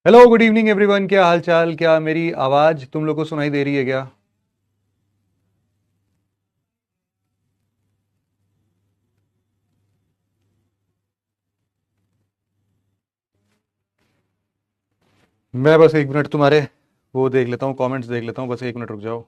Hello good evening everyone. क्या हाल चाल? क्या मेरी आवाज तुम लोग को सुनाई दे रही है क्या? मैं बस एक मिनट तुम्हारे वो देख लेता हूँ, कमेंट्स देख लेता हूँ। बस एक मिनट रुक जाओ।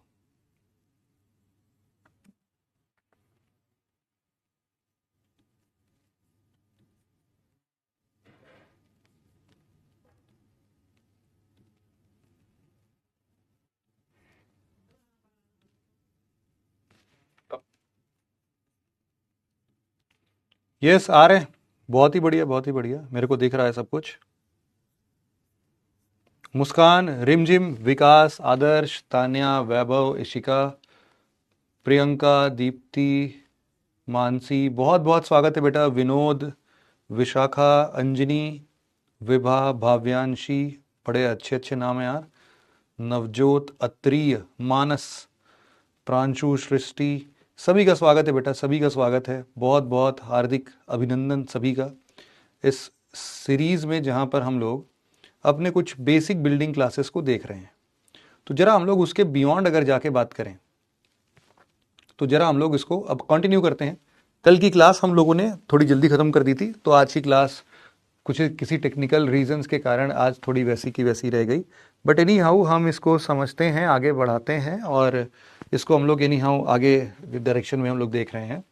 यस, आ रहे हैं। बहुत ही बढ़िया, बहुत ही बढ़िया, मेरे को दिख रहा है सब कुछ। मुस्कान, रिमझिम, विकास, आदर्श, तान्या, वैभव, इशिका, प्रियंका, दीप्ति, मानसी, बहुत बहुत स्वागत है बेटा। विनोद, विशाखा, अंजनी, विभा, भाव्यांशी, बड़े अच्छे अच्छे नाम है यार। नवजोत, अत्रिय, मानस, प्रांशु, सृष्टि, सभी का स्वागत है बेटा, सभी का स्वागत है। बहुत बहुत हार्दिक अभिनंदन सभी का इस सीरीज में, जहां पर हम लोग अपने कुछ बेसिक बिल्डिंग क्लासेस को देख रहे हैं। तो जरा हम लोग उसके बियॉन्ड अगर जाके बात करें, तो जरा हम लोग इसको अब कंटिन्यू करते हैं। कल की क्लास हम लोगों ने थोड़ी जल्दी खत्म कर दी थी, तो आज की क्लास कुछ किसी टेक्निकल रीजंस के कारण आज थोड़ी वैसी की वैसी रह गई। बट एनी हाउ हम इसको समझते हैं, आगे बढ़ाते हैं, और इसको हम लोग एनी हाउ आगे डायरेक्शन में हम लोग देख रहे हैं।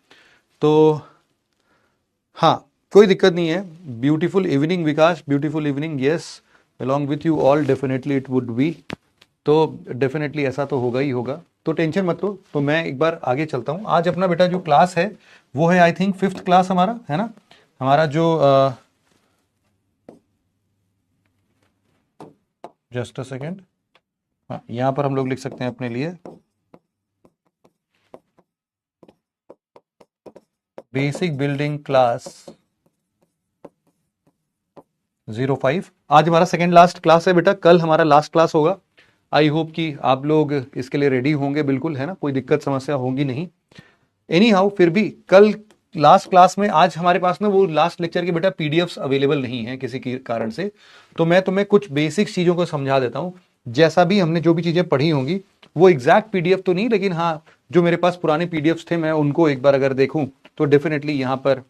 तो हाँ, कोई दिक्कत नहीं है। Beautiful evening Vikas, beautiful evening. Yes, along with you all definitely it would be. तो डेफिनेटली ऐसा तो होगा ही होगा, तो टेंशन मत लो। तो मैं एक बार आगे चलता हूँ। आज अपना बेटा जो क्लास है वो है, आई थिंक, फिफ्थ क्लास हमारा है ना। हमारा जो जस्ट अ सेकेंड। हाँ, यहाँ पर हम लोग लिख सकते हैं अपने लिए बेसिक बिल्डिंग क्लास 05। आज हमारा सेकेंड लास्ट क्लास है बेटा, कल हमारा लास्ट क्लास होगा। आई होप कि आप लोग इसके लिए रेडी होंगे, बिल्कुल, है ना, कोई दिक्कत समस्या होगी नहीं। एनी हाउ फिर भी कल लास्ट क्लास में, आज हमारे पास ना वो लास्ट लेक्चर के बेटा पीडीएफ्स अवेलेबल नहीं है किसी के कारण से। तो मैं तुम्हें कुछ बेसिक चीजों को समझा देता हूं। जैसा भी हमने जो भी चीजें पढ़ी होंगी, वो एग्जैक्ट पीडीएफ तो नहीं, लेकिन हाँ, जो मेरे पास पुराने पीडीएफ्स थे, मैं उनको एक बार अगर देखूं तो डेफिनेटली यहां पर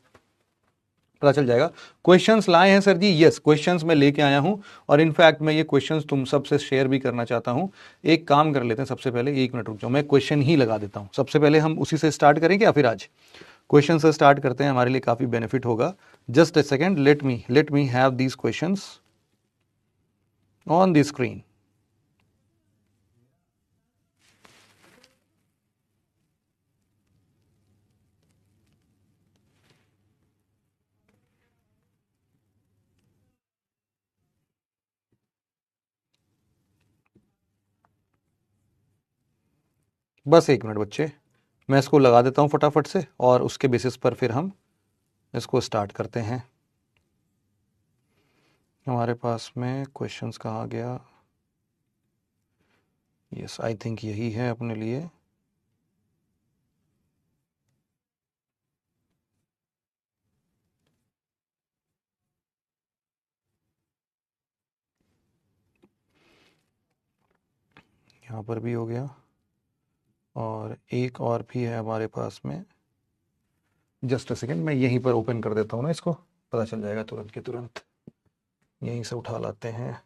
पता चल जाएगा। क्वेश्चंस लाए हैं सर जी? यस, क्वेश्चंस मैं लेके आया हूं। और इनफैक्ट मैं ये क्वेश्चंस तुम सबसे शेयर भी करना चाहता हूं। एक काम कर लेते हैं, सबसे पहले एक मिनट रुक जाओ, मैं क्वेश्चन ही लगा देता हूं। सबसे पहले हम उसी से स्टार्ट करेंगे या फिर आज क्वेश्चन से स्टार्ट करते हैं? हमारे लिए काफी बेनिफिट होगा। Just a second, let me have these questions on the screen. बस एक मिनट बच्चे, मैं इसको लगा देता हूं फटाफट से, और उसके बेसिस पर फिर हम इसको स्टार्ट करते हैं। हमारे पास में क्वेश्चंस कहाँ गया? यस, आई थिंक यही है अपने लिए। यहाँ पर भी हो गया, और एक और भी है हमारे पास में। जस्ट अ सेकेंड, मैं यहीं पर ओपन कर देता हूँ ना, इसको पता चल जाएगा तुरंत के तुरंत। यहीं से उठा लाते हैं।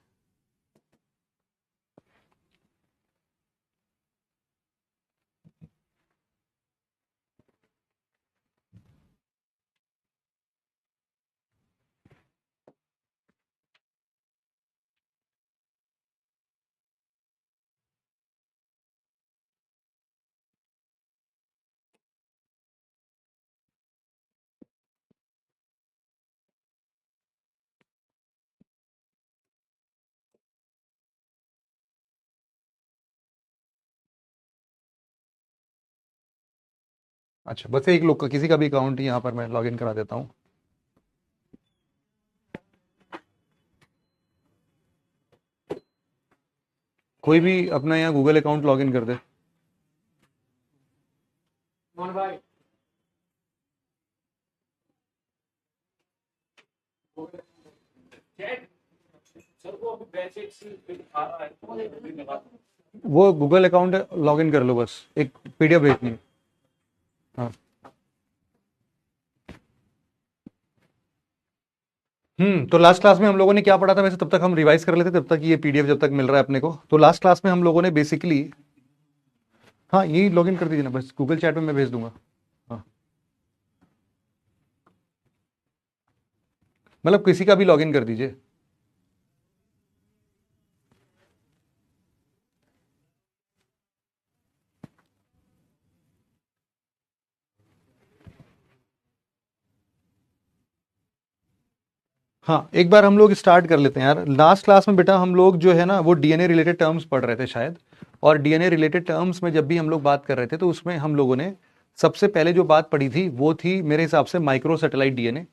अच्छा, बस एक लोग का, किसी का भी अकाउंट यहाँ पर मैं लॉगिन करा देता हूँ। कोई भी अपना यहाँ गूगल अकाउंट लॉगिन कर दे। वो गूगल अकाउंट लॉग इन कर लो, बस एक पीडीएफ भेजनी है। हाँ। तो लास्ट क्लास में हम लोगों ने क्या पढ़ा था वैसे, तब तक हम रिवाइज कर लेते, तब तक ये पीडीएफ जब तक मिल रहा है अपने को। तो लास्ट क्लास में हम लोगों ने बेसिकली, हाँ यही लॉग इन कर दीजिए ना, बस गूगल चैट में मैं भेज दूंगा। हाँ, मतलब किसी का भी लॉग इन कर दीजिए। हाँ, एक बार हम लोग स्टार्ट कर लेते हैं यार। लास्ट क्लास में बेटा हम लोग जो है ना वो डीएनए रिलेटेड टर्म्स पढ़ रहे थे शायद, और डीएनए रिलेटेड टर्म्स में जब भी हम लोग बात कर रहे थे तो उसमें हम लोगों ने सबसे पहले जो बात पढ़ी थी वो थी मेरे हिसाब से micro satellite DNA.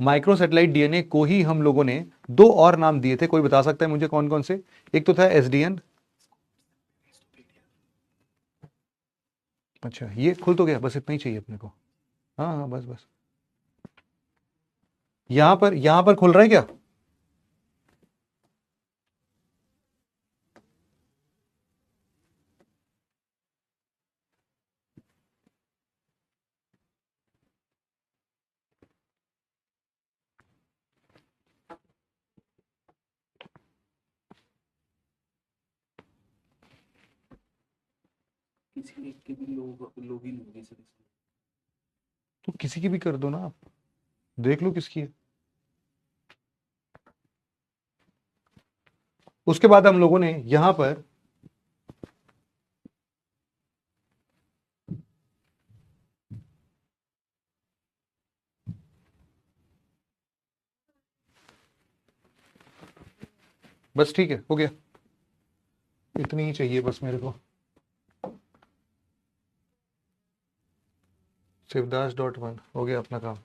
Micro satellite DNA को ही हम लोगों ने दो और नाम दिए थे, कोई बता सकता है मुझे कौन कौन से? एक तो था एसडीएन। अच्छा, ये खुल तो गया, बस इतना ही चाहिए अपने को। हाँ हाँ, बस बस। यहां पर खुल रहा है क्या? किसी एक के भी लोग ही लोगे सर इसमें। तो किसी की भी कर दो ना आप, देख लो किसकी है। उसके बाद हम लोगों ने यहां पर बस ठीक है, हो गया, इतनी ही चाहिए बस मेरे को। शिवदास.1 हो गया अपना काम।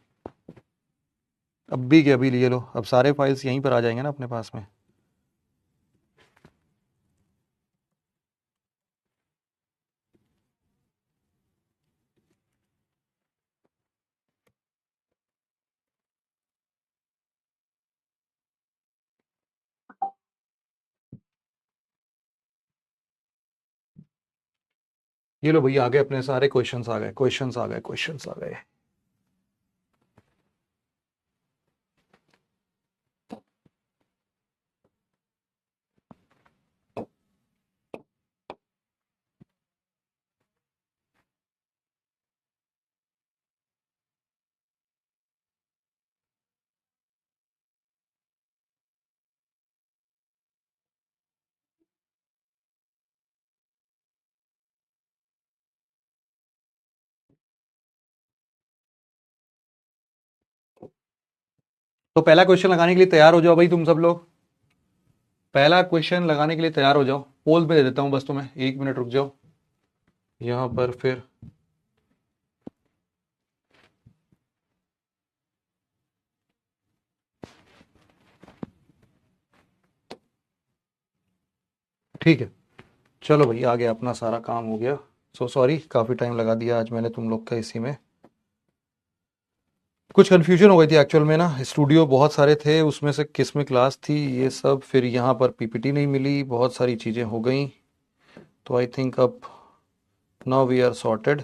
अब भी क्या, अभी लिए लो, अब सारे फाइल्स यहीं पर आ जाएंगे ना अपने पास में। ये लो भैया, आ गए अपने सारे क्वेश्चंस, आ गए क्वेश्चंस, आ गए क्वेश्चंस, आ गए। तो पहला क्वेश्चन लगाने के लिए तैयार हो जाओ भाई तुम सब लोग। पहला क्वेश्चन लगाने के लिए तैयार हो जाओ। पोल पे दे देता हूं बस तुम्हें, 1 मिनट रुक जाओ यहां पर फिर। ठीक है, चलो भाई, आ गया, अपना सारा काम हो गया। सो सॉरी, काफी टाइम लगा दिया आज मैंने तुम लोग का इसी में। कुछ कन्फ्यूजन हो गई थी एक्चुअल में ना, स्टूडियो बहुत सारे थे, उसमें से किस में क्लास थी ये सब, फिर यहाँ पर पीपीटी नहीं मिली, बहुत सारी चीज़ें हो गई। तो आई थिंक अब नाउ वी आर सॉर्टेड।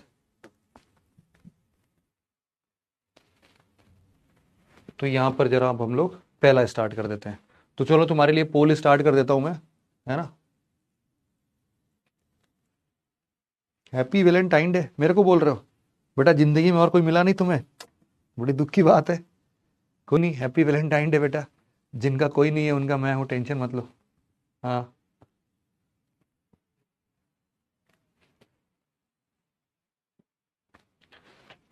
तो यहाँ पर जरा अब हम लोग पहला स्टार्ट कर देते हैं। तो चलो तुम्हारे लिए पोल स्टार्ट कर देता हूँ मैं, है ना। हैप्पी वैलेंटाइन डे मेरे को बोल रहे हो? बेटा जिंदगी में और कोई मिला नहीं तुम्हें? बड़ी दुख की बात है। कोई नहीं, हैप्पी वैलेंटाइन डे बेटा। जिनका कोई नहीं है उनका मैं हूँ, टेंशन मत लो। हाँ,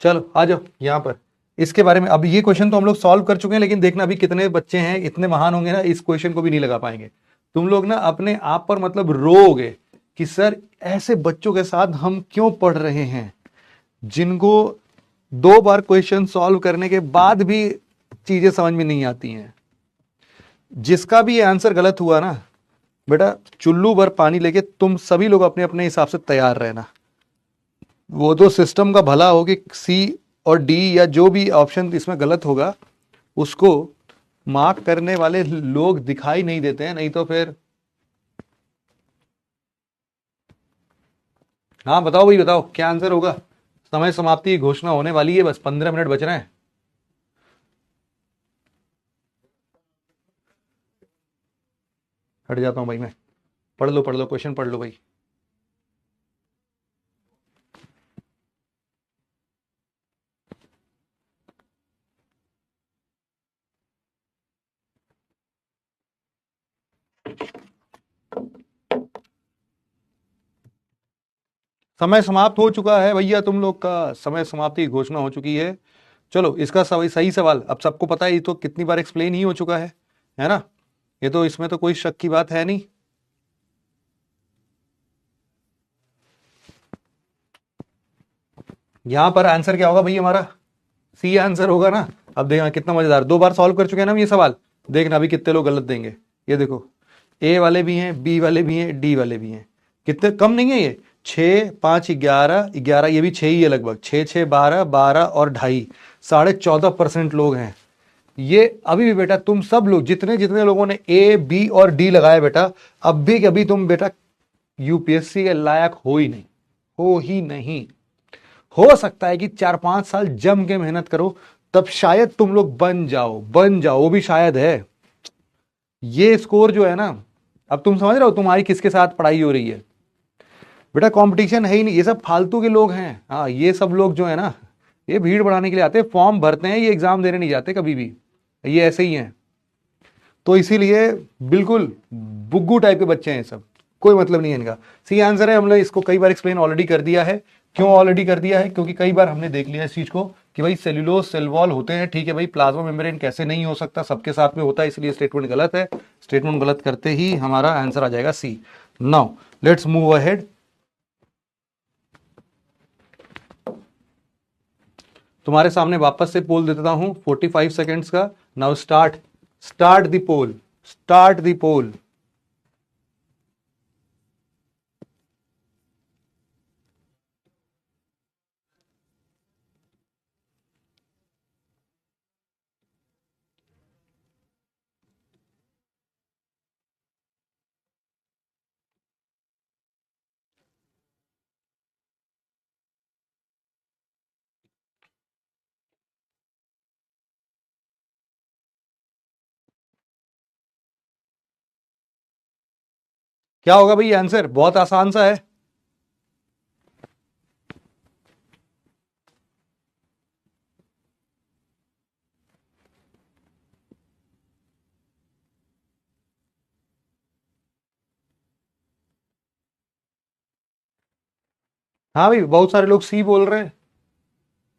चलो आ जाओ यहाँ पर। इसके बारे में अब ये क्वेश्चन तो हम लोग सॉल्व कर चुके हैं, लेकिन देखना अभी कितने बच्चे हैं इतने महान होंगे ना, इस क्वेश्चन को भी नहीं लगा पाएंगे। तुम लोग ना अपने आप पर मतलब रोओगे कि सर ऐसे बच्चों के साथ हम क्यों पढ़ रहे हैं, जिनको 2 बार क्वेश्चन सॉल्व करने के बाद भी चीजें समझ में नहीं आती हैं। जिसका भी ये आंसर गलत हुआ ना बेटा, चुल्लू भर पानी लेके तुम सभी लोग अपने अपने हिसाब से तैयार रहना। वो तो सिस्टम का भला हो कि सी और डी या जो भी ऑप्शन इसमें गलत होगा उसको मार्क करने वाले लोग दिखाई नहीं देते हैं, नहीं तो फिर। हाँ बताओ भाई, बताओ क्या आंसर होगा। समय समाप्ति की घोषणा होने वाली है, बस 15 मिनट बच रहे हैं। हट जाता हूँ भाई मैं। पढ़ लो क्वेश्चन पढ़ लो भाई। समय समाप्त हो चुका है भैया, तुम लोग का समय समाप्ति की घोषणा हो चुकी है। चलो इसका सही सही सवाल अब सबको पता है, ये तो कितनी बार एक्सप्लेन ही हो चुका है ना। ये तो इसमें तो कोई शक की बात है नहीं। यहां पर आंसर क्या होगा भाई हमारा, सी आंसर होगा ना। अब देखना कितना मजेदार, 2 बार सॉल्व कर चुके हैं ना हम ये सवाल। देखना अभी कितने लोग गलत देंगे। ये देखो, ए वाले भी हैं, बी वाले भी हैं, डी वाले भी हैं। कितने कम नहीं है ये, 6 5 11 11, ये भी 6 ही है लगभग, 6 6 12 12 और ढाई, 14.5% लोग हैं। ये अभी भी बेटा तुम सब लोग जितने जितने लोगों ने ए बी और डी लगाया बेटा, अब भी कभी तुम बेटा यूपीएससी के लायक हो ही नहीं, हो ही नहीं। हो सकता है कि 4 5 साल जम के मेहनत करो, तब शायद तुम लोग बन जाओ, वो भी शायद है। ये स्कोर जो है ना, अब तुम समझ रहे हो तुम्हारी किसके साथ पढ़ाई हो रही है। बेटा कंपटीशन है ही नहीं, ये सब फालतू के लोग हैं। हाँ ये सब लोग जो है ना, ये भीड़ बढ़ाने के लिए आते हैं, फॉर्म भरते हैं, ये एग्जाम देने नहीं जाते कभी भी। ये ऐसे ही हैं। तो इसीलिए बिल्कुल बुग्गू टाइप के बच्चे हैं ये सब, कोई मतलब नहीं है इनका। सी आंसर है, हमने इसको कई बार एक्सप्लेन ऑलरेडी कर दिया है। क्यों ऑलरेडी कर दिया है, क्योंकि कई बार हमने देख लिया इस चीज को कि भाई सेल्यूलोज सेल वॉल होते हैं, ठीक है भाई, प्लाज्मा मेम्ब्रेन कैसे नहीं हो सकता, सबके साथ में होता है, इसलिए स्टेटमेंट गलत है। स्टेटमेंट गलत करते ही हमारा आंसर आ जाएगा C. Now let's move ahead. तुम्हारे सामने वापस से पोल दे देता हूं 45 सेकेंड्स का। Now start, start the poll, start the poll. क्या होगा भाई आंसर, बहुत आसान सा है। हाँ भाई बहुत सारे लोग सी बोल रहे हैं।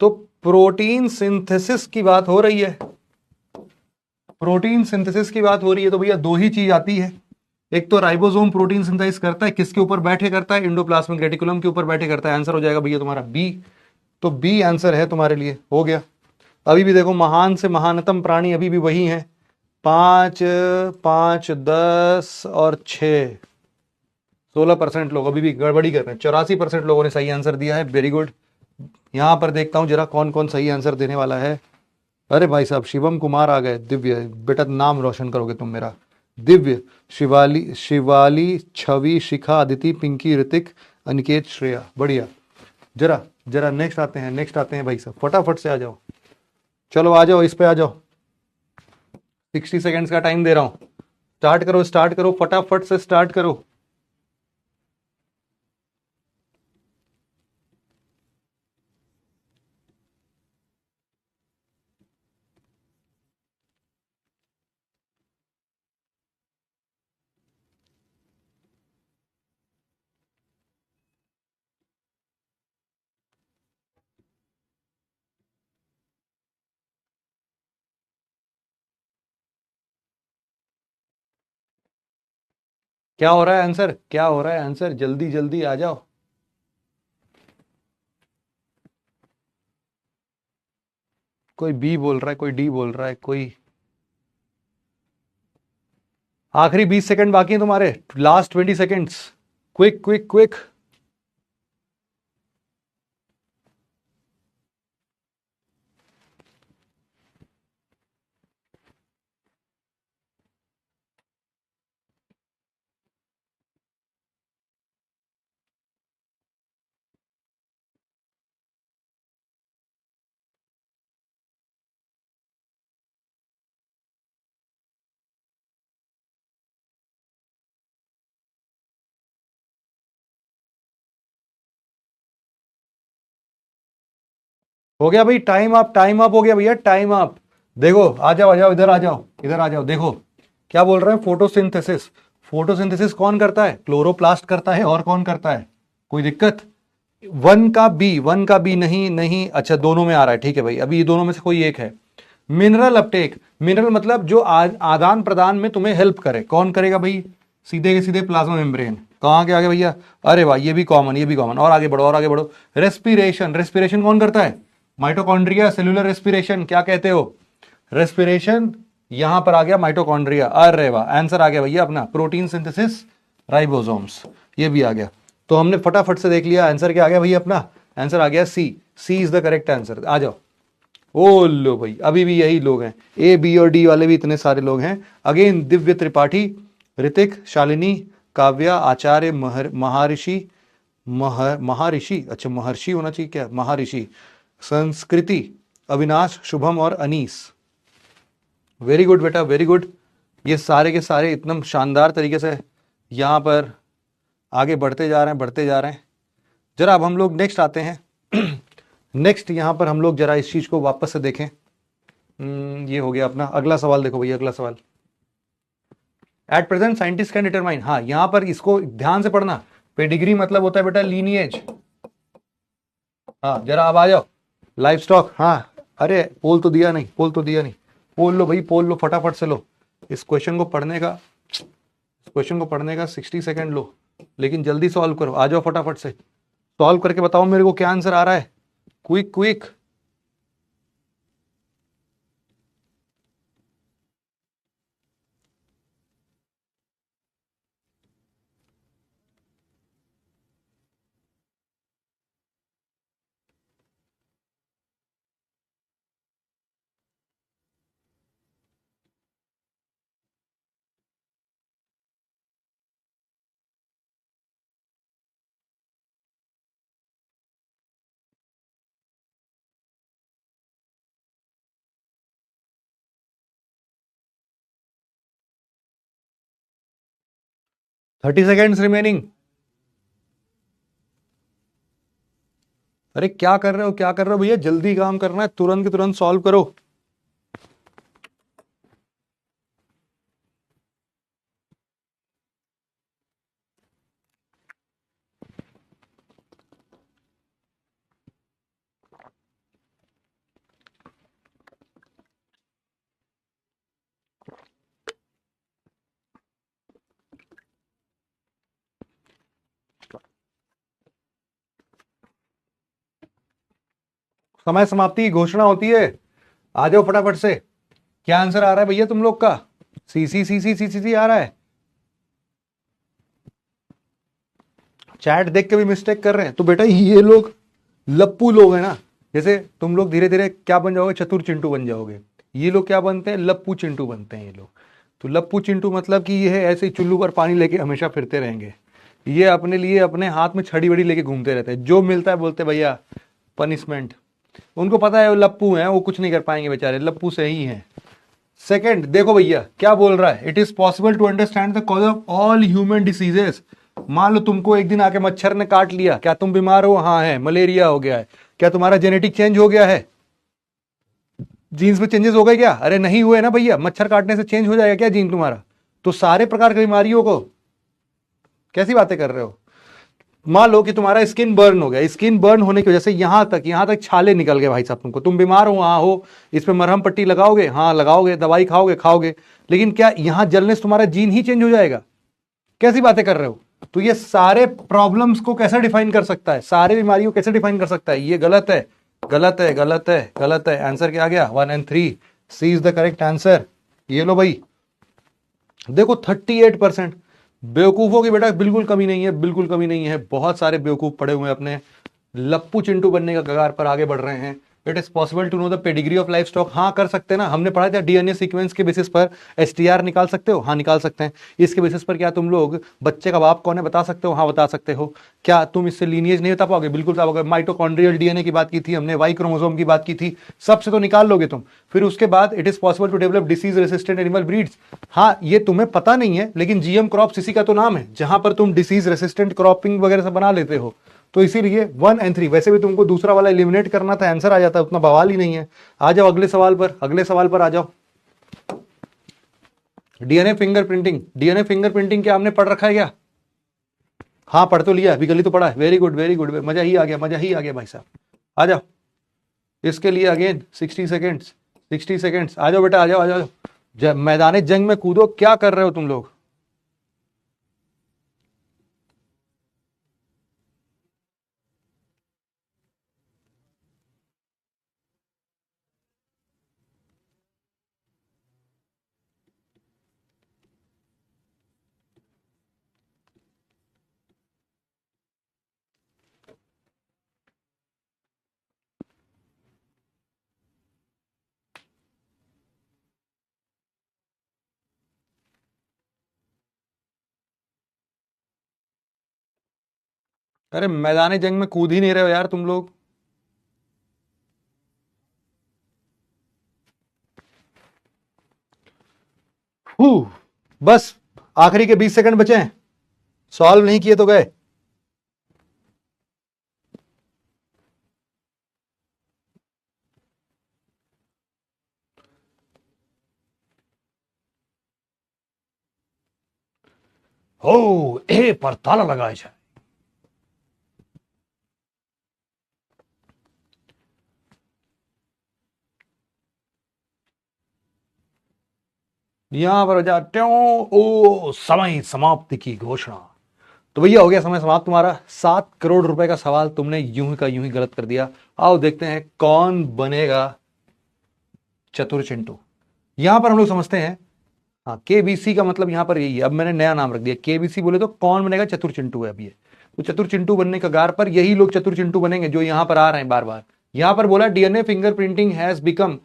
तो प्रोटीन सिंथेसिस की बात हो रही है, प्रोटीन सिंथेसिस की बात हो रही है, तो भैया दो ही चीज आती है। एक तो राइबोसोम प्रोटीन सिंथेसिस करता है, किसके ऊपर बैठे करता है, एंडोप्लाज्मिक रेटिकुलम के ऊपर बैठे करता है। आंसर हो जाएगा भैया तुम्हारा बी। तो बी आंसर है तुम्हारे लिए, हो गया। अभी भी देखो महान से महानतम प्राणी अभी भी वही है, 5 5 10 और 6, 16% लोग अभी भी गड़बड़ी कर रहे हैं। 84% लोगों ने सही आंसर दिया है, वेरी गुड। यहां पर देखता हूं जरा कौन कौन सही आंसर देने वाला है। अरे भाई साहब शिवम कुमार आ गए, दिव्य बेटा नाम रोशन करोगे तुम मेरा। दिव्य, शिवाली, शिवाली, छवि, शिखा, अदिति, पिंकी, ऋतिक, अनिकेत, श्रेया, बढ़िया। जरा जरा नेक्स्ट आते हैं, नेक्स्ट आते हैं भाई साहब, फटाफट से आ जाओ। चलो आ जाओ, इस पे आ जाओ। 60 सेकेंड्स का टाइम दे रहा हूं, स्टार्ट करो, स्टार्ट करो, फटाफट से स्टार्ट करो। क्या हो रहा है आंसर, क्या हो रहा है आंसर, जल्दी जल्दी आ जाओ। कोई बी बोल रहा है, कोई डी बोल रहा है, कोई। आखिरी 20 सेकंड बाकी हैं तुम्हारे, last 20 seconds. Quick quick quick. हो गया भाई, टाइम अप हो गया भैया, टाइम अप। देखो आ जाओ इधर आ जाओ, इधर आ जाओ। देखो क्या बोल रहे हैं, फोटोसिंथेसिस। फोटोसिंथेसिस कौन करता है? क्लोरोप्लास्ट करता है। और कौन करता है? कोई दिक्कत? वन का बी नहीं नहीं, अच्छा दोनों में आ रहा है, ठीक है भाई, अभी ये दोनों में से कोई एक है। मिनरल अपटेक, मिनरल मतलब जो आदान प्रदान में तुम्हें हेल्प करे, कौन करेगा भाई? सीधे के सीधे प्लाज्मा मेम्ब्रेन। कहां के आगे भैया? अरे भाई ये भी कॉमन, ये भी कॉमन। और आगे बढ़ो, और आगे बढ़ो। रेस्पिरेशन, रेस्पिरेशन कौन करता है? माइटोकॉन्ड्रिया, सेलुलर रेस्पिरेशन क्या कहते हो? रेस्पिरेशन यहां पर आ गया माइटोकॉन्ड्रिया। अरे वाह, आंसर आ गया भैया अपना, प्रोटीन सिंथेसिस राइबोसोम्स, ये भी आ गया। तो हमने फटाफट से देख लिया आंसर क्या आ गया भैया अपना, आंसर आ गया सी। सी इज द करेक्ट आंसर। आ जाओ। ओ लो भाई, अभी भी यही लोग हैं, ए बी और डी वाले भी इतने सारे लोग हैं। अगेन दिव्य त्रिपाठी, ऋतिक, शालिनी, काव्या, आचार्य, महर्षि, महर्षि, अच्छा महर्षि होना चाहिए क्या, महर्षि, संस्कृति, अविनाश, शुभम और अनीस। वेरी गुड बेटा, वेरी गुड। ये सारे के सारे इतना शानदार तरीके से यहाँ पर आगे बढ़ते जा रहे हैं, बढ़ते जा रहे हैं। जरा अब हम लोग नेक्स्ट आते हैं। नेक्स्ट यहाँ पर हम लोग जरा इस चीज को वापस से देखें। ये हो गया अपना अगला सवाल। देखो भैया अगला सवाल, at present scientist can determine, हाँ यहां पर इसको ध्यान से पढ़ना। पेडिग्री मतलब होता है बेटा लीनिएज। हाँ जरा अब आ जाओ, लाइफ स्टॉक। हाँ अरे पोल तो दिया नहीं, पोल तो दिया नहीं, पोल लो भाई, पोल लो, फटाफट से लो। इस क्वेश्चन को पढ़ने का 60 सेकेंड लो, लेकिन जल्दी सॉल्व करो। आ जाओ फटाफट से, सॉल्व करके बताओ मेरे को क्या आंसर आ रहा है। Quick quick. Thirty seconds remaining. अरे क्या कर रहे हो, क्या कर रहे हो भैया, जल्दी काम करना है, तुरंत के तुरंत सॉल्व करो। समय समाप्ति की घोषणा होती है। आ जाओ फटाफट से। क्या आंसर आ रहा है भैया तुम लोग का? सी सी सी सी सी सी सी आ रहा है। चैट देख के भी मिस्टेक कर रहे हैं तो बेटा ये लोग लप्पू लोग हैं ना। जैसे तुम लोग धीरे धीरे क्या बन जाओगे, चतुर चिंटू बन जाओगे। ये लोग क्या बनते हैं, लप्पू चिंटू बनते हैं ये लोग। तो लप्पू चिंटू मतलब कि ये है ऐसे ही चुल्लू पर पानी लेके हमेशा फिरते रहेंगे। ये अपने लिए अपने हाथ में छड़ी बड़ी लेके घूमते रहते हैं, जो मिलता है बोलते भैया पनिशमेंट। उनको पता है वो लप्पू हैं, वो कुछ नहीं कर पाएंगे बेचारे, लप्पू से ही हैं। सेकंड देखो भैया क्या बोल रहा है, it is possible to understand the cause of all human diseases. मान लो तुमको एक दिन आके मच्छर ने काट लिया, क्या तुम बीमार हो? हाँ है, मलेरिया हो गया है। क्या तुम्हारा जेनेटिक चेंज हो गया है? जीन्स में चेंजेस हो गए क्या? अरे नहीं हुए ना भैया, मच्छर काटने से चेंज हो जाएगा क्या जीन तुम्हारा? तो सारे प्रकार की बीमारियों को, कैसी बातें कर रहे हो। मान लो कि तुम्हारा स्किन बर्न हो गया, स्किन बर्न होने की वजह से यहां तक छाले निकल गए भाई साहब तुमको, तुम बीमार हो, हाँ हो, इस पे मरहम पट्टी लगाओगे, हाँ लगाओगे, दवाई खाओगे, लेकिन क्या यहां जलने से तुम्हारा जीन ही चेंज हो जाएगा? कैसी बातें कर रहे हो। तो ये सारे प्रॉब्लम्स को कैसे डिफाइन कर सकता है, सारे बीमारियों को कैसे डिफाइन कर सकता है? ये गलत है, गलत है, गलत है, गलत है। आंसर क्या आ गया? 1 and 3, C is the correct answer. ये लो भाई, देखो 38%। बेवकूफों की बेटा बिल्कुल कमी नहीं है, बिल्कुल कमी नहीं है। बहुत सारे बेवकूफ पड़े हुए हैं अपने लप्पू चिंटू बनने का कगार पर आगे बढ़ रहे हैं। It is possible to know the pedigree of life stock, हाँ कर सकते हैं ना, हमने पढ़ा था डीएनए सीक्वेंस के बेसिस पर एसटीआर निकाल सकते हो, हाँ निकाल सकते हैं। इसके बेसिस पर क्या तुम लोग बच्चे का बाप कौन है बता सकते हो? हाँ बता सकते हो। क्या तुम इससे लीनिएज नहीं बता पाओगे? बिल्कुल बता पाओगे। माइटोकॉन्ड्रियल डीएनए की बात की थी हमने, वाई क्रोमोसोम की बात की थी, सबसे तो निकाल लोगे तुम। फिर उसके बाद it is possible to develop disease resistant animal breeds, हाँ ये तुम्हें पता नहीं है, लेकिन जीएम क्रॉप्स इसी का तो नाम है, जहां पर तुम डिसीज रेसिस्टेंट क्रॉपिंग वगैरह से बना लेते हो। तो इसीलिए 1 और 3, वैसे भी तुमको दूसरा वाला एलिमिनेट करना था, आंसर आ जाता, उतना बवाल ही नहीं है। आ जाओ अगले सवाल पर, अगले सवाल पर आ जाओ। डीएनए फिंगरप्रिंटिंग, डीएनए फिंगरप्रिंटिंग क्या हमने पढ़ रखा है क्या? हाँ पढ़ तो लिया, अभी गली तो पढ़ा है। वेरी गुड वेरी गुड, मजा ही आ गया, मजा ही आ गया भाई साहब। आ जाओ, इसके लिए अगेन 60 सेकेंड्स, 60 सेकेंड्स। आ जाओ बेटा, आ जाओ आ जाओ, मैदान जंग में कूदो। क्या कर रहे हो तुम लोग? अरे मैदान जंग में कूद ही नहीं रहे हो यार तुम लोग। बस आखिरी के 20 सेकंड बचे हैं, सॉल्व नहीं किए तो गए। हो ए पर ताला लगाया जाए। यहां पर जाते हो। ओ समय समाप्ति की घोषणा। तो भैया हो गया समय समाप्त तुम्हारा। 7 करोड़ रुपए का सवाल तुमने यूं ही का यूं ही गलत कर दिया। आओ देखते हैं कौन बनेगा चतुर चिंटू। यहां पर हम लोग समझते हैं, हाँ केबीसी का मतलब यहां पर यही है। अब मैंने नया नाम रख दिया केबीसी, बोले तो कौन बनेगा चतुर चिंटू है अब ये। तो चतुर चिंटू बनने का कगार पर यही लोग चतुर चिंटू बनेंगे जो यहां पर आ रहे हैं बार बार। यहां पर बोला DNA fingerprinting has become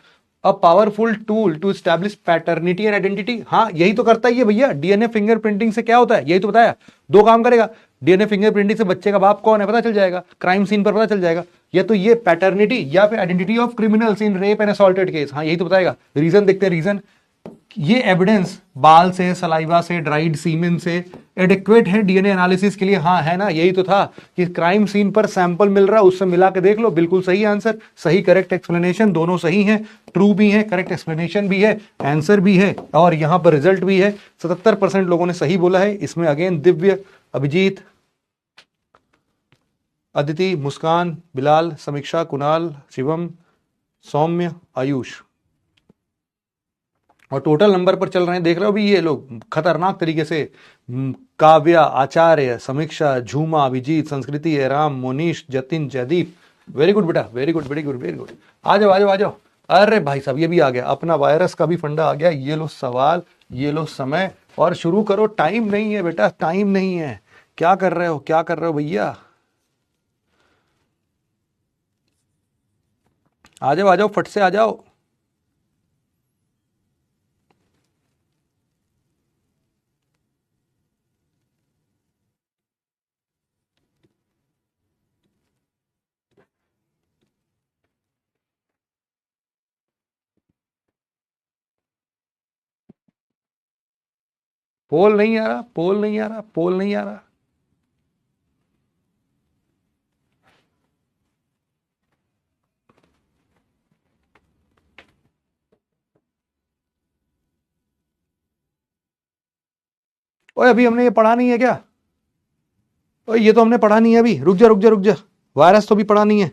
a powerful tool to establish paternity and identity. हाँ यही तो करता ही है भैया। डीएनए फिंगरप्रिंटिंग से क्या होता है यही तो बताया। 2 काम करेगा। डीएनए फिंगरप्रिंटिंग से बच्चे का बाप कौन है पता चल जाएगा, क्राइम सीन पर पता चल जाएगा। या तो ये पैटर्निटी या फिर identity of criminals in rape and assaulted case. हाँ यही तो बताएगा। रीजन देखते हैं, रीजन ये एविडेंस बाल से, सलाइवा से, ड्राइड सीमेन से एडिक्वेट है डीएनए एनालिसिस के लिए। हाँ है ना, यही तो था कि क्राइम सीन पर सैंपल मिल रहा है उससे मिला के देख लो। बिल्कुल सही आंसर, सही करेक्ट एक्सप्लेनेशन, दोनों सही हैं। ट्रू भी है, करेक्ट एक्सप्लेनेशन भी है, आंसर भी है और यहां पर रिजल्ट भी है। 77% लोगों ने सही बोला है। इसमें अगेन दिव्य, अभिजीत, अदिति, मुस्कान, बिलाल, समीक्षा, कुणाल, शिवम, सौम्य, आयुष और टोटल नंबर पर चल रहे हैं। देख रहे हो भी ये लोग खतरनाक तरीके से। काव्या, आचार्य, समीक्षा, झूमा, अभिजीत, संस्कृति, राम, मोनीश, जतिन, जयदीप। वेरी गुड बेटा, very good, very good, very good. आ जाओ आ जाओ आ जाओ। अरे भाई साहब ये भी आ गया, अपना वायरस का भी फंडा आ गया। ये लो सवाल, ये लो समय और शुरू करो। टाइम नहीं है बेटा, टाइम नहीं है। क्या कर रहे हो, क्या कर रहे हो भैया? आ जाओ फट से आ जाओ। पोल नहीं आ रहा, पोल नहीं आ रहा, पोल नहीं आ रहा। ओए अभी हमने ये पढ़ा नहीं है क्या? ओए ये तो हमने पढ़ा नहीं है अभी। रुक जा रुक जा रुक जा, वायरस तो भी पढ़ा नहीं है।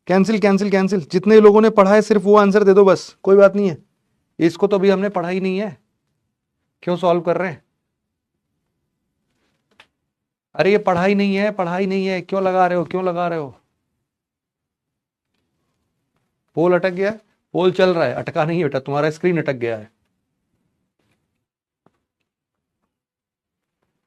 Cancel cancel cancel. जितने लोगों ने पढ़ा है सिर्फ वो आंसर दे दो बस, कोई बात नहीं है। इसको तो अभी हमने पढ़ा ही नहीं है, क्यों सॉल्व कर रहे हैं? अरे ये पढ़ा ही नहीं है, पढ़ा ही नहीं है, क्यों लगा रहे हो, क्यों लगा रहे हो? पोल अटक गया है? पोल चल रहा है, अटका नहीं बेटा, तुम्हारा स्क्रीन अटक गया है।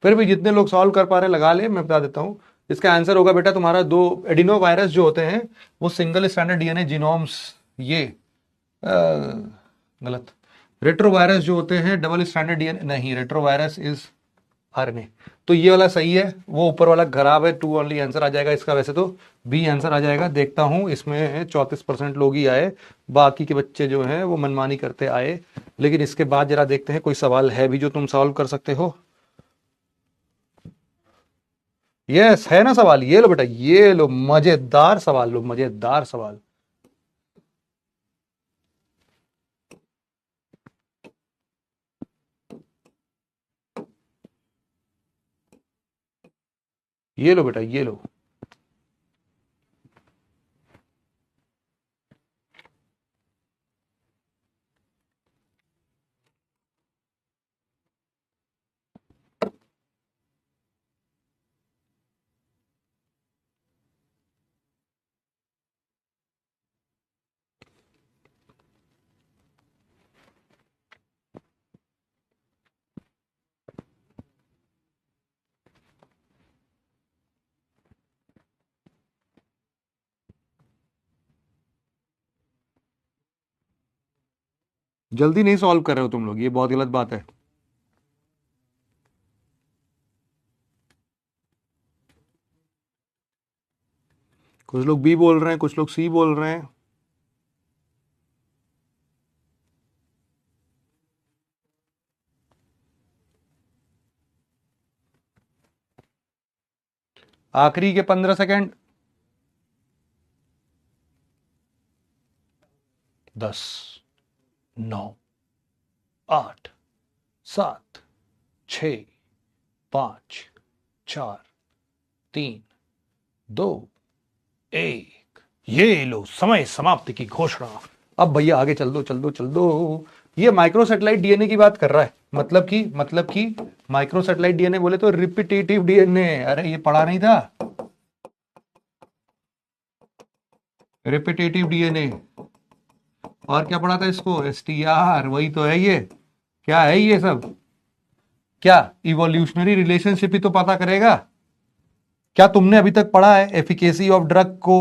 फिर भी जितने लोग सॉल्व कर पा रहे लगा ले, मैं बता देता हूं। इसका आंसर होगा बेटा तुम्हारा 2 एडिनो वायरस जो होते हैं वो सिंगल स्टैंडर्ड डीएनए जीनोम्स, ये गलत। रेट्रोवायरस जो होते हैं डबल स्टैंडर्ड डीएनए, नहीं रेट्रोवायरस इज आरएनए। तो ये वाला सही है, वो ऊपर वाला खराब है। 2 ओनली आंसर आ जाएगा इसका। वैसे तो बी आंसर आ जाएगा। देखता हूं इसमें 34% लोग ही आए, बाकी के बच्चे जो हैं वो मनमानी करते आए। लेकिन इसके बाद जरा देखते हैं कोई सवाल है भी जो तुम सॉल्व कर सकते हो। यस, है ना सवाल? ये लो बेटा, ये लो, मजेदार सवाल लो, मजेदार सवाल। ये लो बेटा, ये लो। जल्दी नहीं सॉल्व कर रहे हो तुम लोग, ये बहुत गलत बात है। कुछ लोग बी बोल रहे हैं, कुछ लोग सी बोल रहे हैं। आखिरी के 15 सेकंड। 10, 9, 8, 7, 6, 5, 4, 3, 2, 1। ये लो, समय समाप्ति की घोषणा। अब भैया आगे चल दो, चल दो, चल दो। ये माइक्रो सैटेलाइट डीएनए की बात कर रहा है, मतलब कि माइक्रो सैटेलाइट डीएनए बोले तो रिपीटेटिव डीएनए। अरे ये पढ़ा नहीं था? Repetitive DNA. और क्या पढ़ा था इसको? एसटीआर। वही तो है ये। क्या है ये सब? क्या इवोल्यूशनरी रिलेशनशिप ही तो पता करेगा। क्या तुमने अभी तक पढ़ा है एफिकेसी ऑफ ड्रग को?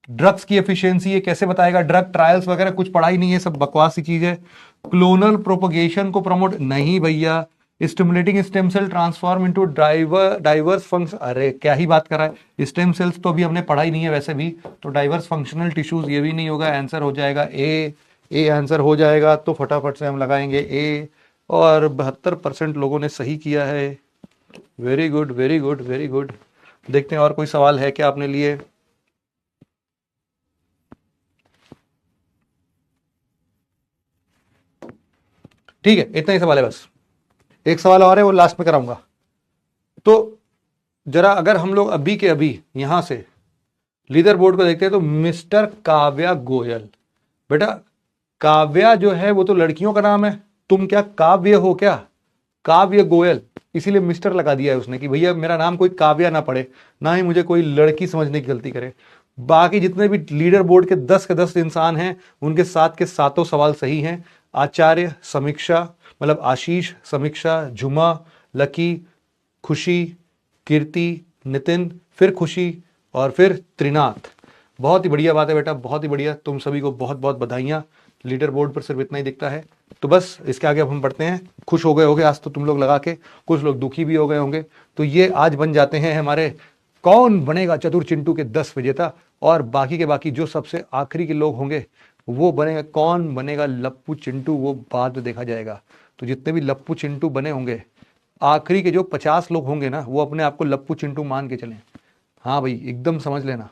ड्रग्स की एफिशिएंसी ये कैसे बताएगा? ड्रग ट्रायल्स वगैरह कुछ पढ़ा ही नहीं है, सब बकवास की चीज है। क्लोनल प्रोपोगेशन को प्रमोट नहीं भैया। Stimulating stem cell transform into diverse function. अरे क्या ही बात कर रहा है, स्टेम सेल्स तो अभी हमने पढ़ा ही नहीं है वैसे भी। तो डाइवर्स फंक्शनल टिश्यूज ये भी नहीं होगा। आंसर हो जाएगा ए आंसर हो जाएगा। तो फटाफट से हम लगाएंगे ए। और 72% लोगों ने सही किया है। Very good, very good, very good. देखते हैं और कोई सवाल है क्या आपने लिए। ठीक है, इतना ही सवाल है बस। एक सवाल और है, वो लास्ट में कराऊंगा। तो जरा अगर हम लोग अभी के अभी यहां से लीडर बोर्ड को देखते हैं तो मिस्टर काव्या गोयल। बेटा काव्या जो है वो तो लड़कियों का नाम है। तुम क्या काव्य हो क्या? काव्य गोयल। इसीलिए मिस्टर लगा दिया है उसने कि भैया मेरा नाम कोई काव्या ना पड़े, ना ही मुझे कोई लड़की समझने की गलती करे। बाकी जितने भी लीडर बोर्ड के 10 इंसान हैं उनके साथ के सातों सवाल सही हैं। आचार्य, समीक्षा, मतलब आशीष, समीक्षा, झुमा, लकी, खुशी, कीर्ति, नितिन, फिर खुशी, और फिर त्रिनाथ। बहुत ही बढ़िया बात है बेटा, बहुत ही बढ़िया। तुम सभी को बहुत बहुत बधाइयाँ। लीडर बोर्ड पर सिर्फ इतना ही दिखता है। तो बस इसके आगे अब हम बढ़ते हैं। खुश हो गए होंगे आज तो तुम लोग लगा के, कुछ लोग दुखी भी हो गए होंगे। तो ये आज बन जाते हैं हमारे कौन बनेगा चतुर चिंटू के 10 विजेता। और बाकी के बाकी जो सबसे आखिरी के लोग होंगे वो बनेगा कौन बनेगा लप्पू चिंटू, वो बाद में देखा जाएगा। तो जितने भी लप्पू चिंटू बने होंगे, आखिरी के जो 50 लोग होंगे ना, वो अपने आप को लप्पू चिंटू मान के चलें। हाँ भाई एकदम समझ लेना।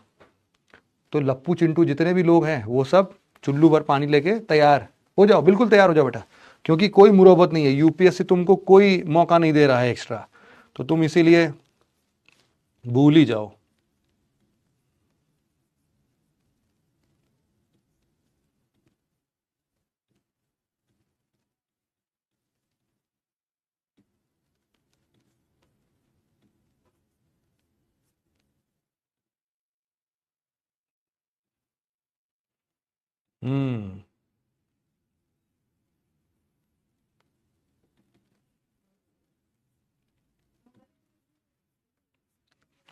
तो लप्पू चिंटू जितने भी लोग हैं वो सब चुल्लू भर पानी लेके तैयार हो जाओ, बिल्कुल तैयार हो जाओ बेटा। क्योंकि कोई मुरब्बत नहीं है, यूपीएससी तुमको कोई मौका नहीं दे रहा है एक्स्ट्रा। तो तुम इसीलिए भूल ही जाओ। हम्म।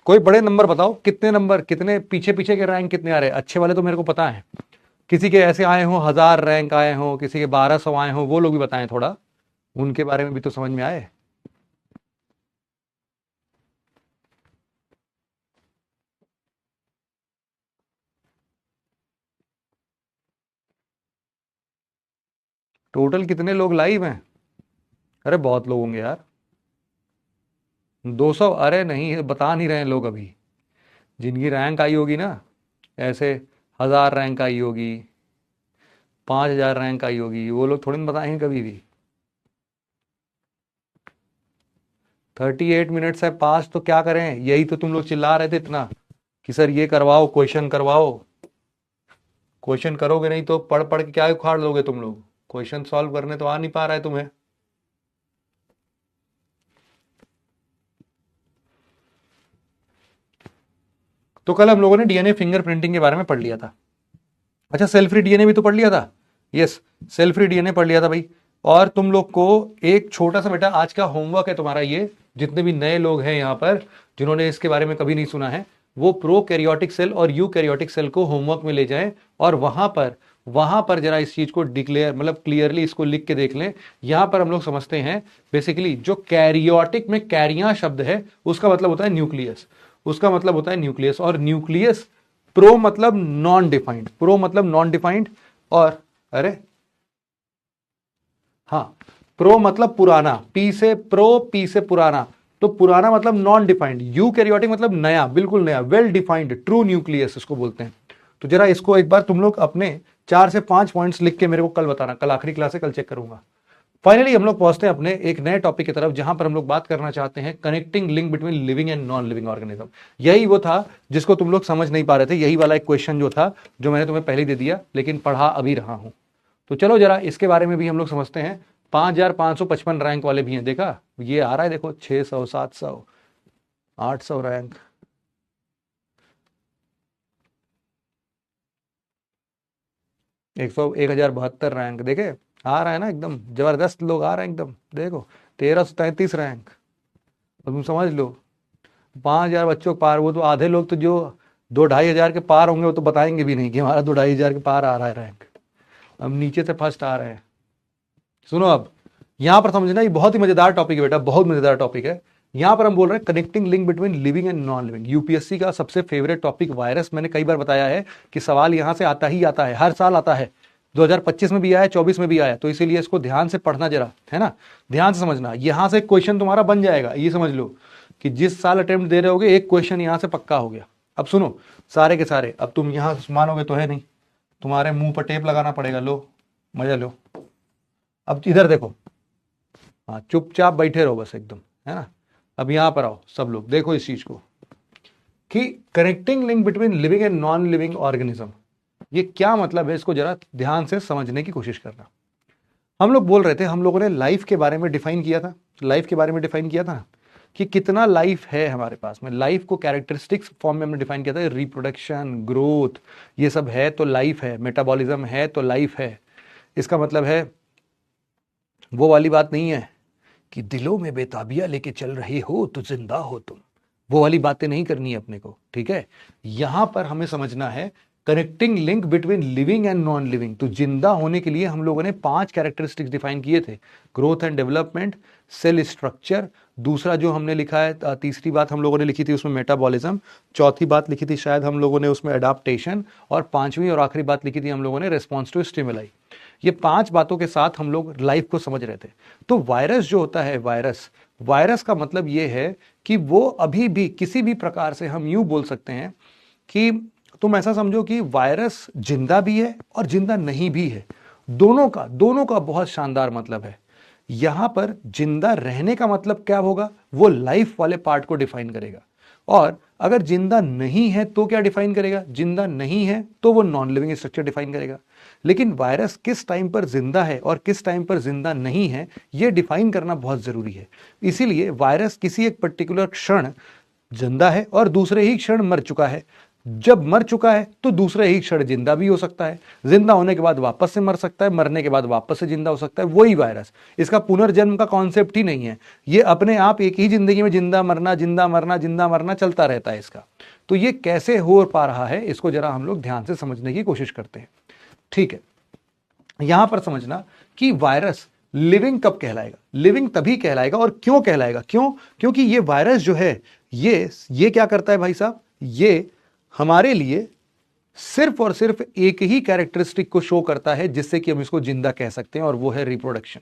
कोई बड़े नंबर बताओ, कितने नंबर, कितने पीछे पीछे के रैंक कितने आ रहे हैं? अच्छे वाले तो मेरे को पता है। किसी के ऐसे आए हो 1000 रैंक आए हो, किसी के 1200 आए हो, वो लोग भी बताएं थोड़ा। उनके बारे में भी तो समझ में आए। टोटल कितने लोग लाइव हैं? अरे बहुत लोग होंगे यार। 200? अरे नहीं, बता नहीं रहे हैं लोग अभी। जिनकी रैंक आई होगी ना, ऐसे 1000 रैंक आई होगी, 5000 रैंक आई होगी, वो लोग थोड़ी ना बताएंगे कभी भी। 38 मिनट्स है पास, तो क्या करें? यही तो तुम लोग चिल्ला रहे थे इतना कि सर ये करवाओ, क्वेश्चन करवाओ। क्वेश्चन करोगे नहीं तो पढ़ पढ़ के क्या उखाड़ लोगे तुम लोग? क्वेश्चन सॉल्व करने तो आ नहीं पा रहा है तुम्हें। तो कल हम लोगों ने डीएनए फिंगरप्रिंटिंग के बारे में पढ़ लिया था। अच्छा, सेल फ्री डीएनए भी तो पढ़ लिया था। यस, सेल फ्री डीएनए पढ़ लिया था भाई। और तुम लोग को एक छोटा सा बेटा आज का होमवर्क है तुम्हारा, ये जितने भी नए लोग हैं यहाँ पर जिन्होंने इसके बारे में कभी नहीं सुना है, वो प्रो कैरियोटिक सेल और यू कैरियोटिक सेल को होमवर्क में ले जाएं और वहां पर जरा इस चीज को डिक्लेयर, मतलब क्लियरली इसको लिख के देख लें। यहां पर हम लोग समझते हैं बेसिकली जो कैरियोटिक में कैरिया शब्द है उसका मतलब होता है न्यूक्लियस। उसका मतलब होता है न्यूक्लियस, और न्यूक्लियस प्रो मतलब नॉन डिफाइंड, प्रो मतलब नॉन डिफाइंड, और अरे हाँ, प्रो मतलब पुराना, पी से प्रो, पी से पुराना, तो पुराना मतलब नॉन डिफाइंड, यू कैरियोटिक मतलब नया, बिल्कुल नया, वेल डिफाइंड, ट्रू न्यूक्लियस इसको बोलते हैं। तो जरा इसको एक बार तुम लोग अपने 4 से 5 पॉइंट्स लिख के मेरे को कल बताना, कल आखिरी क्लास है, कल चेक करूंगा। फाइनली हम लोग पहुंचते हैं अपने एक नए टॉपिक की तरफ, जहां पर हम लोग बात करना चाहते हैं connecting link between living and non living organism. यही वो था जिसको तुम लोग समझ नहीं पा रहे थे, यही वाला एक क्वेश्चन जो था, जो मैंने तुम्हें पहले दे दिया लेकिन पढ़ा अभी रहा हूं। तो चलो जरा इसके बारे में भी हम लोग समझते हैं। 5555 रैंक वाले भी हैं, देखा ये आ रहा है, देखो 600, 700, 800 रैंक, 1072 रैंक, देखे आ रहा है ना, एकदम जबरदस्त लोग आ रहे हैं एकदम। देखो 1333 रैंक, तो तुम समझ लो 5000 बच्चों के पार। वो तो आधे लोग तो जो 2-2500 के पार होंगे वो तो बताएंगे भी नहीं कि हमारा 2-2500 के पार आ रहा है रैंक, हम नीचे से फर्स्ट आ रहे हैं। सुनो अब यहां पर समझना, ये बहुत ही मजेदार टॉपिक है बेटा, बहुत मजेदार टॉपिक है। यहां पर हम बोल रहे हैं connecting link between living and non living. UPSC का सबसे फेवरेट टॉपिक वायरस, मैंने कई बार बताया है कि सवाल यहां से आता ही आता है, हर साल आता है। 2025 में भी आया, 24 में भी आया, तो इसीलिए इसको ध्यान से पढ़ना जरा, है ना, ध्यान से समझना। यहां से क्वेश्चन तुम्हारा बन जाएगा, ये समझ लो कि जिस साल अटेम्प्ट दे रहे होगे एक क्वेश्चन यहां से पक्का हो गया। अब सुनो सारे के सारे, अब तुम यहां मानोगे तो है नहीं, तुम्हारे मुंह पर टेप लगाना पड़ेगा। लो मजा लो। अब इधर देखो, हाँ चुपचाप बैठे रहो बस एकदम, है ना। अब यहां पर आओ सब लोग, देखो इस चीज को कि connecting link between living and non living organism, ये क्या मतलब है, इसको जरा ध्यान से समझने की कोशिश करना। हम लोग बोल रहे थे, हम लोगों ने लाइफ के बारे में डिफाइन किया था, लाइफ के बारे में डिफाइन किया था कि कितना लाइफ है हमारे पास में। लाइफ को कैरेक्टरिस्टिक्स फॉर्म में हमने डिफाइन किया था, रिप्रोडक्शन, ग्रोथ, ये सब है तो लाइफ है, मेटाबॉलिज्म है तो लाइफ है। इसका मतलब है वो वाली बात नहीं है कि दिलों में बेताबिया लेके चल रहे हो तो जिंदा हो तुम, वो वाली बातें नहीं करनी है अपने को, ठीक है। यहां पर हमें समझना है connecting link between living and non living. तो जिंदा होने के लिए हम लोगों ने 5 कैरेक्टरिस्टिक्स डिफाइन किए थे, growth and development, cell structure, दूसरा जो हमने लिखा है, तीसरी बात हम लोगों ने लिखी थी उसमें मेटाबॉलिज्म, चौथी बात लिखी थी शायद हम लोगों ने उसमें अडाप्टेशन, और पांचवी और आखिरी बात लिखी थी हम लोगों ने रिस्पॉन्स टू स्टिमुलाई। ये 5 बातों के साथ हम लोग लाइफ को समझ रहे थे। तो वायरस जो होता है, वायरस, वायरस का मतलब ये है कि वो अभी भी किसी भी प्रकार से, हम यूं बोल सकते हैं कि तुम ऐसा समझो कि वायरस जिंदा भी है और जिंदा नहीं भी है, दोनों का बहुत शानदार मतलब है। यहां पर जिंदा रहने का मतलब क्या होगा, वो लाइफ वाले पार्ट को डिफाइन करेगा, और अगर जिंदा नहीं है तो क्या डिफाइन करेगा, जिंदा नहीं है तो वो नॉन लिविंग स्ट्रक्चर डिफाइन करेगा। लेकिन वायरस किस टाइम पर जिंदा है और किस टाइम पर जिंदा नहीं है, यह डिफाइन करना बहुत जरूरी है। इसीलिए वायरस किसी एक पर्टिकुलर क्षण जिंदा है और दूसरे ही क्षण मर चुका है। जब मर चुका है तो दूसरे ही क्षण जिंदा भी हो सकता है, जिंदा होने के बाद वापस से मर सकता है, मरने के बाद वापस से जिंदा हो सकता है, वही वायरस। इसका पुनर्जन्म का कॉन्सेप्ट ही नहीं है, ये अपने आप एक ही जिंदगी में जिंदा मरना, जिंदा मरना, जिंदा मरना चलता रहता है इसका। तो ये कैसे हो पा रहा है, इसको जरा हम लोग ध्यान से समझने की कोशिश करते हैं, ठीक है। यहां पर समझना कि वायरस लिविंग कब कहलाएगा, लिविंग तभी कहलाएगा, और क्यों कहलाएगा, क्योंकि ये वायरस जो है ये क्या करता है भाई साहब, ये हमारे लिए सिर्फ और सिर्फ एक ही कैरेक्टरिस्टिक को शो करता है जिससे कि हम इसको जिंदा कह सकते हैं, और वो है रिप्रोडक्शन।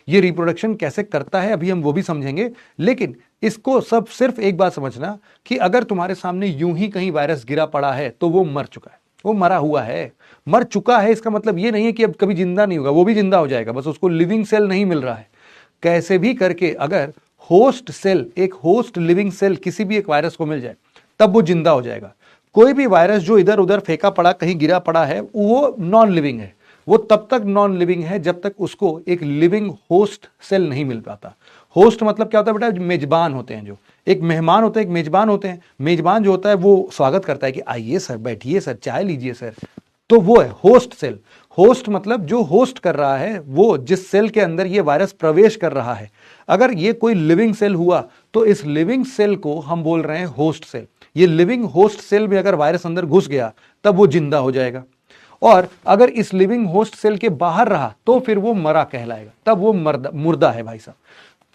ये रिप्रोडक्शन कैसे करता है अभी हम वो भी समझेंगे, लेकिन इसको सब सिर्फ एक बात समझना कि अगर तुम्हारे सामने यूं ही कहीं वायरस गिरा पड़ा है तो वो मर चुका है, वो मरा हुआ है। मर चुका है इसका मतलब ये नहीं है कि अब कभी जिंदा नहीं होगा, वो भी जिंदा हो जाएगा, बस उसको लिविंग सेल नहीं मिल रहा है। कैसे भी करके अगर होस्ट सेल, एक होस्ट लिविंग सेल किसी भी एक वायरस को मिल जाए तब वो जिंदा हो जाएगा। कोई भी वायरस जो इधर उधर फेंका पड़ा, कहीं गिरा पड़ा है, वो नॉन लिविंग है। वो तब तक नॉन लिविंग है जब तक उसको एक लिविंग होस्ट सेल नहीं मिल पाता। होस्ट मतलब क्या होता है बेटा? मेजबान होते हैं, जो एक मेहमान होते हैं, एक मेजबान होते हैं। मेजबान जो होता है वो स्वागत करता है कि आइए सर, बैठिए सर, चाय लीजिए सर, तो वो है होस्ट सेल। होस्ट मतलब जो होस्ट कर रहा है, वो जिस सेल के अंदर ये वायरस प्रवेश कर रहा है। अगर ये कोई लिविंग सेल हुआ तो इस लिविंग सेल को हम बोल रहे हैं होस्ट सेल। ये लिविंग होस्ट सेल में अगर वायरस अंदर घुस गया तब वो जिंदा हो जाएगा, और अगर इस लिविंग होस्ट सेल के बाहर रहा तो फिर वो मरा कहलाएगा, तब वो मुर्दा है भाई साहब।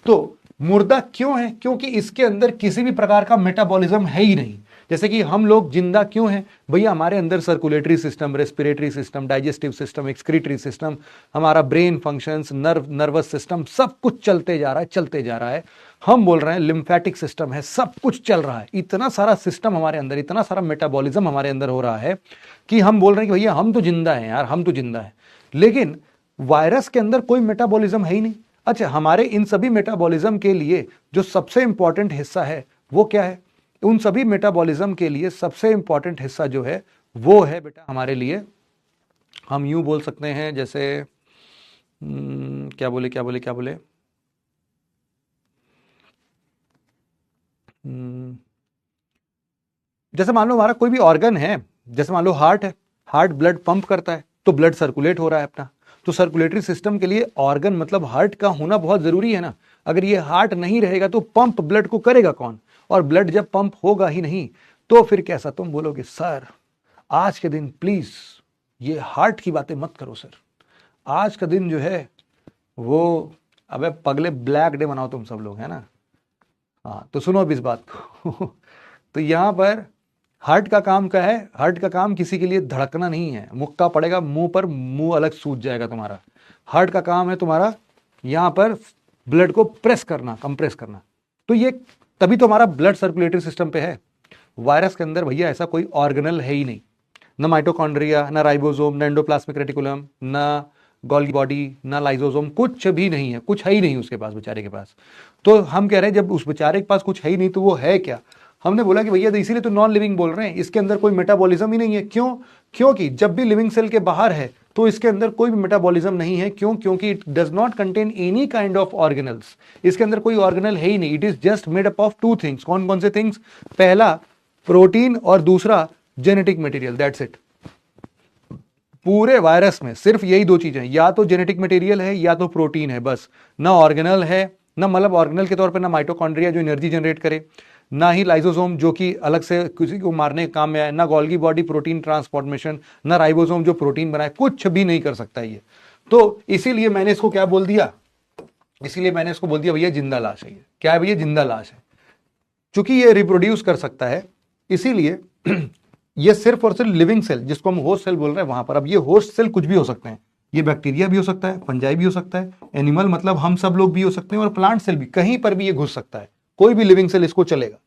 तो मुर्दा क्यों है? क्योंकि इसके अंदर किसी भी प्रकार का मेटाबॉलिज्म है ही नहीं। जैसे कि हम लोग जिंदा क्यों हैं भैया? हमारे अंदर circulatory system, respiratory system, digestive system, excretory system, हमारा ब्रेन फंक्शंस, नर्वस सिस्टम, सब कुछ चलते जा रहा है, चलते जा रहा है। हम बोल रहे हैं लिम्फेटिक सिस्टम है, सब कुछ चल रहा है। इतना सारा सिस्टम हमारे अंदर, इतना सारा मेटाबॉलिज्म हमारे अंदर हो रहा है कि हम बोल रहे हैं कि भैया हम तो जिंदा हैं यार, हम तो जिंदा हैं। लेकिन वायरस के अंदर कोई मेटाबॉलिज्म है ही नहीं। अच्छा, हमारे इन सभी मेटाबॉलिज्म के लिए जो सबसे इंपॉर्टेंट हिस्सा है वो क्या है? उन सभी मेटाबॉलिज्म के लिए सबसे इंपॉर्टेंट हिस्सा जो है वो है बेटा हमारे लिए, हम यूं बोल सकते हैं जैसे क्या बोले, जैसे मान लो हमारा कोई भी ऑर्गन है, जैसे मान लो हार्ट है, हार्ट ब्लड पंप करता है तो ब्लड सर्कुलेट हो रहा है अपना। तो सर्कुलेटरी सिस्टम के लिए ऑर्गन मतलब हार्ट का होना बहुत जरूरी है ना। अगर ये हार्ट नहीं रहेगा तो पंप ब्लड को करेगा कौन? और ब्लड जब पंप होगा ही नहीं तो फिर कैसा? तुम बोलोगे सर आज के दिन प्लीज ये हार्ट की बातें मत करो सर, आज का दिन जो है वो, अबे पगले ब्लैक डे मनाओ तुम सब लोग, है ना। हाँ तो सुनो अब इस बात को तो यहां पर हार्ट का काम क्या है? हार्ट का काम किसी के लिए धड़कना नहीं है, मुक्का पड़ेगा मुंह पर, मुंह अलग सूज जाएगा तुम्हारा। हार्ट का काम है तुम्हारा यहां पर ब्लड को प्रेस करना, कंप्रेस करना। तो ये तभी तो हमारा ब्लड सर्कुलेटरी सिस्टम पे है। वायरस के अंदर भैया ऐसा कोई ऑर्गेनल है ही नहीं, ना माइटोकॉन्ड्रिया, ना राइबोसोम, ना एंडोप्लाज्मिक रेटिकुलम, ना गोल्गी बॉडी, ना लाइसोसोम, कुछ भी नहीं है, कुछ है ही नहीं उसके पास, बेचारे के पास। तो हम कह रहे हैं जब उस बेचारे के पास कुछ है ही नहीं तो वो है क्या? हमने बोला कि भैया इसीलिए तो नॉन लिविंग बोल रहे हैं, इसके अंदर कोई मेटाबॉलिज्म ही नहीं है। क्यों? क्योंकि जब भी लिविंग सेल के बाहर है तो इसके अंदर कोई भी मेटाबॉलिज्म नहीं है। क्यों? क्योंकि it does not contain any kind of organelles. इसके अंदर कोई ऑर्गेनल है ही नहीं। It is just made up of two things. कौन कौन से थिंग्स? पहला प्रोटीन और दूसरा जेनेटिक मटेरियल, दैट्स इट। पूरे वायरस में सिर्फ यही दो चीजें, या तो जेनेटिक मटेरियल है या तो प्रोटीन है, बस। ना ऑर्गेनल है, ना मतलब ऑर्गेनल के तौर पे ना माइटोकॉन्ड्रिया जो एनर्जी जनरेट करे, ना ही लाइसोसोम जो कि अलग से किसी को मारने के काम में आए, ना गोल्गी बॉडी प्रोटीन ट्रांसफॉर्मेशन, ना राइबोसोम जो प्रोटीन बनाए, कुछ भी नहीं कर सकता ये। तो इसीलिए मैंने इसको क्या बोल दिया? इसीलिए मैंने इसको बोल दिया भैया जिंदा लाश है। ये क्या है भैया? जिंदा लाश है। चूंकि ये रिप्रोड्यूस कर सकता है इसीलिए ये सिर्फ और सिर्फ लिविंग सेल, जिसको हम होस्ट सेल बोल रहे हैं, वहां पर। अब ये होस्ट सेल कुछ भी हो सकते हैं, ये बैक्टीरिया भी हो सकता है, फंजाई भी हो सकता है, एनिमल मतलब हम सब लोग भी हो सकते हैं, और प्लांट सेल भी, कहीं पर भी ये घुस सकता है, कोई भी लिविंग सेल इसको चलेगा।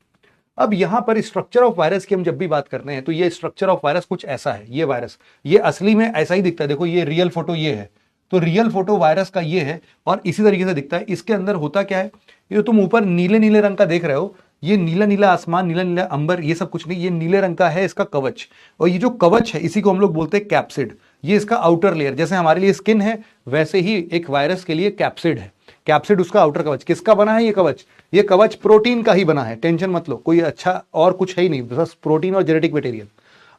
अब यहां पर स्ट्रक्चर ऑफ वायरस की हम जब भी बात करते हैं तो ये स्ट्रक्चर ऑफ वायरस कुछ ऐसा है। ये वायरस ये असली में ऐसा ही दिखता है, देखो ये रियल फोटो ये है, तो रियल फोटो वायरस का ये है और इसी तरीके से दिखता है। इसके अंदर होता क्या है? ये जो तुम ऊपर नीले नीले रंग का देख रहे हो, ये नीला नीला आसमान, नीला नीला अंबर, ये सब कुछ नहीं, ये नीले रंग का है इसका कवच। और ये जो कवच है इसी को हम लोग बोलते हैं कैप्सिड। ये इसका आउटर लेयर, जैसे हमारे लिए स्किन है वैसे ही एक वायरस के लिए कैप्सिड है। कैप्सिड उसका आउटर कवच। किसका बना है ये कवच? ये कवच प्रोटीन का ही बना है, टेंशन मत लो, कोई अच्छा और कुछ है ही नहीं, बस प्रोटीन और जेनेटिक मटेरियल।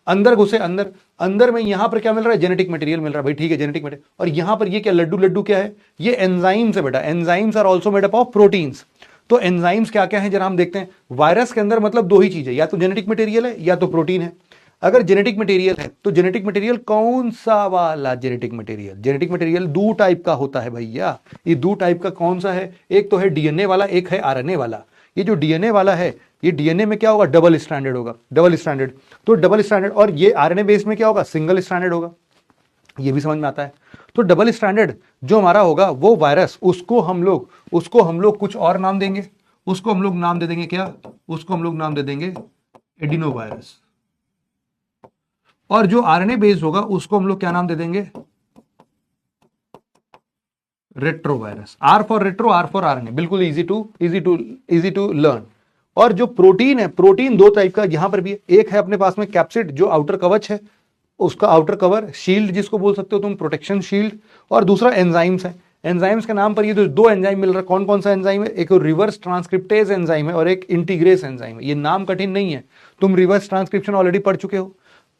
अंदर घुसे, अंदर अंदर में यहां पर क्या मिल रहा है? जेनेटिक मटेरियल मिल रहा है भाई, ठीक है, जेनेटिक मटेरियल। और यहां पर ये क्या लड्डू लड्डू क्या है? ये एंजाइम्स है बेटा। Enzymes are also made up of proteins. तो एंजाइम्स क्या क्या है जरा हम देखते हैं। वायरस के अंदर मतलब दो ही चीजें, या तो जेनेटिक मटेरियल है या तो प्रोटीन है। अगर जेनेटिक मटेरियल है तो जेनेटिक मटेरियल कौन सा वाला जेनेटिक मटेरियल? जेनेटिक मटेरियल दो टाइप का होता है भैया। ये दो टाइप का कौन सा है? एक तो है डीएनए वाला, एक है आरएनए वाला। ये जो डीएनए वाला है, ये डीएनए में क्या होगा? डबल स्ट्रैंडेड होगा, डबल स्ट्रैंडेड। तो डबल स्ट्रैंडेड। और ये आरएनए बेस में क्या होगा? सिंगल स्ट्रैंडेड होगा। ये भी समझ में आता है। तो डबल स्ट्रैंडेड जो हमारा होगा वो वायरस, उसको हम लोग कुछ और नाम देंगे। उसको हम लोग नाम दे देंगे क्या? उसको हम लोग नाम दे देंगे एडिनो वायरस। और जो आरएनए बेस्ड होगा उसको हम लोग क्या नाम दे देंगे? Retrovirus. R for retro, R for RNA. बिल्कुल इजी टू लर्न। और जो प्रोटीन है, प्रोटीन दो टाइप का यहां पर भी है। एक है अपने पास में कैप्सिड, जो आउटर कवच है, उसका आउटर कवर, शील्ड जिसको बोल सकते हो तुम, प्रोटेक्शन शील्ड। और दूसरा एंजाइम्स है। एंजाइम्स के नाम पर ये दो एंजाइम मिल रहा है। कौन कौन सा एंजाइम है? एक रिवर्स ट्रांसक्रिप्टेज एंजाइम है और एक इंटीग्रेस एंजाइम है। ये नाम कठिन नहीं है, तुम रिवर्स ट्रांसक्रिप्शन ऑलरेडी पढ़ चुके हो।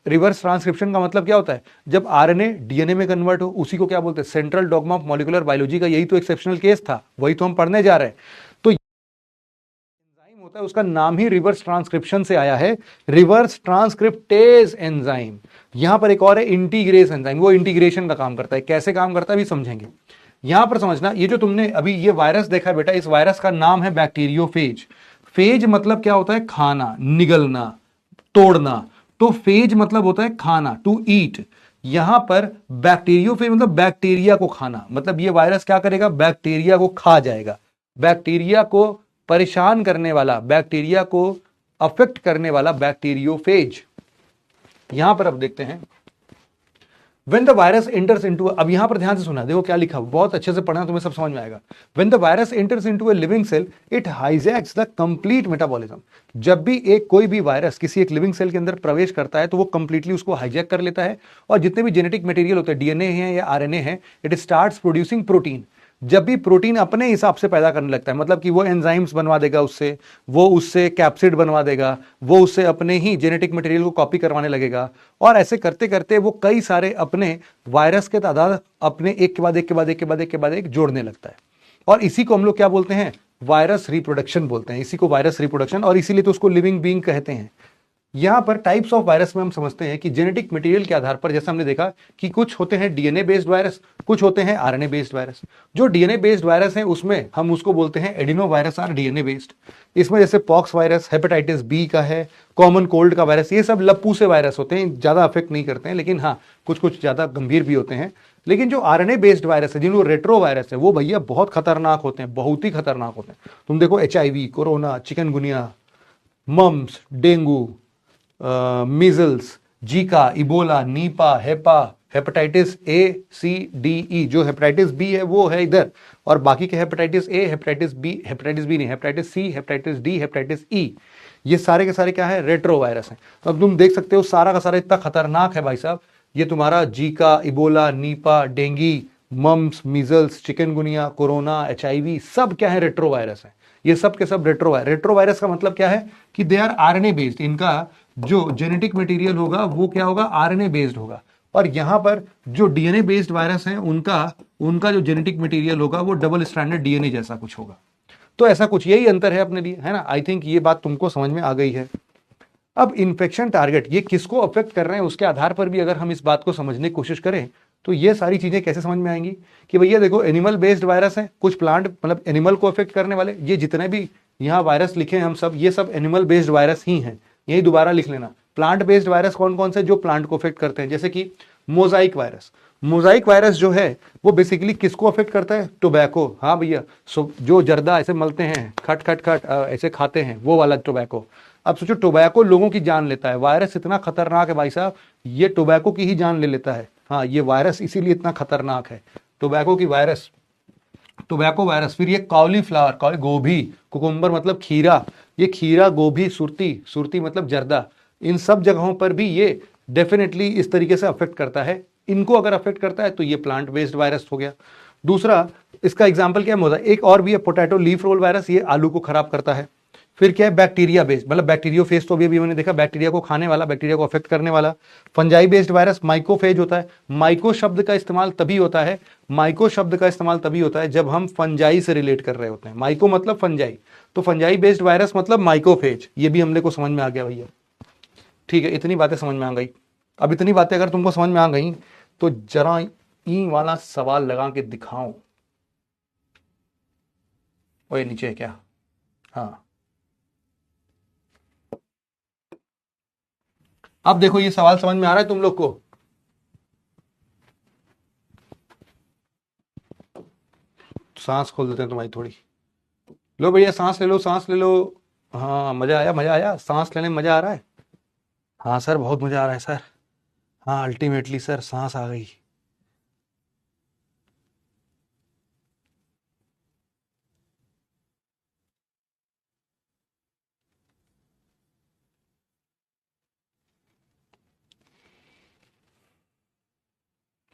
रिवर्स ट्रांसक्रिप्शन का मतलब क्या होता है? जब आरएनए डीएनए में कन्वर्ट हो, उसी को क्या बोलते हैं? Central dogma of molecular biology का यही तो एक्सेप्शनल केस था, वही तो हम पढ़ने जा रहे हैं। तो एंजाइम होता है, उसका नाम ही रिवर्स ट्रांसक्रिप्शन से आया है, रिवर्स ट्रांसक्रिप्टेज एंजाइम। यहां पर एक और है इंटीग्रेस एंजाइम, वो इंटीग्रेशन का काम करता है। कैसे काम करता है भी समझेंगे। यहां पर समझना, ये जो तुमने अभी ये वायरस देखा है बेटा, इस वायरस का नाम है बैक्टीरियोफेज। फेज मतलब क्या होता है? खाना, निगलना, तोड़ना। तो फेज मतलब होता है खाना, टू ईट। यहां पर बैक्टीरियोफेज मतलब बैक्टीरिया को खाना। मतलब ये वायरस क्या करेगा? बैक्टीरिया को खा जाएगा। बैक्टीरिया को परेशान करने वाला, बैक्टीरिया को अफेक्ट करने वाला बैक्टीरियोफेज। यहां पर अब देखते हैं, When the virus enters into, अब यहां पर ध्यान से सुना, देखो क्या लिखा, बहुत अच्छे से पढ़ना, तुम्हें सब समझ में आएगा। When the virus enters into a living cell, it hijacks the complete metabolism। जब भी कोई भी वायरस किसी एक लिविंग सेल के अंदर प्रवेश करता है तो वो कंप्लीटली उसको हाईजैक कर लेता है, और जितने भी जेनेटिक मटेरियल होते हैं, डीएनए है या आरएनए है, इट स्टार्ट्स प्रोड्यूसिंग प्रोटीन। जब भी प्रोटीन अपने हिसाब से पैदा करने लगता है, मतलब कि वो एंजाइम्स बनवा देगा उससे, वो उससे कैप्सिड बनवा देगा, वो उससे अपने ही जेनेटिक मटेरियल को कॉपी करवाने लगेगा, और ऐसे करते करते वो कई सारे अपने वायरस के तादाद अपने एक के बाद एक के बाद एक के बाद एक के बाद एक जोड़ने लगता है। और इसी को हम लोग क्या बोलते हैं? वायरस रिप्रोडक्शन बोलते हैं। इसी को वायरस रिप्रोडक्शन, और इसीलिए तो उसको लिविंग बीइंग कहते हैं। यहां पर टाइप्स ऑफ वायरस में हम समझते हैं कि जेनेटिक मटेरियल के आधार पर, जैसे हमने देखा कि कुछ होते हैं डीएनए बेस्ड वायरस, कुछ होते हैं आरएनए बेस्ड वायरस। जो डीएनए बेस्ड वायरस है उसमें हम उसको बोलते हैं एडिनो वायरस और डीएनए बेस्ड। इसमें जैसे पॉक्स वायरस, हेपेटाइटिस बी का है, कॉमन कोल्ड का वायरस, ये सब लप्पू से वायरस होते हैं, ज्यादा अफेक्ट नहीं करते हैं, लेकिन हाँ कुछ कुछ ज्यादा गंभीर भी होते हैं। लेकिन जो आरएनए बेस्ड वायरस है, जिनको रेट्रो वायरस है, वो भैया बहुत खतरनाक होते हैं, बहुत ही खतरनाक होते हैं। तुम देखो HIV, corona, chikungunya, mumps, dengue, measles, Zika, Ebola, Nipah, hepa, hepatitis A, C, D, E. जो हेपेटाइटिस बी है वो है इधर, और बाकी के हेपेटाइटिस ए, हेपेटाइटिस बी नहीं, hepatitis C, hepatitis D, hepatitis E, ये सारे के सारे क्या है? रेट्रो वायरस हैं। तो अब तुम देख सकते हो सारा का सारा इतना खतरनाक है भाई साहब। ये तुम्हारा Zika, Ebola, Nipah, dengue, mumps, measles, chikungunya, corona, HIV, सब क्या है? रेट्रो वायरस है। ये सब के सब रेट्रो वायरस। रेट्रो वायरस का मतलब क्या है? कि दे आर आरएनए बेस्ड। इनका जो जेनेटिक मटेरियल होगा वो क्या होगा? आरएनए बेस्ड होगा। और यहां पर जो डीएनए बेस्ड वायरस हैं, उनका उनका जो जेनेटिक मटेरियल होगा वो डबल स्ट्रैंडेड डीएनए जैसा कुछ होगा। तो ऐसा कुछ, यही अंतर है अपने लिए, है ना? आई थिंक ये बात तुमको समझ में आ गई है। अब इन्फेक्शन टारगेट, ये किसको अफेक्ट कर रहे हैं उसके आधार पर भी अगर हम इस बात को समझने की कोशिश करें तो ये सारी चीजें कैसे समझ में आएंगी कि भैया देखो, एनिमल बेस्ड वायरस है, कुछ प्लांट मतलब एनिमल को अफेक्ट करने वाले, ये जितने भी यहाँ वायरस लिखे हैं हम सब, ये सब एनिमल बेस्ड वायरस ही हैं। यही दोबारा लिख लेना। प्लांट बेस्ड वायरस कौन कौन से? जो प्लांट को अफेक्ट करते हैं, जैसे कि मोजाइक वायरस। मोजाइक वायरस जो है वो बेसिकली किसको अफेक्ट करता है? टोबैको। हाँ भैया, जो जर्दा ऐसे मलते हैं, खट खट खट ऐसे खाते हैं, वो वाला टोबैको। अब सोचो, टोबैको लोगों की जान लेता है। वायरस इतना खतरनाक है भाई साहब, ये टोबैको की ही जान ले लेता है। हाँ, ये वायरस इसीलिए इतना खतरनाक है, टोबैको की वायरस, टोबैको वायरस। फिर ये कॉलीफ्लावर, गोभी, कुकुम्बर मतलब खीरा, ये खीरा, गोभी, सुरती, सुरती मतलब जर्दा, इन सब जगहों पर भी ये डेफिनेटली इस तरीके से अफेक्ट करता है। इनको अगर अफेक्ट करता है तो ये प्लांट बेस्ड वायरस हो गया। दूसरा इसका एग्जाम्पल क्या है? एक और भी है, पोटैटो लीफ रोल वायरस, ये आलू को खराब करता है। फिर क्या है? बैक्टीरिया बेस्ड, मतलब बैक्टीरियोफेज तो अभी मैंने देखा, बैक्टीरिया को खाने वाला, बैक्टीरिया को अफेक्ट करने वाला। फंजाई बेस्ड वायरस माइकोफेज होता है। माइको शब्द का इस्तेमाल तभी होता है, माइको शब्द का इस्तेमाल तभी होता है जब हम फंजाई से रिलेट कर रहे होते हैं। माइको मतलब फंजाई, तो फंजाई बेस्ड वायरस मतलब माइकोफेज। ये भी हमने को समझ में आ गया भैया। ठीक है, इतनी बातें समझ में आ गई। अब इतनी बातें अगर तुमको समझ में आ गई तो जरा ई वाला सवाल लगा के दिखाओ। ओए नीचे है क्या? हाँ, अब देखो ये सवाल समझ में आ रहा है तुम लोग को? सांस खोल देते हैं तुम्हारी थोड़ी। लो भैया सांस ले लो, सांस ले लो। हाँ मजा आया, मजा आया, सांस लेने में मजा आ रहा है। हाँ सर बहुत मजा आ रहा है सर। हाँ अल्टीमेटली सर सांस आ गई।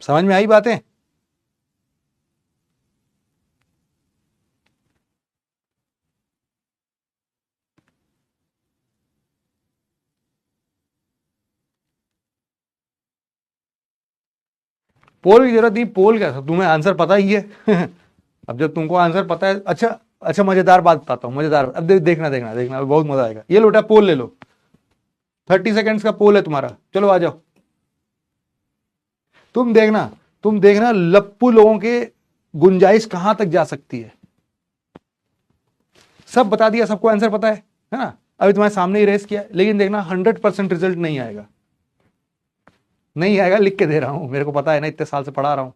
समझ में आई बातें? पोल की जरूरत नहीं, पोल क्या, तुम्हें आंसर पता ही है। अब जब तुमको आंसर पता है, अच्छा अच्छा मजेदार बात बताता हूँ, मजेदार। अब देखना देखना देखना, बहुत मजा आएगा। ये लोटा पोल ले लो, 30 सेकेंड्स का पोल है तुम्हारा, चलो आ जाओ। तुम देखना, तुम देखना लप्पू लोगों के गुंजाइश कहां तक जा सकती है। सब बता दिया, सबको आंसर पता है ना? अभी तुम्हारे सामने ही रेस किया, लेकिन देखना 100% रिजल्ट नहीं आएगा, नहीं आएगा, लिख के दे रहा हूं, मेरे को पता है ना, इतने साल से पढ़ा रहा हूं।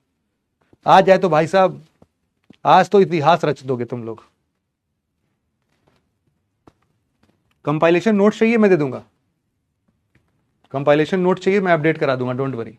आ जाए तो भाई साहब आज तो इतिहास रच दोगे तुम लोग। कंपाइलेशन नोट चाहिए, मैं दे दूंगा। कंपाइलेशन नोट चाहिए, मैं अपडेट करा दूंगा, डोंट वरी।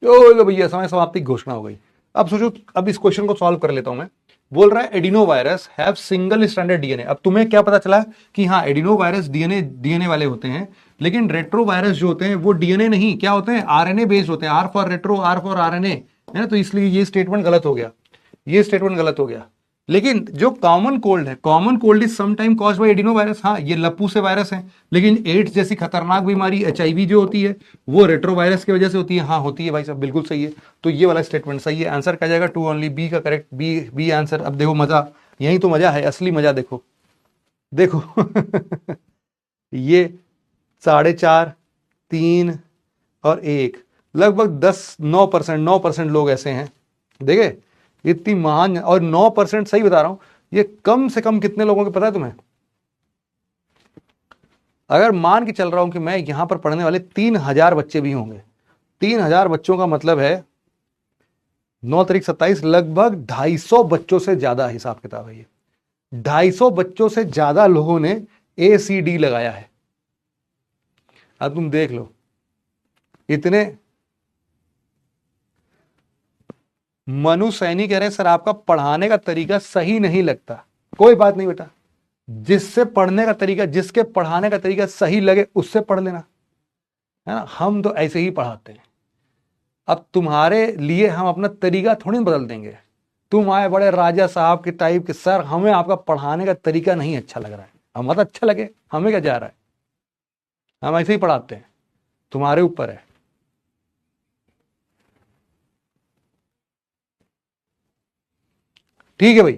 लो भैया समय समाप्ति की घोषणा हो गई। अब सोचो, अब इस क्वेश्चन को सॉल्व कर लेता हूं मैं। बोल रहा है adeno virus have single stranded DNA. अब तुम्हें क्या पता चला कि हाँ एडिनो वायरस डीएनए डीएनए वाले होते हैं, लेकिन रेट्रो वायरस जो होते हैं वो डीएनए नहीं, क्या होते हैं, आरएनए बेस्ड होते हैं। R for retro, R for RNA, है ना? तो इसलिए ये स्टेटमेंट गलत हो गया, ये स्टेटमेंट गलत हो गया। लेकिन जो कॉमन कोल्ड है, common cold is sometime caused by adeno virus. हाँ ये लप्पू से वायरस है, लेकिन एड्स जैसी खतरनाक बीमारी एचआईवी जो होती है वो रेट्रो वायरस की वजह से होती है। हाँ होती है भाई साहब, बिल्कुल सही है। तो ये वाला स्टेटमेंट सही है। आंसर क्या जाएगा? 2 ओनली, बी का करेक्ट, बी बी आंसर। अब देखो मजा, यही तो मजा है, असली मजा देखो, देखो। ये 4.5, 3 और 1, लगभग 9% लोग ऐसे हैं, देखे इतनी महान। और 9% सही बता रहा हूं, ये कम से कम कितने लोगों को पता है तुम्हें? अगर मान के चल रहा हूं कि मैं यहां पर पढ़ने वाले 3000 बच्चे भी होंगे, 3000 बच्चों का मतलब है 9 तारीख 27, लगभग 250 बच्चों से ज्यादा हिसाब किताब है ये। 250 बच्चों से ज्यादा लोगों ने ACD लगाया है। अब तुम देख लो, इतने। मनु सैनी कह रहे हैं सर आपका पढ़ाने का तरीका सही नहीं लगता। कोई बात नहीं बेटा, जिससे पढ़ने का तरीका, जिसके पढ़ाने का तरीका सही लगे उससे पढ़ लेना, है ना? हम तो ऐसे ही पढ़ाते हैं। अब तुम्हारे लिए हम अपना तरीका थोड़ी बदल देंगे। तुम आए बड़े राजा साहब के टाइप के, सर हमें आपका पढ़ाने का तरीका नहीं अच्छा लग रहा है। हम मत अच्छा लगे, हमें क्या जा रहा है, हम ऐसे ही पढ़ाते हैं, तुम्हारे ऊपर है। ठीक है भाई,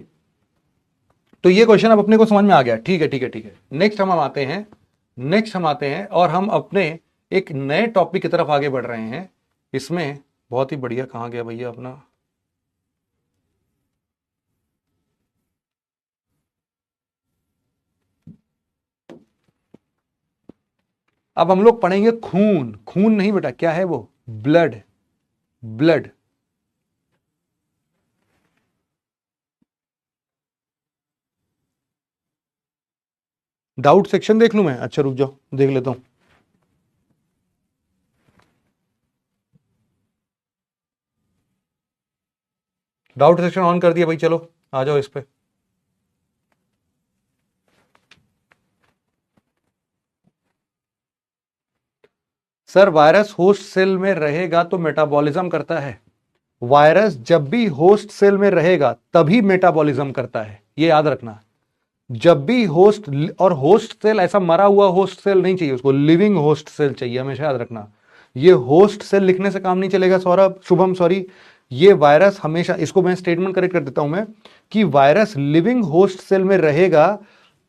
तो ये क्वेश्चन अब अपने को समझ में आ गया। ठीक है ठीक है ठीक है। नेक्स्ट हम आते हैं, नेक्स्ट हम आते हैं और हम अपने एक नए टॉपिक की तरफ आगे बढ़ रहे हैं। इसमें बहुत ही बढ़िया, कहाँ गया भैया अपना, अब हम लोग पढ़ेंगे खून। खून नहीं बेटा, क्या है वो? Blood, blood. डाउट सेक्शन देख लूं मैं? अच्छा रुक जाओ, देख लेता हूं। डाउट सेक्शन ऑन कर दिया भाई, चलो आ जाओ इस पे। सर वायरस होस्ट सेल में रहेगा तो मेटाबॉलिज्म करता है। वायरस जब भी होस्ट सेल में रहेगा तभी मेटाबॉलिज्म करता है, ये याद रखना। जब भी होस्ट, और होस्ट सेल ऐसा मरा हुआ होस्ट सेल नहीं चाहिए उसको, लिविंग होस्ट सेल चाहिए, हमेशा याद रखना। ये होस्ट सेल लिखने से काम नहीं चलेगा सौरभ, शुभम सॉरी। ये वायरस हमेशा, इसको मैं स्टेटमेंट करेक्ट कर देता हूं मैं, कि वायरस लिविंग होस्ट सेल में रहेगा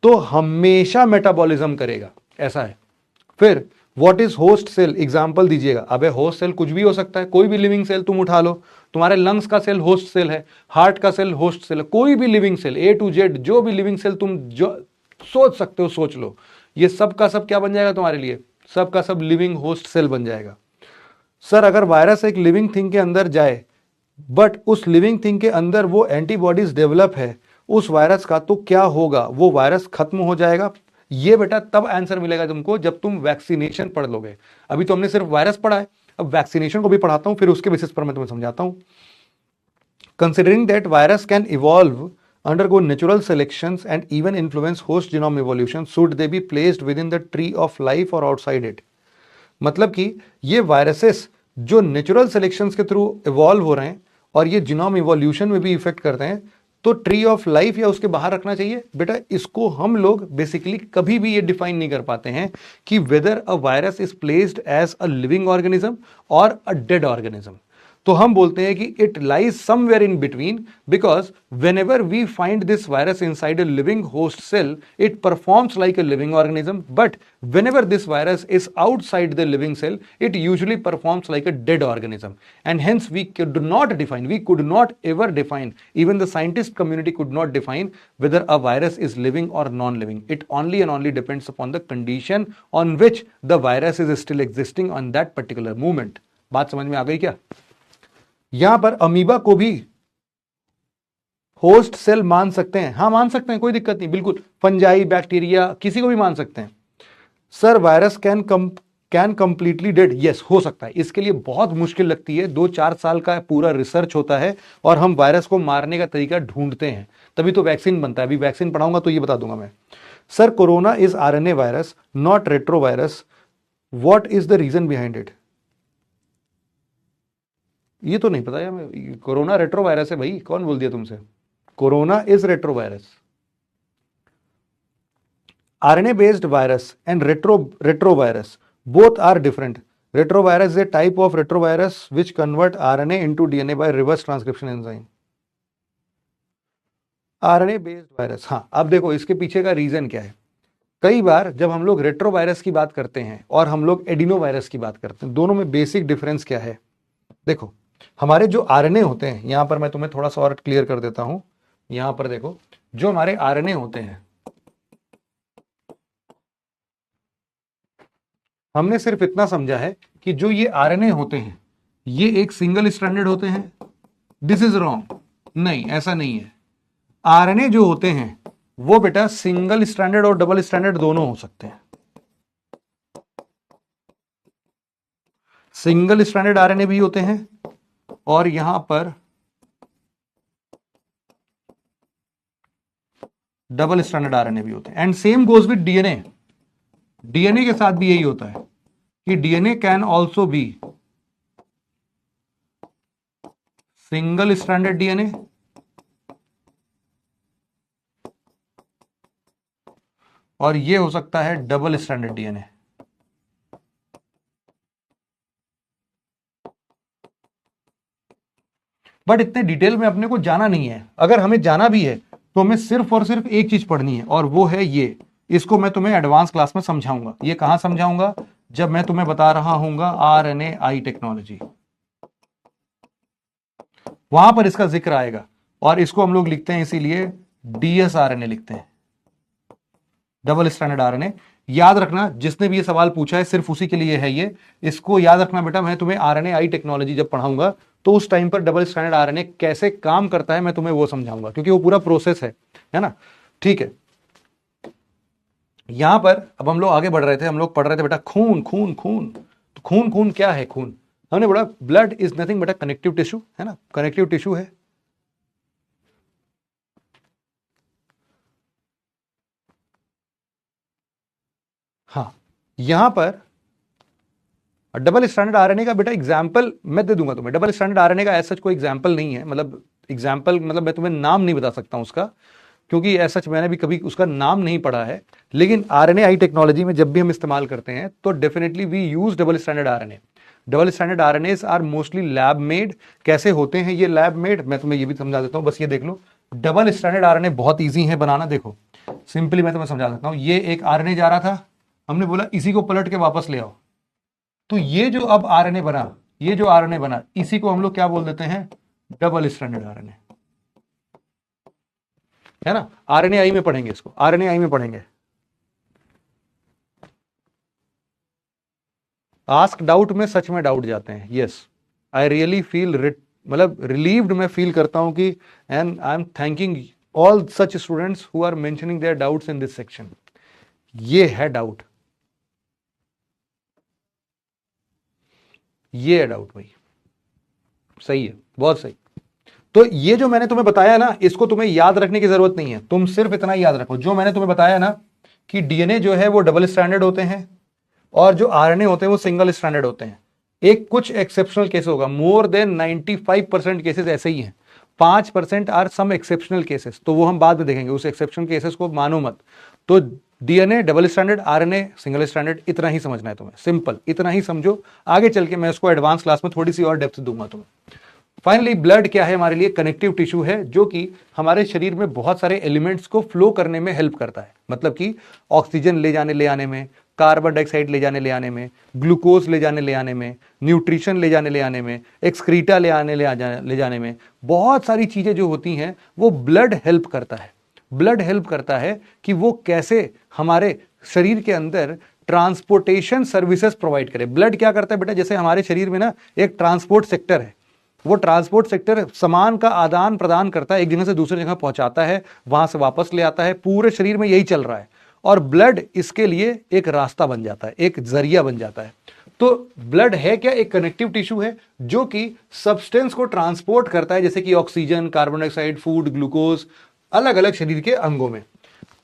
तो हमेशा मेटाबॉलिज्म करेगा, ऐसा है। फिर what is host cell, example दीजिएगा। अबे होस्ट सेल कुछ भी हो सकता है, कोई भी लिविंग सेल तुम उठा लो, तुम्हारे लंग्स का सेल होस्ट सेल है, हार्ट का सेल होस्ट सेल है, कोई भी living cell A to Z जो भी लिविंग सेल तुम जो सोच सकते हो सोच लो, ये सब का सब क्या बन जाएगा तुम्हारे लिए, सब का सब लिविंग होस्ट सेल बन जाएगा। सर अगर वायरस एक लिविंग थिंग के अंदर जाए बट उस लिविंग थिंग के अंदर वो एंटीबॉडीज डेवलप है उस वायरस का, तो क्या होगा, वो वायरस खत्म हो जाएगा। ये बेटा तब आंसर मिलेगा तुमको जब तुम वैक्सीनेशन पढ़ लोगे। अभी तो हमने सिर्फ वायरस पढ़ा है, अब वैक्सीनेशन को भी पढ़ाता हूं, फिर उसके बेसिस पर मैं तुम्हें समझाता हूं। Considering that virus can evolve undergo natural selections and even influence host genome evolution, should they be placed within the tree of life or outside it। मतलब कि ये वायरसेस जो नेचुरल सिलेक्शंस के थ्रू इवॉल्व हो रहे हैं और ये जीनोम इवोल्यूशन में भी इफेक्ट करते हैं, तो ट्री ऑफ लाइफ या उसके बाहर रखना चाहिए। बेटा इसको हम लोग बेसिकली कभी भी ये डिफाइन नहीं कर पाते हैं कि whether a virus is placed as a living organism और अ डेड ऑर्गेनिज्म। तो हम बोलते हैं कि it lies somewhere in between, because whenever we find this virus inside a living host cell it performs like a living organism, but whenever this virus is outside the living cell it usually performs like a dead organism, and hence we could not define, we could not ever define, even the scientist community could not define whether a virus is living or non-living. It only and only depends upon the condition on which the virus is still existing on that particular moment. बात समझ में आ गई क्या? यहां पर amoeba को भी host cell मान सकते हैं, हाँ मान सकते हैं, कोई दिक्कत नहीं, बिल्कुल, फंजाई, बैक्टीरिया, किसी को भी मान सकते हैं। Sir virus can completely dead, yes हो सकता है, इसके लिए बहुत मुश्किल लगती है, 2-4 साल का पूरा रिसर्च होता है और हम वायरस को मारने का तरीका ढूंढते हैं, तभी तो वैक्सीन बनता है। अभी वैक्सीन पढ़ाऊंगा तो ये बता दूंगा मैं। Sir corona is RNA virus not retro virus, what is the reason behind it. ये तो नहीं पता यार, कोरोना रेट्रो वायरस है भाई, कौन बोल दिया तुमसे, corona is retro virus. RNA based virus and retrovirus both are different. Retrovirus is a type of retrovirus which convert RNA into DNA by reverse transcription enzyme. RNA based virus, हाँ अब देखो इसके पीछे का रीजन क्या है। कई बार जब हम लोग रेट्रोवायरस की बात करते हैं और हम लोग एडिनोवायरस की बात करते हैं, दोनों में बेसिक डिफरेंस क्या है। देखो हमारे जो आरएनए होते हैं, यहां पर मैं तुम्हें थोड़ा सा और क्लियर कर देता हूं। यहां पर देखो जो हमारे आरएनए होते हैं, हमने सिर्फ इतना समझा है कि जो ये आरएनए होते हैं ये एक सिंगल स्ट्रैंडेड होते हैं। दिस इज रॉन्ग, नहीं ऐसा नहीं है। आरएनए जो होते हैं वो बेटा सिंगल स्ट्रैंडेड और डबल स्ट्रैंडेड दोनों हो सकते हैं। सिंगल स्ट्रैंडेड आरएनए भी होते हैं और यहां पर डबल स्ट्रैंडेड आरएनए भी होते हैं। And same goes with DNA, DNA के साथ भी यही होता है कि DNA can also be single stranded DNA और ये हो सकता है डबल स्ट्रैंडेड डीएनए। बट इतने डिटेल में अपने को जाना नहीं है, अगर हमें जाना भी है तो हमें सिर्फ और सिर्फ एक चीज पढ़नी है और वो है ये। इसको मैं तुम्हें एडवांस क्लास में समझाऊंगा। ये कहां समझाऊंगा, जब मैं तुम्हें बता रहा हूंगा आरएनए टेक्नोलॉजी, वहां पर इसका जिक्र आएगा। और इसको हम लोग लिखते हैं इसीलिए डीएसआरएनए लिखते हैं, डबल स्ट्रैंडेड आरएनए। याद रखना जिसने भी ये सवाल पूछा है सिर्फ उसी के लिए है ये, इसको याद रखना बेटा। मैं तुम्हें आरएनए टेक्नोलॉजी जब पढ़ाऊंगा तो उस टाइम पर डबल स्ट्रैंडेड आरएनए कैसे काम करता है मैं तुम्हें वो समझाऊंगा, क्योंकि वो पूरा प्रोसेस है ना। ठीक है, यहां पर अब हम लोग आगे बढ़ रहे थे, हम लोग पढ़ रहे थे बेटा खून खून खून। तो खून खून क्या है, खून हमने बोला ब्लड इज नथिंग बेटा कनेक्टिव टिश्यू, है ना, कनेक्टिव टिश्यू है। हाँ यहां पर डबल स्टैंडर्ड आरएनए का बेटा एग्जाम्पल मैं दे दूंगा तुम्हें। डबल स्टैंडर्ड आरएनए का ऐसा कोई एग्जाम्पल नहीं है, मतलब एग्जाम्पल मतलब मैं तुम्हें नाम नहीं बता सकता हूं उसका, क्योंकि ऐसा मैंने भी कभी उसका नाम नहीं पढ़ा है। लेकिन आरएनए टेक्नोलॉजी में जब भी हम इस्तेमाल करते हैं तो definitely we use double standard RNA. Double standard RNAs are mostly lab made. कैसे होते हैं ये लैब मेड, मैं तुम्हें ये भी समझा देता हूं, बस ये देख लो। डबल स्टैंडर्ड आरएनए बहुत ईजी है बनाना। देखो सिंपली मैं तुम्हें समझा सकता हूं। ये एक आरएनए जा रहा था, हमने बोला इसी को पलट के वापस ले आओ, तो ये जो अब आरएनए बना, ये जो आरएनए बना, इसी को हम लोग क्या बोल देते हैं, डबल स्ट्रैंडेड आरएनए, है ना। आरएनए आई में पढ़ेंगे इसको, आरएनए आई में पढ़ेंगे। आस्क डाउट में सच में डाउट जाते हैं। यस, आई रियली फील मतलब रिलीव्ड मैं फील करता हूं कि, and I am thanking all such students who are mentioning their doubts in this section. ये है डाउट, ये है डाउट भाई, सही है, बहुत सही। तो ये जो मैंने तुम्हें बताया ना, इसको तुम्हें याद रखने की जरूरत नहीं है, तुम सिर्फ इतना याद रखो जो मैंने तुम्हें बताया ना, कि डीएनए जो है वो डबल स्ट्रैंडेड होते हैं और जो आरएनए होते हैं वो सिंगल स्ट्रैंडेड होते हैं। एक कुछ एक्सेप्शनल केस होगा, मोर देन 95% केसेस ऐसे ही हैं, 5% आर सम एक्सेप्शनल केसेस, तो वो हम बाद में देखेंगे, उस एक्सेप्शनल केसेस को मानो मत। तो DNA double stranded, RNA single stranded, इतना ही समझना है तुम्हें, सिंपल इतना ही समझो। आगे चल के मैं इसको एडवांस क्लास में थोड़ी सी और डेप्थ दूंगा तुम्हें। फाइनली ब्लड क्या है, हमारे लिए कनेक्टिव टिश्यू है, जो कि हमारे शरीर में बहुत सारे एलिमेंट्स को फ्लो करने में हेल्प करता है, मतलब कि ऑक्सीजन ले आने में, कार्बन डाइऑक्साइड ले आने में, ग्लूकोज ले आने में, न्यूट्रिशन ले आने में, एक्सक्रीटा ले जाने में, बहुत सारी चीजें जो होती हैं वो ब्लड हेल्प करता है। ब्लड हेल्प करता है कि वो कैसे हमारे शरीर के अंदर ट्रांसपोर्टेशन सर्विसेज प्रोवाइड करे। ब्लड क्या करता है बेटा, जैसे हमारे शरीर में ना एक ट्रांसपोर्ट सेक्टर है, वो ट्रांसपोर्ट सेक्टर सामान का आदान प्रदान करता है, एक जगह से दूसरी जगह पहुंचाता है, वहां से वापस ले आता है, पूरे शरीर में यही चल रहा है। और ब्लड इसके लिए एक रास्ता बन जाता है, एक जरिया बन जाता है। तो ब्लड है क्या, एक कनेक्टिव टिश्यू है जो कि सब्सटेंस को ट्रांसपोर्ट करता है, जैसे कि oxygen, carbon dioxide, food, glucose, अलग अलग शरीर के अंगों में।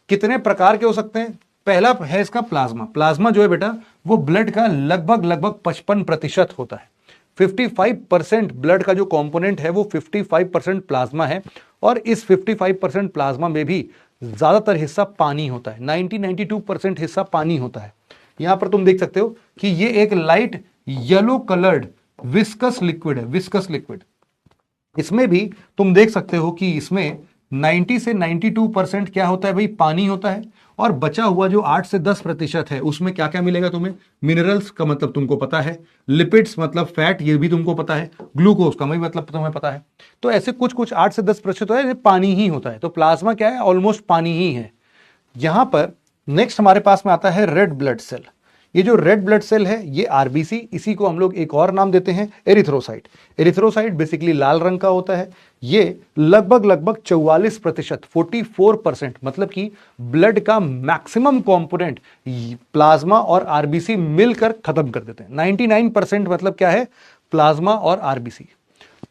कितने प्रकार के हो सकते हैं, पहला है इसका प्लाज्मा। प्लाज्मा जो है बेटा वो ब्लड का लगभग 55% होता है। 55% ब्लड का जो कंपोनेंट है वो 55% प्लाज्मा है, और इस 55% प्लाज्मा में भी ज्यादातर हिस्सा पानी होता है, 92% हिस्सा पानी होता है। यहां पर तुम देख सकते हो कि ये एक light yellow coloured viscous liquid है, विस्कस लिक्विड। इसमें भी तुम देख सकते हो कि इसमें 90 से 92% क्या होता है भाई, पानी होता है, और बचा हुआ जो 8 से 10% है उसमें क्या क्या मिलेगा तुम्हें, मिनरल्स का मतलब तुमको पता है, लिपिड्स मतलब फैट ये भी तुमको पता है, ग्लूकोज का भी मतलब तुम्हें पता है। तो ऐसे कुछ कुछ 8 से 10% है पानी ही होता है। तो प्लाज्मा क्या है, ऑलमोस्ट पानी ही है। यहां पर नेक्स्ट हमारे पास में आता है रेड ब्लड सेल। ये जो रेड ब्लड सेल है ये आरबीसी, इसी को हम लोग एक और नाम देते हैं एरिथ्रोसाइट। एरिथ्रोसाइट बेसिकली लाल रंग का होता है। ये लगभग 44%, 44%, मतलब कि ब्लड का मैक्सिमम कंपोनेंट प्लाज्मा और आरबीसी मिलकर खत्म कर देते हैं। 99% मतलब क्या है, प्लाज्मा और आरबीसी,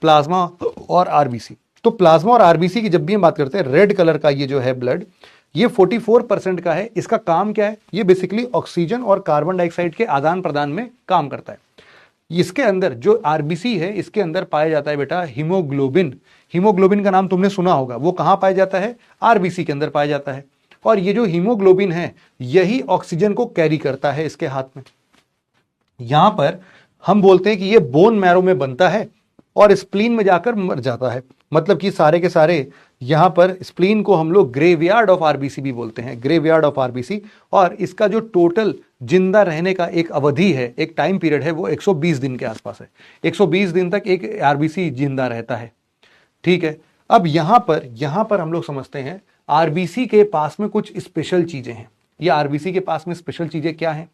प्लाज्मा और आरबीसी। तो प्लाज्मा और आरबीसी की जब भी हम बात करते हैं, रेड कलर का ये जो है ब्लड, ये 44% का है। इसका काम क्या है, ये बेसिकली ऑक्सीजन और कार्बन डाइऑक्साइड के आदान प्रदान में काम करता है। इसके अंदर जो आरबीसी है, इसके अंदर पाया जाता है बेटा हीमोग्लोबिन। हीमोग्लोबिन का नाम तुमने सुना होगा, वो कहां पाया जाता है, आरबीसी के अंदर पाया जाता है। और ये जो हीमोग्लोबिन है यही ऑक्सीजन को कैरी करता है इसके हाथ में। यहां पर हम बोलते हैं कि ये बोन मैरो में बनता है और स्प्लीन में जाकर मर जाता है। मतलब कि सारे के सारे यहां पर स्प्लीन को हम लोग ग्रेवयार्ड ऑफ आरबीसी भी बोलते हैं, ग्रेवयार्ड ऑफ आरबीसी। और इसका जो टोटल जिंदा रहने का एक अवधि है, एक टाइम पीरियड है, वो 120 दिन के आसपास है। 120 दिन तक एक आरबीसी जिंदा रहता है। ठीक है, अब यहां पर हम लोग समझते हैं आरबीसी के पास में कुछ स्पेशल चीजें हैं। ये आरबीसी के पास में स्पेशल चीजें क्या हैं,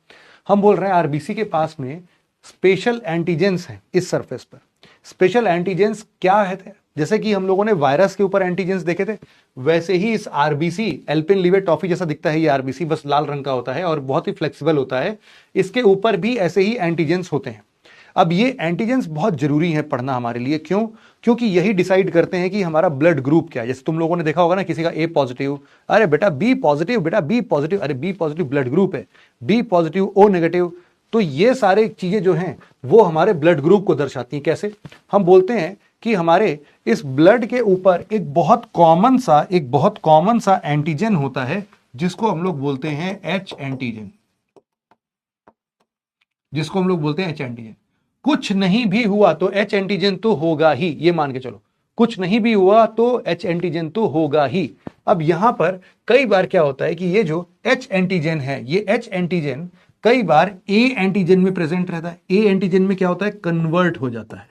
हम बोल रहे हैं आरबीसी के पास में स्पेशल एंटीजेंस हैं इस सरफेस पर। स्पेशल एंटीजेंस क्या है, जैसे कि हम लोगों ने वायरस के ऊपर एंटीजेंस देखे थे, वैसे ही इस आरबीसी एल्पिन लिवेट टॉफी जैसा दिखता है ये आरबीसी, बस लाल रंग का होता है और बहुत ही फ्लेक्सिबल होता है। इसके ऊपर भी ऐसे ही एंटीजेंस होते हैं। अब ये एंटीजेंस बहुत जरूरी है पढ़ना हमारे लिए, क्यों, क्योंकि यही डिसाइड करते हैं कि हमारा ब्लड ग्रुप क्या है। जैसे तुम लोगों ने देखा होगा ना, किसी का ए पॉजिटिव, अरे बेटा बी पॉजिटिव, बेटा बी पॉजिटिव, अरे बी पॉजिटिव ब्लड ग्रुप है, बी पॉजिटिव ओ नेगेटिव। तो ये सारे चीजें जो हैं वो हमारे ब्लड ग्रुप को दर्शाती हैं। कैसे, हम बोलते हैं कि हमारे इस ब्लड के ऊपर एक बहुत कॉमन सा एंटीजन होता है जिसको हम लोग बोलते हैं एच एंटीजन, जिसको हम लोग बोलते हैं एच एंटीजन। कुछ नहीं भी हुआ तो एच एंटीजन तो होगा ही, ये मान के चलो, कुछ नहीं भी हुआ तो एच एंटीजन तो होगा ही। अब यहां पर कई बार क्या होता है कि ये जो एच एंटीजन है, ये एच एंटीजन कई बार ए एंटीजन में प्रेजेंट रहता है, ए एंटीजन में क्या होता है, कन्वर्ट हो जाता है।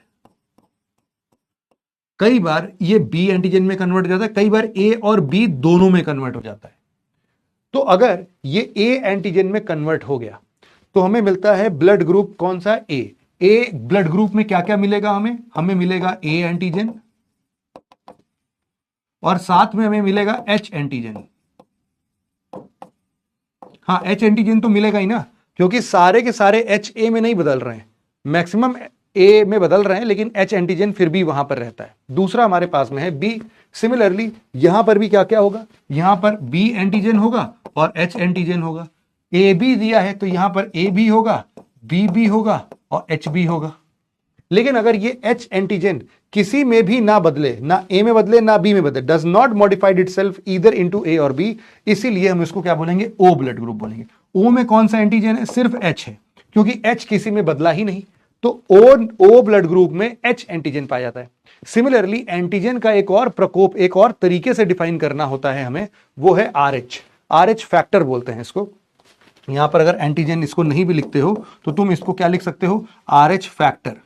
कई बार ये बी एंटीजन में कन्वर्ट हो जाता है, कई बार ए और बी दोनों में कन्वर्ट हो जाता है। तो अगर ये ए एंटीजन में कन्वर्ट हो गया तो हमें मिलता है ब्लड ग्रुप कौन सा, ए ब्लड ग्रुप में क्या क्या मिलेगा, हमें मिलेगा ए एंटीजन और साथ में हमें मिलेगा एच एंटीजन। हाँ, एच एंटीजन तो मिलेगा ही ना, क्योंकि सारे के सारे एच ए में नहीं बदल रहे हैं, मैक्सिमम ए में बदल रहे हैं, लेकिन एच एंटीजन फिर भी वहां पर रहता है। दूसरा हमारे पास में है बी। सिमिलरली यहां पर भी क्या क्या होगा, यहां पर बी एंटीजन होगा और एच एंटीजन होगा। ए बी दिया है तो यहां पर ए भी होगा, बी भी होगा और एच भी होगा। लेकिन अगर ये एच एंटीजन किसी में भी ना बदले, ना ए में बदले ना बी में बदले, does not modified itself either into A और बी, इसीलिए हम इसको क्या बोलेंगे, ओ ब्लड ग्रुप बोलेंगे। ओ में कौन सा एंटीजन है, सिर्फ एच है, क्योंकि एच किसी में बदला ही नहीं, तो ओ ब्लड ग्रुप में एच एंटीजन पाया जाता है। सिमिलरली एंटीजन का एक और प्रकोप, एक और तरीके से डिफाइन करना होता है हमें, वो है आरएच। आरएच फैक्टर बोलते हैं इसको। यहां पर अगर एंटीजन इसको नहीं भी लिखते हो तो तुम इसको क्या लिख सकते हो, आरएच फैक्टर।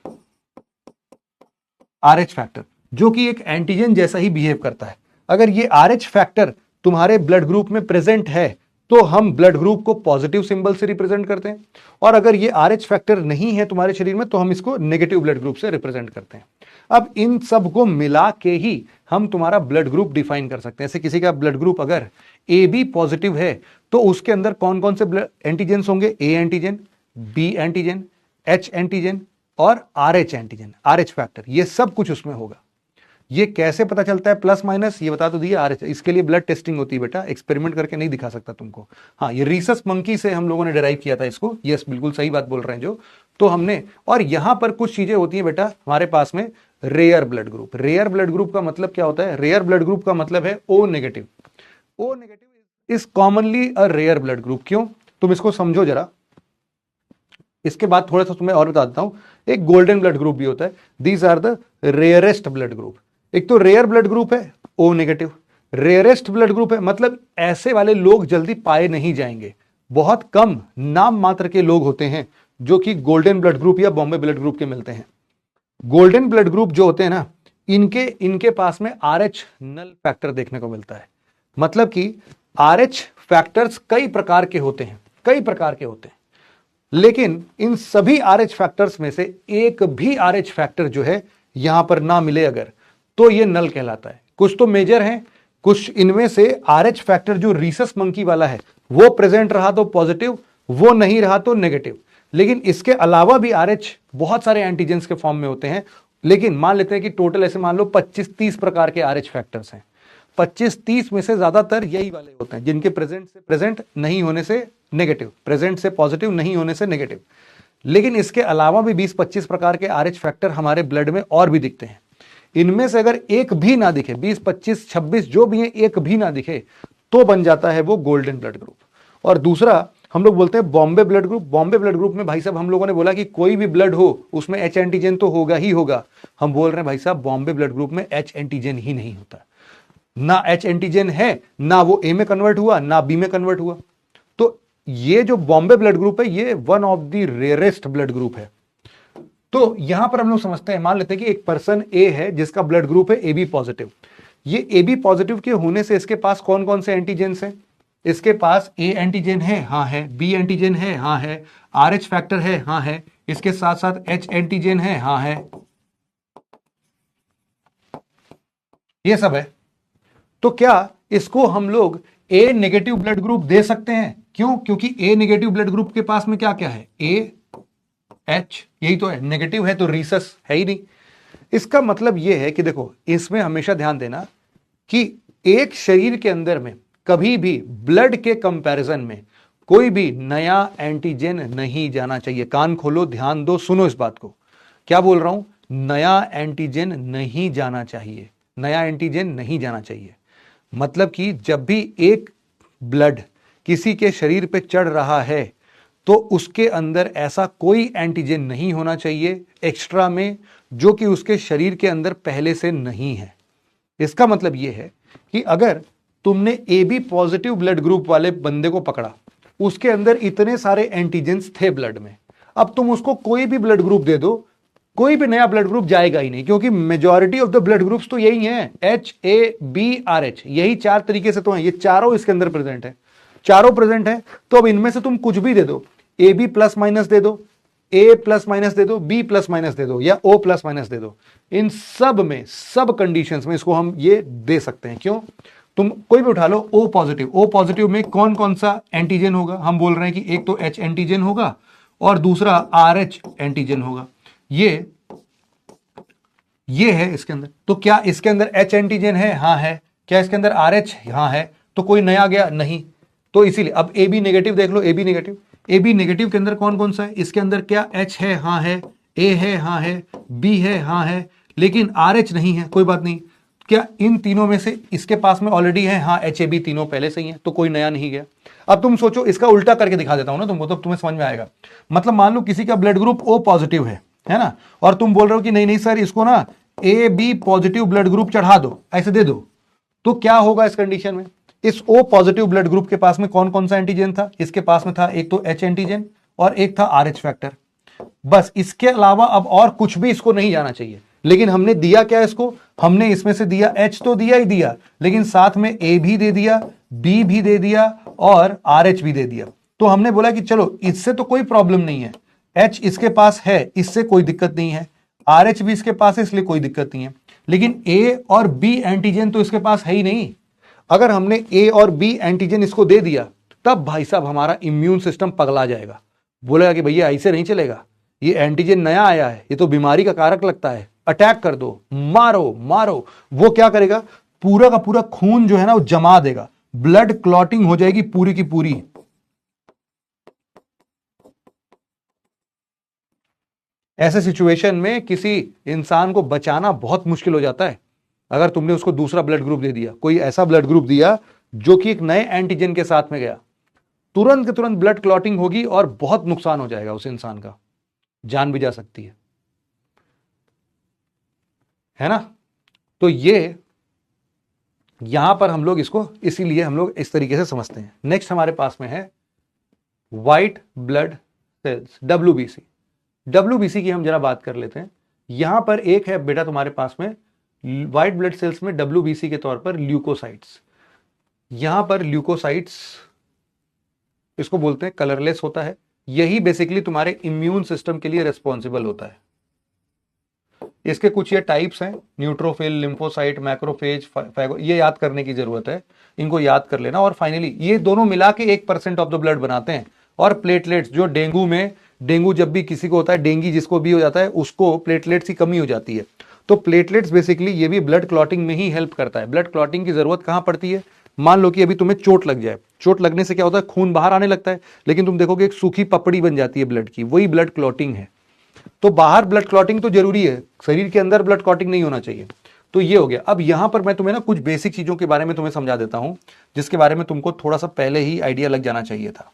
आरएच फैक्टर जो कि एक एंटीजन जैसा ही बिहेव करता है। अगर ये आरएच फैक्टर तुम्हारे ब्लड ग्रुप में प्रेजेंट है तो हम ब्लड ग्रुप को पॉजिटिव सिंबल से रिप्रेजेंट करते हैं, और अगर ये आरएच फैक्टर नहीं है तुम्हारे शरीर में तो हम इसको नेगेटिव ब्लड ग्रुप से रिप्रेजेंट करते हैं। अब इन सब को मिला के ही हम तुम्हारा ब्लड ग्रुप डिफाइन कर सकते हैं। जैसे किसी का ब्लड ग्रुप अगर ए बी पॉजिटिव है तो उसके अंदर कौन कौन से ब्लड एंटीजन होंगे, A antigen, B antigen, H antigen और आरएच एंटीजन, आरएच फैक्टर, ये सब कुछ उसमें होगा। ये कैसे पता चलता है प्लस माइनस, ये बता तो दिया आरएच। इसके लिए ब्लड टेस्टिंग होती है बेटा, एक्सपेरिमेंट करके नहीं दिखा सकता तुमको। हाँ, ये रीसस मंकी से हम लोगों ने डिराइव किया था इसको। यस, बिल्कुल सही बात बोल रहे हैं जो, तो हमने, और यहां पर कुछ चीजें होती हैं बेटा हमारे पास में, rare blood group. Rare blood group का मतलब क्या होता है, रेयर ब्लड ग्रुप का मतलब है O negative. O negative is commonly a rare blood group. क्यों, तुम इसको समझो जरा, इसके बाद थोड़ा सा तुम्हें और बता देता हूं। एक गोल्डन ब्लड ग्रुप भी होता है, these are the rarest blood group. एक तो रेयर ब्लड ग्रुप है O negative, rarest blood group है, मतलब ऐसे वाले लोग जल्दी पाए नहीं जाएंगे, बहुत कम नाम मात्र के लोग होते हैं जो कि गोल्डन ब्लड ग्रुप या बॉम्बे ब्लड ग्रुप के मिलते हैं। गोल्डन ब्लड ग्रुप जो होते हैं ना, इनके पास में आरएच नल फैक्टर देखने को मिलता है। मतलब कि आरएच फैक्टर्स कई प्रकार के होते हैं, कई प्रकार के होते हैं, लेकिन इन सभी आरएच फैक्टर्स में से एक भी आरएच फैक्टर जो है यहां पर ना मिले अगर, तो ये नल कहलाता है। कुछ तो मेजर हैं, कुछ इनमें से आरएच फैक्टर जो रीसस मंकी वाला है वो प्रेजेंट रहा तो पॉजिटिव, वो नहीं रहा तो नेगेटिव। लेकिन इसके अलावा भी आरएच बहुत सारे एंटीजेंस के फॉर्म में होते हैं। लेकिन मान लेते हैं कि टोटल ऐसे मान लो 25-30 प्रकार के आरएच फैक्टर्स हैं। 25-30 में से ज्यादातर यही वाले होते हैं जिनके प्रेजेंट नहीं होने से नेगेटिव, प्रेजेंट से पॉजिटिव, नहीं होने से नेगेटिव। लेकिन इसके अलावा भी 20-25 प्रकार के आरएच फैक्टर हमारे ब्लड में और भी दिखते हैं। इनमें से अगर एक भी ना दिखे, 20, 25, 26 जो भी है, एक भी ना दिखे तो बन जाता है वो गोल्डन ब्लड ग्रुप। और दूसरा हम लोग बोलते हैं Bombay blood group. Bombay blood group में भाई साहब हम लोगों ने बोला कि कोई भी ब्लड हो उसमें एच एंटीजन तो होगा ही होगा। हम बोल रहे हैं भाई साहब बॉम्बे ब्लड ग्रुप में एच एंटीजन ही नहीं होता, ना एच एंटीजन है, ना वो ए में कन्वर्ट हुआ ना बी में कन्वर्ट हुआ। तो ये जो बॉम्बे ब्लड ग्रुप है ये one of the rarest blood group है। तो यहां पर हम लोग समझते हैं, मान लेते हैं कि एक पर्सन ए है जिसका ब्लड ग्रुप है ए बी पॉजिटिव। ये ए बी पॉजिटिव के होने से इसके पास कौन कौन से एंटीजेंस हैं, इसके पास ए एंटीजन है, हाँ है, बी एंटीजन है, हाँ है, आरएच फैक्टर है, हाँ है, इसके साथ साथ एच एंटीजन है, हाँ है, ये सब है। तो क्या इसको हम लोग ए नेगेटिव ब्लड ग्रुप दे सकते हैं? क्यों? क्योंकि ए नेगेटिव ब्लड ग्रुप के पास में क्या क्या है, ए एच, यही तो है, नेगेटिव है तो रीसस है ही नहीं। इसका मतलब यह है कि देखो, इसमें हमेशा ध्यान देना कि एक शरीर के अंदर में कभी भी ब्लड के कंपैरिजन में कोई भी नया एंटीजन नहीं जाना चाहिए। कान खोलो, ध्यान दो, सुनो इस बात को, क्या बोल रहा हूं, नया एंटीजन नहीं जाना चाहिए, नया एंटीजन नहीं जाना चाहिए। मतलब कि जब भी एक ब्लड किसी के शरीर पे चढ़ रहा है तो उसके अंदर ऐसा कोई एंटीजन नहीं होना चाहिए एक्स्ट्रा में जो कि उसके शरीर के अंदर पहले से नहीं है। इसका मतलब यह है कि अगर तुमने A B positive blood group वाले बंदे को पकड़ा उसके अंदर इतने सारे एंटीजेंस थे ब्लड में। अब तुम उसको कोई भी ब्लड ग्रुप दे दो, कोई भी नया ब्लड ग्रुप जाएगा ही नहीं, क्योंकि majority of the blood groups तो यही हैं, HABRH, यही 4 तरीके से तो हैं, ये चारों इसके अंदर प्रेजेंट है, चारों प्रेजेंट है। तो अब इनमें से तुम कुछ भी दे दो, AB प्लस माइनस दे दो, A प्लस माइनस दे दो, B प्लस माइनस दे दो, या O प्लस माइनस दे दो, इन सब में, सब कंडीशंस में इसको हम ये दे सकते हैं। क्यों? तुम कोई भी उठा लो, O पॉजिटिव, O पॉजिटिव में कौन कौन सा एंटीजन होगा? हम बोल रहे हैं कि एक तो H एंटीजन होगा और दूसरा RH एंटीजन होगा। ये है इसके अंदर। तो क्या इसके अंदर H एंटीजन है? हाँ है। क्या इसके अंदर RH? हाँ है। तो कोई नया गया? नहीं। तो इसीलिए अब AB नेगेटिव देख लो, AB नेगेटिव, AB नेगेटिव के अंदर कौन कौन सा है? इसके अंदर क्या H है? हाँ है। A है? हाँ है। B है? हाँ है। लेकिन RH नहीं है। कोई बात नहीं। क्या इन तीनों में से इसके पास में ऑलरेडी है? हाँ, HAB तीनों पहले से ही है, तो कोई नया नहीं गया। अब तुम सोचो, इसका उल्टा करके दिखा देता हूं ना तुमको, तो तुम्हें समझ में आएगा। मतलब मान लो किसी का ब्लड ग्रुप O पॉजिटिव है ना, और तुम बोल रहे हो कि नहीं नहीं सर, इसको ना AB पॉजिटिव ब्लड ग्रुप चढ़ा दो, ऐसे दे दो, तो क्या होगा इस कंडीशन में? इस O पॉजिटिव ब्लड ग्रुप के पास में कौन कौन सा एंटीजन था? इसके पास में था एक तो H एंटीजन और एक था RH फैक्टर। बस इसके अलावा अब और कुछ भी इसको नहीं जाना चाहिए। लेकिन हमने दिया क्या इसको? हमने इसमें से दिया H तो दिया ही दिया, लेकिन साथ में A भी दे दिया, B भी दे दिया और RH भी दे दिया। तो हमने बोला कि चलो इससे तो कोई प्रॉब्लम नहीं है, H इसके पास है, इससे कोई दिक्कत नहीं है, RH भी इसके पास है, इसलिए कोई दिक्कत नहीं है। लेकिन A और B एंटीजन तो इसके पास है ही नहीं। अगर हमने A और B एंटीजन इसको दे दिया, तब भाई साहब हमारा इम्यून सिस्टम पगला जाएगा, बोलेगा कि भैया ऐसे नहीं चलेगा, ये एंटीजन नया आया है, ये तो बीमारी का कारक लगता है, अटैक कर दो, मारो मारो। वो क्या करेगा? पूरा का पूरा खून जो है ना वो जमा देगा, ब्लड क्लॉटिंग हो जाएगी पूरी की पूरी। ऐसे सिचुएशन में किसी इंसान को बचाना बहुत मुश्किल हो जाता है। अगर तुमने उसको दूसरा ब्लड ग्रुप दे दिया, कोई ऐसा ब्लड ग्रुप दिया जो कि एक नए एंटीजन के साथ में गया, तुरंत के तुरंत ब्लड क्लॉटिंग होगी और बहुत नुकसान हो जाएगा उस इंसान का, जान भी जा सकती है ना। तो ये यहां पर हम लोग इसको इसीलिए हम लोग इस तरीके से समझते हैं। नेक्स्ट हमारे पास में है white blood cells, WBC। WBC की हम जरा बात कर लेते हैं। यहां पर एक है बेटा तुम्हारे पास में व्हाइट ब्लड सेल्स में WBC के तौर पर ल्यूकोसाइट्स। यहां पर ल्यूकोसाइट्स, इसको बोलते हैं कलरलेस होता है, यही बेसिकली तुम्हारे इम्यून सिस्टम के लिए रिस्पॉन्सिबल होता है। इसके कुछ ये टाइप्स हैं, न्यूट्रोफिल, लिम्फोसाइट, मैक्रोफेज, फैगो, ये याद करने की जरूरत है, इनको याद कर लेना। और फाइनली ये दोनों मिला के 1% ऑफ द ब्लड बनाते हैं। और प्लेटलेट्स, जो डेंगू में, डेंगू जब भी किसी को होता है, डेंगी जिसको भी हो जाता है, उसको प्लेटलेट्स की कमी हो जाती है। तो प्लेटलेट्स बेसिकली ये भी ब्लड क्लॉटिंग में ही हेल्प करता है। ब्लड क्लॉटिंग की जरूरत कहां पड़ती है? मान लो कि अभी तुम्हें चोट लग जाए, चोट लगने से क्या होता है? खून बाहर आने लगता है, लेकिन तुम देखोगे एक सूखी पपड़ी बन जाती है ब्लड की, वही ब्लड क्लॉटिंग है। तो बाहर ब्लड क्लॉटिंग तो जरूरी है, शरीर के अंदर ब्लड क्लॉटिंग नहीं होना चाहिए। तो ये हो गया। अब यहां पर मैं तुम्हें ना कुछ बेसिक चीजों के बारे में तुम्हें समझा देता हूं, जिसके बारे में तुमको थोड़ा सा पहले ही आइडिया लग जाना चाहिए था।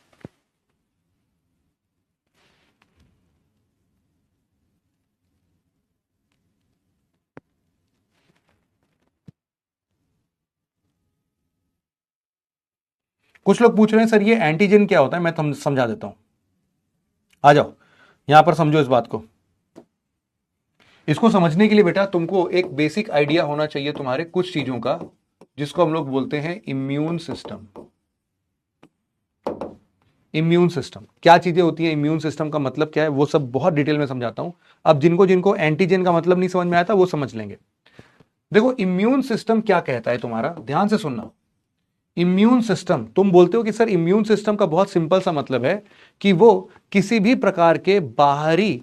कुछ लोग पूछ रहे हैं सर ये एंटीजन क्या होता है, मैं तुम समझा देता हूं। आ जाओ यहां पर, समझो इस बात को। इसको समझने के लिए बेटा तुमको एक बेसिक आइडिया होना चाहिए तुम्हारे कुछ चीजों का, जिसको हम लोग बोलते हैं इम्यून सिस्टम। इम्यून सिस्टम क्या चीजें होती है, इम्यून सिस्टम का मतलब क्या है, वो सब बहुत डिटेल में समझाता हूं। अब जिनको जिनको एंटीजन का मतलब नहीं समझ में आया था वो समझ लेंगे। देखो इम्यून सिस्टम क्या कहता है तुम्हारा, ध्यान से सुनना। इम्यून सिस्टम, तुम बोलते हो कि सर इम्यून सिस्टम का बहुत सिंपल सा मतलब है कि वो किसी भी प्रकार के बाहरी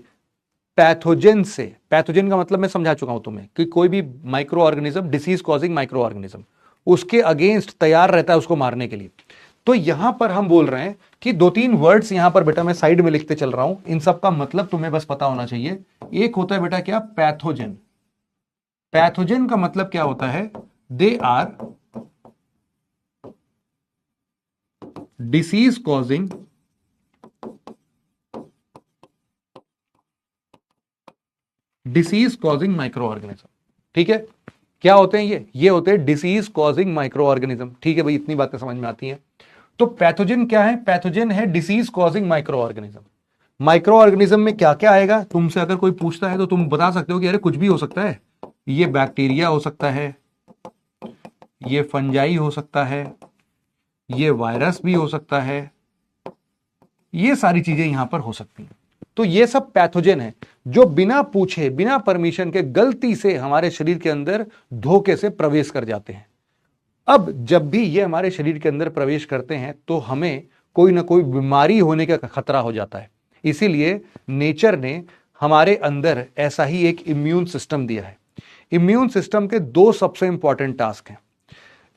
पैथोजन से, पैथोजन का मतलब मैं समझा चुका हूं तुम्हें कि कोई भी micro organism, disease causing micro organism, उसके अगेंस्ट तैयार रहता है उसको मारने के लिए। तो यहां पर हम बोल रहे हैं कि 2-3 वर्ड्स यहां पर बेटा मैं साइड में लिखते चल रहा हूं, इन सब का मतलब तुम्हें बस पता होना चाहिए। एक होता है बेटा क्या, पैथोजन। पैथोजन का मतलब क्या होता है? They are disease causing microorganism. ठीक है, क्या होते हैं ये होते हैं डिसीज कॉजिंग माइक्रो ऑर्गेनिज्म। ठीक है भाई, इतनी बातें समझ में आती हैं। तो पैथोजन क्या है? पैथोजन है disease causing micro organism. Micro organism में क्या क्या आएगा? तुमसे अगर कोई पूछता है तो तुम बता सकते हो कि अरे कुछ भी हो सकता है, ये बैक्टीरिया हो सकता है, ये फंजाई हो सकता है, ये वायरस भी हो सकता है, ये सारी चीजें यहां पर हो सकती हैं। तो ये सब पैथोजन है जो बिना पूछे, बिना परमिशन के गलती से हमारे शरीर के अंदर धोखे से प्रवेश कर जाते हैं। अब जब भी ये हमारे शरीर के अंदर प्रवेश करते हैं तो हमें कोई ना कोई बीमारी होने का खतरा हो जाता है। इसीलिए नेचर ने हमारे अंदर ऐसा ही एक इम्यून सिस्टम दिया है। इम्यून सिस्टम के दो सबसे इंपॉर्टेंट टास्क हैं।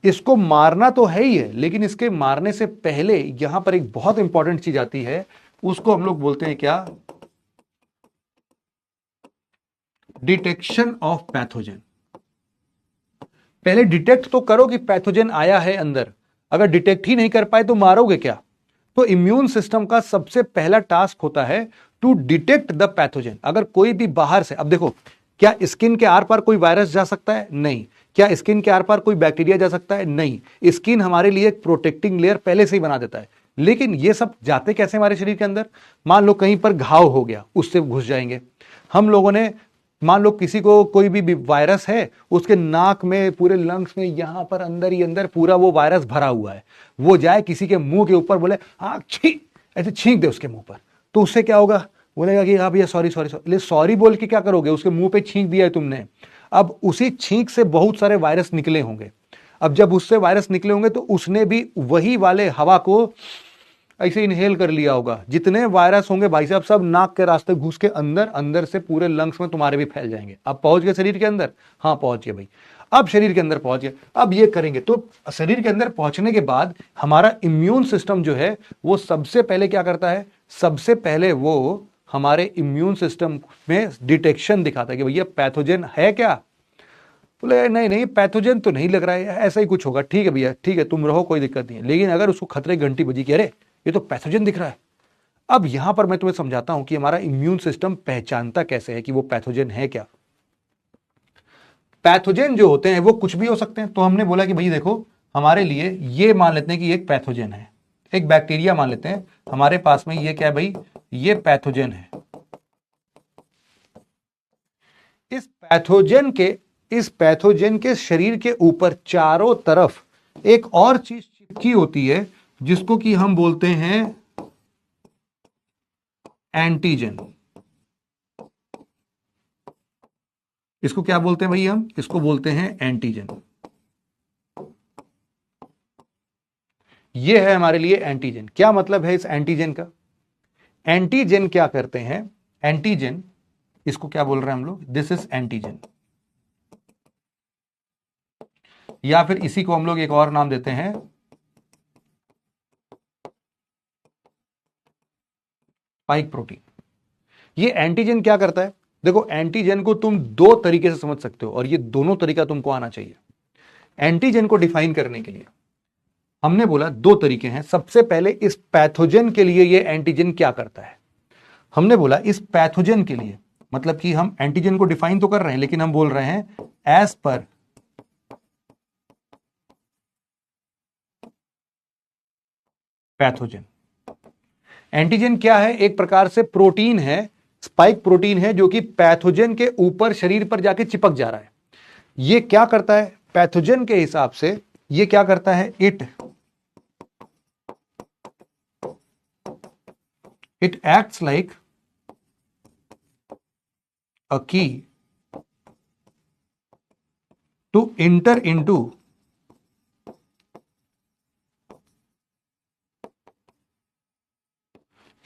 इसको मारना तो है ही है, लेकिन इसके मारने से पहले यहां पर एक बहुत इंपॉर्टेंट चीज आती है, उसको हम लोग बोलते हैं क्या? Detection of pathogen. पहले डिटेक्ट तो करो कि पैथोजन आया है अंदर। अगर डिटेक्ट ही नहीं कर पाए तो मारोगे क्या? तो इम्यून सिस्टम का सबसे पहला टास्क होता है टू डिटेक्ट द पैथोजन। अगर कोई भी बाहर से, अब देखो, क्या स्किन के आर पार कोई वायरस जा सकता है? नहीं। क्या स्किन के आर पार कोई बैक्टीरिया जा सकता है? नहीं। स्किन हमारे लिए एक प्रोटेक्टिंग लेयर पहले से ही बना देता है। लेकिन ये सब जाते कैसे हमारे शरीर के अंदर? मान लो कहीं पर घाव हो गया, उससे घुस जाएंगे। हम लोगों ने, मान लो किसी को कोई भी वायरस है, उसके नाक में, पूरे लंग्स में, यहां पर अंदर ही अंदर पूरा वो वायरस भरा हुआ है, वो जाए किसी के मुंह के ऊपर, बोले हाँ छी, ऐसे छींक दे उसके मुंह पर, तो उससे क्या होगा? बोलेगा कि हाँ भैया सॉरी सॉरी सॉरी। सॉरी बोल के क्या करोगे? उसके मुंह पे छींक दिया है तुमने। अब उसी छींक से बहुत सारे वायरस निकले होंगे। अब जब उससे वायरस निकले होंगे तो उसने भी वही वाले हवा को ऐसे इनहेल कर लिया होगा। जितने वायरस होंगे भाई साहब, सब नाक के रास्ते घुस के अंदर अंदर से पूरे लंग्स में तुम्हारे भी फैल जाएंगे। अब पहुंच गए शरीर के अंदर? हाँ पहुंच गए भाई। अब शरीर के अंदर पहुंच गए, अब ये करेंगे। तो शरीर के अंदर पहुंचने के बाद हमारा इम्यून सिस्टम जो है वो सबसे पहले क्या करता है? सबसे पहले वो हमारे इम्यून सिस्टम में डिटेक्शन दिखाता है कि भैया पैथोजन है क्या? बोले नहीं नहीं, पैथोजन तो नहीं लग रहा है, ऐसा ही कुछ होगा। ठीक है भैया, ठीक है, तुम रहो, कोई दिक्कत नहीं है। लेकिन अगर उसको खतरे की घंटी बजी कि अरे ये तो पैथोजन दिख रहा है, अब यहां पर मैं तुम्हें समझाता हूं कि हमारा इम्यून सिस्टम पहचानता कैसे है कि वो पैथोजन है क्या। पैथोजन जो होते हैं वो कुछ भी हो सकते हैं। तो हमने बोला कि भाई देखो, हमारे लिए ये मान लेते हैं कि एक पैथोजन है, एक बैक्टीरिया मान लेते हैं हमारे पास में। ये क्या है भाई? ये पैथोजन है। इस पैथोजन के शरीर के ऊपर चारों तरफ एक और चीज चिपकी होती है जिसको कि हम बोलते हैं एंटीजन। इसको क्या बोलते हैं भाई? हम इसको बोलते हैं एंटीजन। ये है हमारे लिए एंटीजन। क्या मतलब है इस एंटीजन का? एंटीजन क्या करते हैं? एंटीजन, इसको क्या बोल रहे हैं हम लोग? दिस इज एंटीजन, या फिर इसी को हम लोग एक और नाम देते हैं स्पाइक प्रोटीन। ये एंटीजन क्या करता है? देखो, एंटीजन को तुम दो तरीके से समझ सकते हो और ये दोनों तरीका तुमको आना चाहिए। एंटीजन को डिफाइन करने के लिए हमने बोला दो तरीके हैं। सबसे पहले इस पैथोजन के लिए ये एंटीजन क्या करता है। हमने बोला इस पैथोजन के लिए, मतलब कि हम एंटीजन को डिफाइन तो कर रहे हैं लेकिन हम बोल रहे हैं एज पर पैथोजन। एंटीजन क्या है? एक प्रकार से प्रोटीन है, स्पाइक प्रोटीन है, जो कि पैथोजन के ऊपर शरीर पर जाके चिपक जा रहा है। ये क्या करता है? पैथोजन के हिसाब से ये क्या करता है? It acts like a key to enter into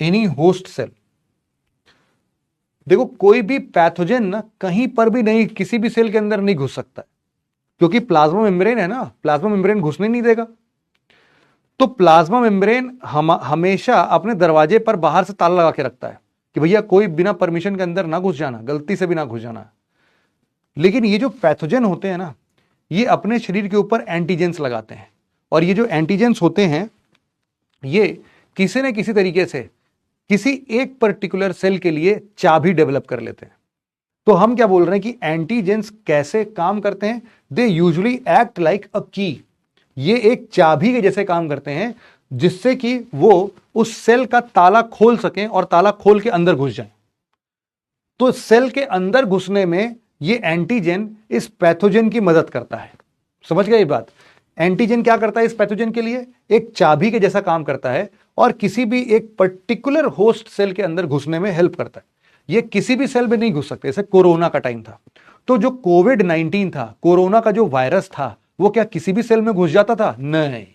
any host cell. देखो, कोई भी पैथोजन ना कहीं पर भी नहीं, किसी भी सेल के अंदर नहीं घुस सकता है, क्योंकि प्लाज्मा मेम्ब्रेन है ना, प्लाज्मा मेम्ब्रेन घुसने नहीं देगा। तो प्लाज्मा मेम्ब्रेन हमेशा अपने दरवाजे पर बाहर से ताला लगा के रखता है कि भैया कोई बिना परमिशन के अंदर ना घुस जाना, गलती से भी ना घुस जाना। लेकिन ये जो पैथोजन होते हैं ना, ये अपने शरीर के ऊपर एंटीजेंस लगाते हैं, और ये जो एंटीजेंस होते हैं ये किसी न किसी तरीके से किसी एक पर्टिकुलर सेल के लिए चाबी डेवलप कर लेते हैं। तो हम क्या बोल रहे हैं कि एंटीजेंस कैसे काम करते हैं? They usually act like a की। ये एक चाबी के जैसे काम करते हैं जिससे कि वो उस सेल का ताला खोल सकें और ताला खोल के अंदर घुस जाएं। तो सेल के अंदर घुसने में ये एंटीजन इस पैथोजन की मदद करता है। समझ गए ये बात? एंटीजन क्या करता है इस पैथोजन के लिए? एक चाबी के जैसा काम करता है और किसी भी एक पर्टिकुलर होस्ट सेल के अंदर घुसने में हेल्प करता है। ये किसी भी सेल में नहीं घुस सकते। जैसे कोरोना का टाइम था, तो जो कोविड-19 था, कोरोना का जो वायरस था, वो क्या किसी भी सेल में घुस जाता था? नहीं,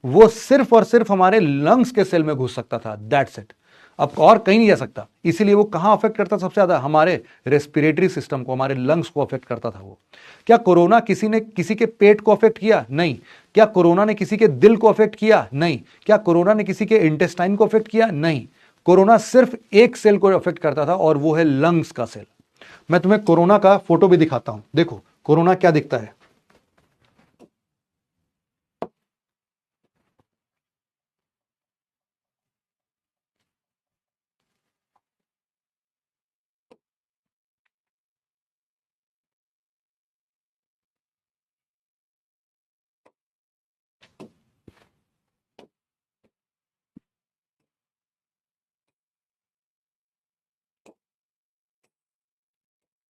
वो सिर्फ और सिर्फ हमारे लंग्स के सेल में घुस सकता था। That's it. अब और कहीं नहीं जा सकता। इसीलिए वो कहां अफेक्ट करता सबसे ज्यादा? हमारे रेस्पिरेटरी सिस्टम को, हमारे लंग्स को अफेक्ट करता था वो। क्या कोरोना किसी ने किसी के पेट को अफेक्ट किया? नहीं। क्या कोरोना ने किसी के दिल को अफेक्ट किया? नहीं। क्या कोरोना ने किसी के इंटेस्टाइन को अफेक्ट किया? नहीं। कोरोना सिर्फ एक सेल को अफेक्ट करता था और वो है लंग्स का सेल। मैं तुम्हें कोरोना का फोटो भी दिखाता हूं। देखो कोरोना क्या दिखता है।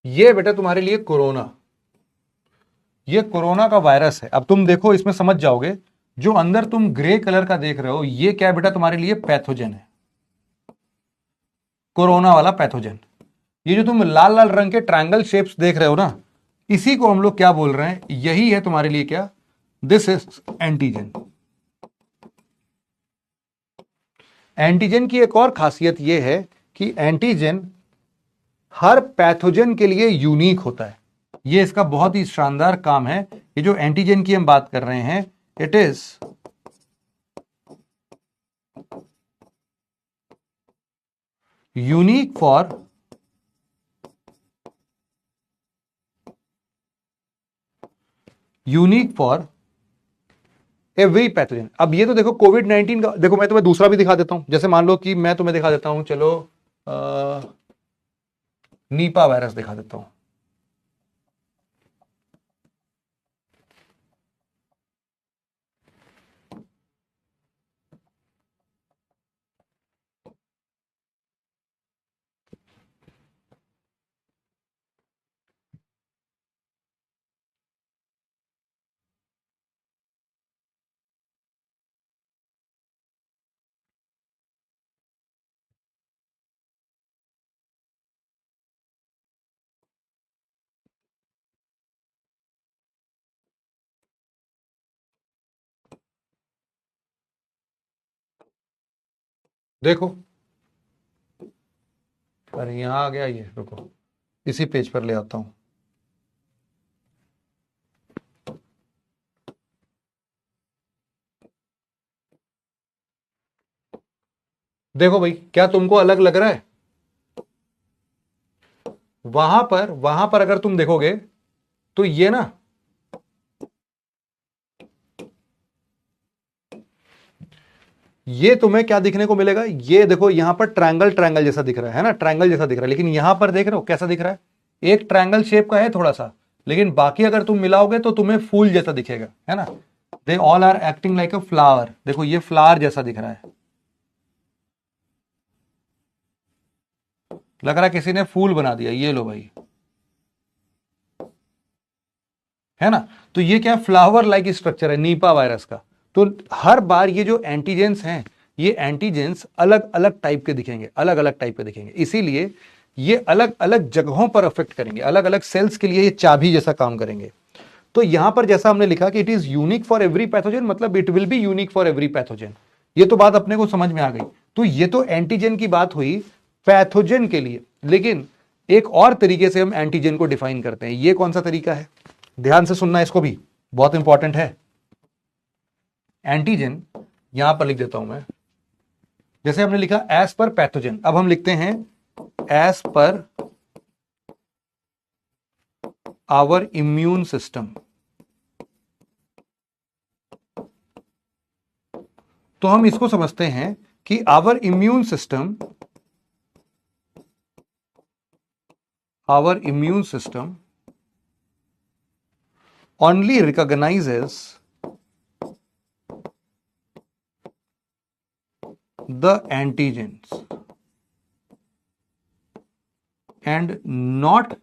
ये बेटा तुम्हारे लिए कोरोना, ये कोरोना का वायरस है। अब तुम देखो इसमें समझ जाओगे। जो अंदर तुम ग्रे कलर का देख रहे हो, ये क्या है बेटा? तुम्हारे लिए पैथोजन है, कोरोना वाला पैथोजन। ये जो तुम लाल लाल रंग के ट्रायंगल शेप्स देख रहे हो ना, इसी को हम लोग क्या बोल रहे हैं? यही है तुम्हारे लिए क्या? This is antigen. एंटीजन की एक और खासियत यह है कि एंटीजन हर पैथोजन के लिए यूनिक होता है। ये इसका बहुत ही शानदार काम है। ये जो एंटीजन की हम बात कर रहे हैं, it is unique for every pathogen. अब ये तो देखो कोविड-19 का, देखो मैं तुम्हें दूसरा भी दिखा देता हूं। जैसे मान लो कि मैं तुम्हें दिखा देता हूं, चलो नीपा वायरस दिखा देता हूं। देखो, अरे यहां आ गया ये, रुको इसी पेज पर ले आता हूं। देखो भाई, क्या तुमको अलग लग रहा है? वहां पर अगर तुम देखोगे तो ये ना, ये तुम्हें क्या दिखने को मिलेगा? ये देखो यहां पर ट्रायंगल ट्रायंगल जैसा दिख रहा है ना, ट्रायंगल जैसा दिख रहा है। लेकिन यहां पर देख रहे हो कैसा दिख रहा है? एक ट्रायंगल शेप का है थोड़ा सा, लेकिन बाकी अगर तुम मिलाओगे तो तुम्हें फूल जैसा दिखेगा, है ना। They all are acting like a flower. देखो ये फ्लावर जैसा दिख रहा है, लग रहा है किसी ने फूल बना दिया। ये लो भाई, है ना। तो ये क्या फ्लावर लाइक स्ट्रक्चर है नीपा वायरस का। तो हर बार ये जो एंटीजेंस हैं, ये एंटीजेंस अलग अलग टाइप के दिखेंगे, अलग अलग टाइप के दिखेंगे। इसीलिए ये अलग अलग जगहों पर अफेक्ट करेंगे, अलग अलग सेल्स के लिए ये चाबी जैसा काम करेंगे। तो यहां पर जैसा हमने लिखा कि it is unique for every pathogen, मतलब it will be unique for every pathogen. ये तो बात अपने को समझ में आ गई। तो ये तो एंटीजन की बात हुई पैथोजन के लिए। लेकिन एक और तरीके से हम एंटीजन को डिफाइन करते हैं। ये कौन सा तरीका है? ध्यान से सुनना, इसको भी बहुत इंपॉर्टेंट है। एंटीजन यहां पर लिख देता हूं मैं। जैसे हमने लिखा एज पर पैथोजन, अब हम लिखते हैं as per hour immune system. तो हम इसको समझते हैं कि our immune system only recognizes the antigens and not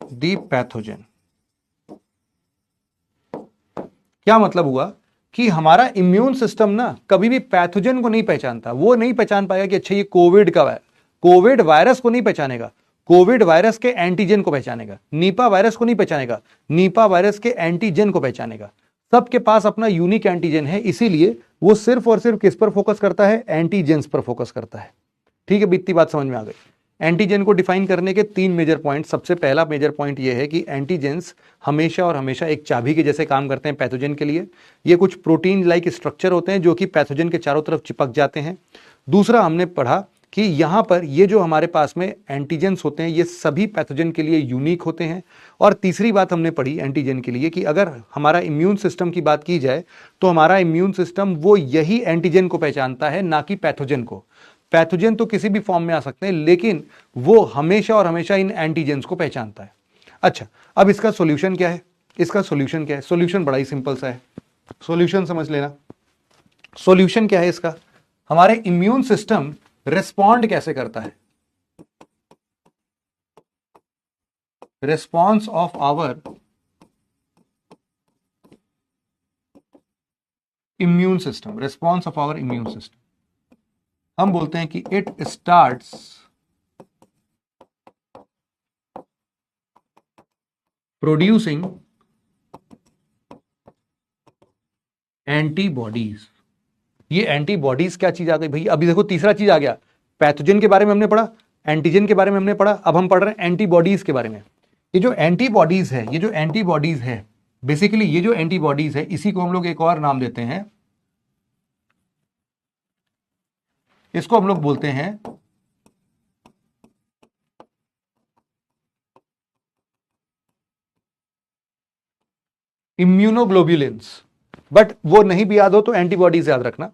the pathogen. क्या मतलब हुआ कि हमारा इम्यून सिस्टम ना कभी भी पैथोजन को नहीं पहचानता। वो नहीं पहचान पाएगा कि अच्छा ये कोविड का है, कोविड वायरस को नहीं पहचानेगा, कोविड वायरस के एंटीजन को पहचानेगा। नीपा वायरस को नहीं पहचानेगा, नीपा वायरस के एंटीजन को पहचानेगा। सबके पास अपना यूनिक एंटीजन है, इसीलिए वो सिर्फ और सिर्फ किस पर फोकस करता है? एंटीजेंस पर फोकस करता है। ठीक है, बीतती बात समझ में आ गई। एंटीजन को डिफाइन करने के 3 मेजर पॉइंट। सबसे पहला मेजर पॉइंट यह है कि एंटीजेंस हमेशा और हमेशा एक चाबी के जैसे काम करते हैं पैथोजन के लिए। ये कुछ प्रोटीन लाइक स्ट्रक्चर होते हैं जो कि पैथोजन के चारों तरफ चिपक जाते हैं। दूसरा हमने पढ़ा कि यहां पर ये जो हमारे पास में एंटीजेंस होते हैं ये सभी पैथोजन के लिए यूनिक होते हैं। और तीसरी बात हमने पढ़ी एंटीजन के लिए कि अगर हमारा इम्यून सिस्टम की बात की जाए तो हमारा इम्यून सिस्टम वो यही एंटीजन को पहचानता है, ना कि पैथोजन को। पैथोजन तो किसी भी फॉर्म में आ सकते हैं, लेकिन वो हमेशा और हमेशा इन एंटीजेंस को पहचानता है। अच्छा, अब इसका सॉल्यूशन क्या है? इसका सॉल्यूशन क्या है? सॉल्यूशन बड़ा ही सिंपल सा है, सॉल्यूशन समझ लेना। सॉल्यूशन क्या है इसका? हमारे इम्यून सिस्टम रिस्पॉन्ड कैसे करता है? Response of our immune system, response of our immune system, हम बोलते हैं कि इट स्टार्ट्स प्रोड्यूसिंग एंटीबॉडीज। ये एंटीबॉडीज क्या चीज आ गई भाई? अभी देखो तीसरा चीज आ गया। पैथोजन के बारे में हमने पढ़ा, एंटीजन के बारे में हमने पढ़ा, अब हम पढ़ रहे हैं एंटीबॉडीज के बारे में। ये जो एंटीबॉडीज है, ये जो एंटीबॉडीज है, बेसिकली ये जो एंटीबॉडीज है इसी को हम लोग एक और नाम देते हैं, इसको हम लोग बोलते हैं इम्यूनोग्लोब्युलिन्स। बट वो नहीं भी याद हो तो एंटीबॉडीज याद रखना।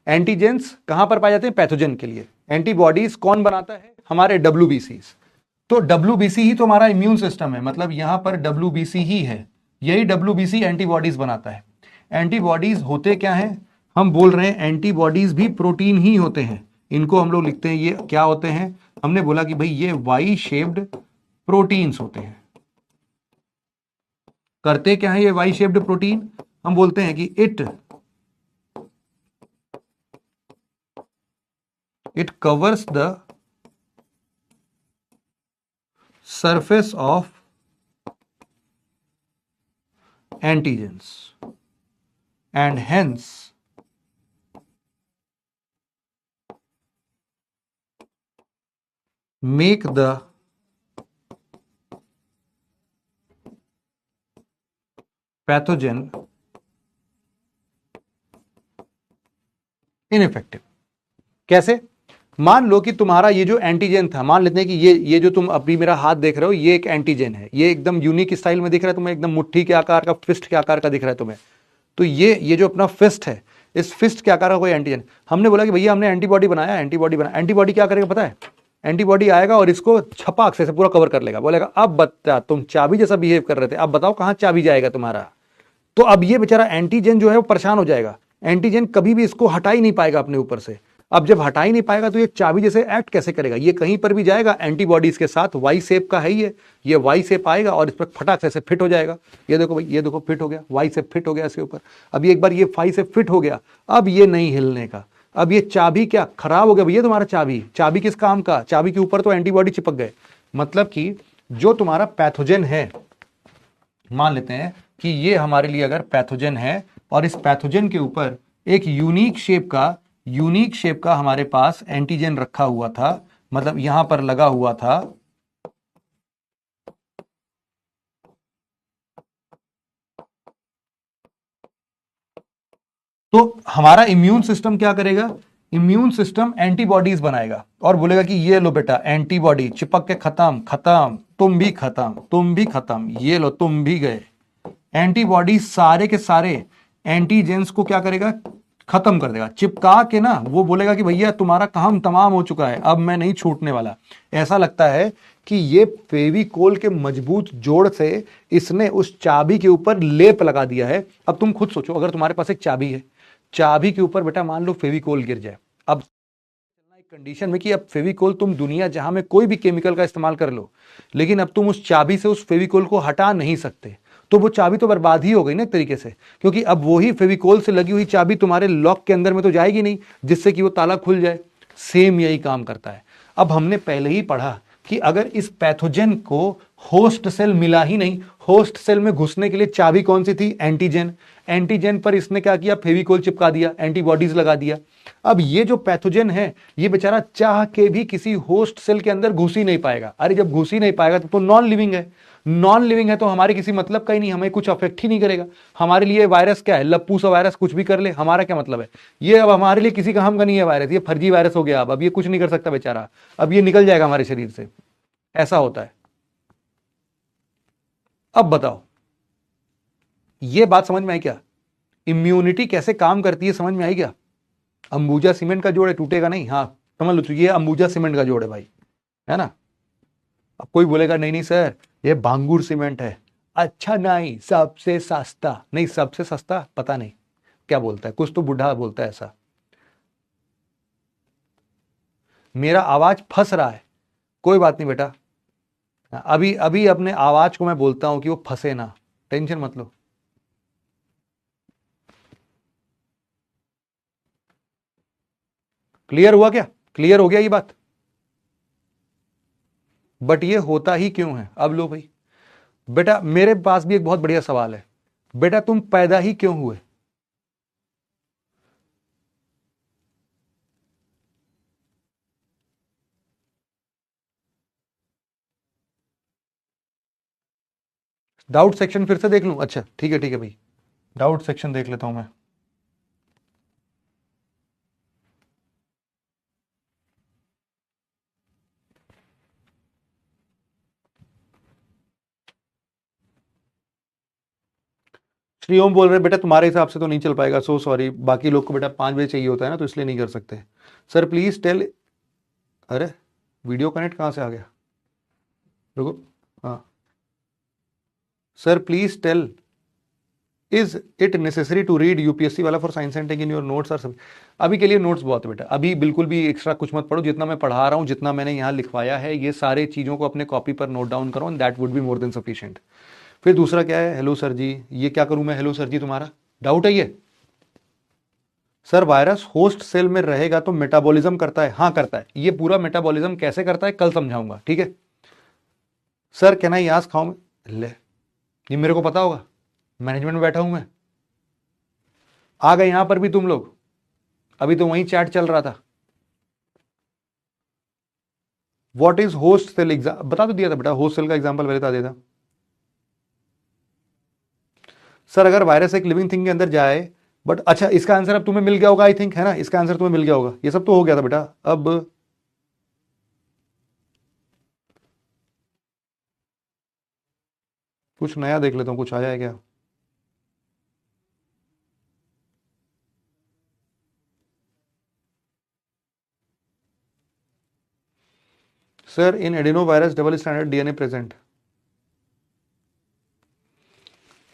एंटीजेंस कहां पर पाए जाते हैं? पैथोजन के लिए। एंटीबॉडीज कौन बनाता है? हमारे WBCs। तो WBC ही तो हमारा इम्यून सिस्टम है, मतलब यहां पर WBC ही है, यही WBC एंटीबॉडीज बनाता है। एंटीबॉडीज होते क्या हैं? हम बोल रहे हैं एंटीबॉडीज भी प्रोटीन ही होते हैं। इनको हम लोग लिखते हैं, ये क्या होते हैं? हमने बोला कि भाई ये वाई शेप्ड प्रोटीन्स होते हैं। करते क्या है ये वाई शेप्ड प्रोटीन? हम बोलते हैं कि it covers the surface of antigens and hence make the pathogen ineffective। कैसे? मान लो कि तुम्हारा ये जो एंटीजन था, मान लेते हैं कि ये जो तुम अभी मेरा हाथ देख रहे हो ये एक एंटीजन है, ये एकदम यूनिक स्टाइल में दिख रहा है तुम्हें, एकदम मुट्ठी के आकार का, फिस्ट के आकार का दिख रहा है तुम्हें। तो ये जो अपना फिस्ट है, इस फिस्ट के आकार का कोई एंटीजन, हमने बोला कि भैया हमने एंटीबॉडी बनाया, एंटीबॉडी क्या करेगा पता है? एंटीबॉडी आएगा और इसको छपाक से पूरा कवर कर लेगा, बोलेगा अब बता तुम चाबी जैसा बिहेव कर रहे थे, अब बताओ कहां चाबी जाएगा तुम्हारा। तो अब ये बेचारा एंटीजन जो है वो परेशान हो जाएगा। एंटीजन कभी भी इसको हटा ही नहीं पाएगा अपने ऊपर से। अब जब हटा ही नहीं पाएगा तो ये चाबी जैसे एक्ट कैसे करेगा? ये कहीं पर भी जाएगा एंटीबॉडीज के साथ, वाई शेप का है ये वाई शेप आएगा और इस पर फटाक से फिट हो जाएगा। ये देखो भाई, ये देखो फिट हो गया, वाई से फिट हो गया इसके ऊपर। अब ये एक बार ये वाई से फिट हो गया, अब ये नहीं हिलने का। अब ये चाबी क्या खराब हो गया भैया तुम्हारा? चाबी किस काम का? चाबी के ऊपर तो एंटीबॉडी चिपक गए। मतलब कि जो तुम्हारा पैथोजन है, मान लेते हैं कि ये हमारे लिए अगर पैथोजन है और इस पैथोजन के ऊपर एक यूनिक शेप का हमारे पास एंटीजन रखा हुआ था, मतलब यहां पर लगा हुआ था, तो हमारा इम्यून सिस्टम क्या करेगा? इम्यून सिस्टम एंटीबॉडीज बनाएगा और बोलेगा कि ये लो बेटा एंटीबॉडी, चिपक के खत्म, तुम भी खत्म, ये लो तुम भी गए। एंटीबॉडी सारे के सारे एंटीजेंस को क्या करेगा? खत्म कर देगा, चिपका के ना। वो बोलेगा कि भैया तुम्हारा काम तमाम हो चुका है, अब मैं नहीं छूटने वाला। ऐसा लगता है कि ये फेविकोल के मजबूत जोड़ से इसने उस चाबी के ऊपर लेप लगा दिया है। अब तुम खुद सोचो, अगर तुम्हारे पास एक चाबी है, चाबी के ऊपर बेटा मान लो फेविकोल गिर जाए, अब एक कंडीशन में कि अब फेविकोल तुम दुनिया जहां में कोई भी केमिकल का इस्तेमाल कर लो, लेकिन अब तुम उस चाबी से उस फेविकोल को हटा नहीं सकते, तो वो चाबी तो बर्बाद ही हो गई ना एक तरीके से, क्योंकि अब वही फेविकोल से लगी हुई चाबी तुम्हारे लॉक के अंदर में तो जाएगी नहीं जिससे कि वो ताला खुल जाए। सेम यही काम करता है। अब हमने पहले ही पढ़ा कि अगर इस पैथोजन को होस्ट सेल मिला ही नहीं, होस्ट सेल में घुसने के लिए चाबी कौन सी थी? एंटीजन। एंटीजन पर इसने क्या किया? फेविकोल चिपका दिया, एंटीबॉडीज लगा दिया। अब ये जो पैथोजन है ये बेचारा चाह के भी किसी होस्ट सेल के अंदर घुस ही नहीं पाएगा। अरे जब घुस ही नहीं पाएगा तो नॉन लिविंग है, नॉन लिविंग है तो हमारे किसी मतलब का ही नहीं, हमें कुछ अफेक्ट ही नहीं करेगा। हमारे लिए वायरस क्या है? लप्पू सा वायरस, कुछ भी कर ले, हमारा क्या मतलब है? ये अब हमारे लिए किसी काम का नहीं है वायरस, ये फर्जी वायरस हो गया। अब ये कुछ नहीं कर सकता बेचारा, अब ये निकल जाएगा हमारे शरीर से। ऐसा होता है। अब बताओ ये बात समझ में आई क्या? इम्यूनिटी कैसे काम करती है समझ में आई क्या? अंबुजा सीमेंट का जोड़ है, टूटेगा नहीं। हाँ समझ लो, तो ये अंबुजा सीमेंट का जोड़ है भाई, है ना। अब कोई बोलेगा नहीं नहीं सर ये बांगुर सीमेंट है। अच्छा नहीं, सबसे सस्ता नहीं, सबसे सस्ता पता नहीं क्या बोलता है, कुछ तो बुढ़ा बोलता है ऐसा। मेरा आवाज फंस रहा है, कोई बात नहीं बेटा, अभी अभी अपने आवाज को मैं बोलता हूं कि वो फंसे ना, टेंशन मत लो। क्लियर हुआ क्या? क्लियर हो गया ये बात? बट ये होता ही क्यों है? अब लो भाई बेटा, मेरे पास भी एक बहुत बढ़िया सवाल है। बेटा तुम पैदा ही क्यों हुए? डाउट सेक्शन फिर से देख लूं? अच्छा ठीक है भाई, डाउट सेक्शन देख लेता हूं मैं। श्री ओम बोल रहे बेटा तुम्हारे हिसाब से तो नहीं चल पाएगा, सो सॉरी, बाकी लोग को बेटा 5 बजे चाहिए होता है ना, तो इसलिए नहीं कर सकते। सर प्लीज टेल, अरे वीडियो कनेक्ट कहां से आ गया? रुको, हाँ sir please tell is it necessary to read UPSC वाला for science and tech in your notes और सब? अभी के लिए नोट्स बहुत है बेटा, अभी बिल्कुल भी एक्स्ट्रा कुछ मत पढ़ो, जितना मैं पढ़ा रहा हूं, जितना मैंने यहाँ लिखवाया है, ये सारे चीजों को अपने कॉपी पर नोट डाउन करो, and that would be more than sufficient. फिर दूसरा क्या है? हेलो सर जी, ये क्या करूं मैं? हेलो सर जी तुम्हारा डाउट है ये? सर वायरस होस्ट सेल में रहेगा तो मेटाबॉलिज्म करता है, हाँ करता है। ये पूरा मेटाबॉलिज्म कैसे करता है कल समझाऊंगा, ठीक है। Sir can I ask how? ले, ये मेरे को पता होगा, मैनेजमेंट में बैठा हूं मैं। आ गए यहां पर भी तुम लोग, अभी तो वहीं चैट चल रहा था। What is host cell exam बता तो दिया था बेटा, होस्ट सेल का एग्जांपल पहले बता देता। सर अगर वायरस एक लिविंग थिंग के अंदर जाए, बट अच्छा इसका आंसर अब तुम्हें मिल गया होगा आई थिंक, है ना, इसका आंसर तुम्हें मिल गया होगा, ये सब तो हो गया था बेटा। अब कुछ नया देख लेता हूं, कुछ आया है क्या? Sir in adeno virus double standard DNA present.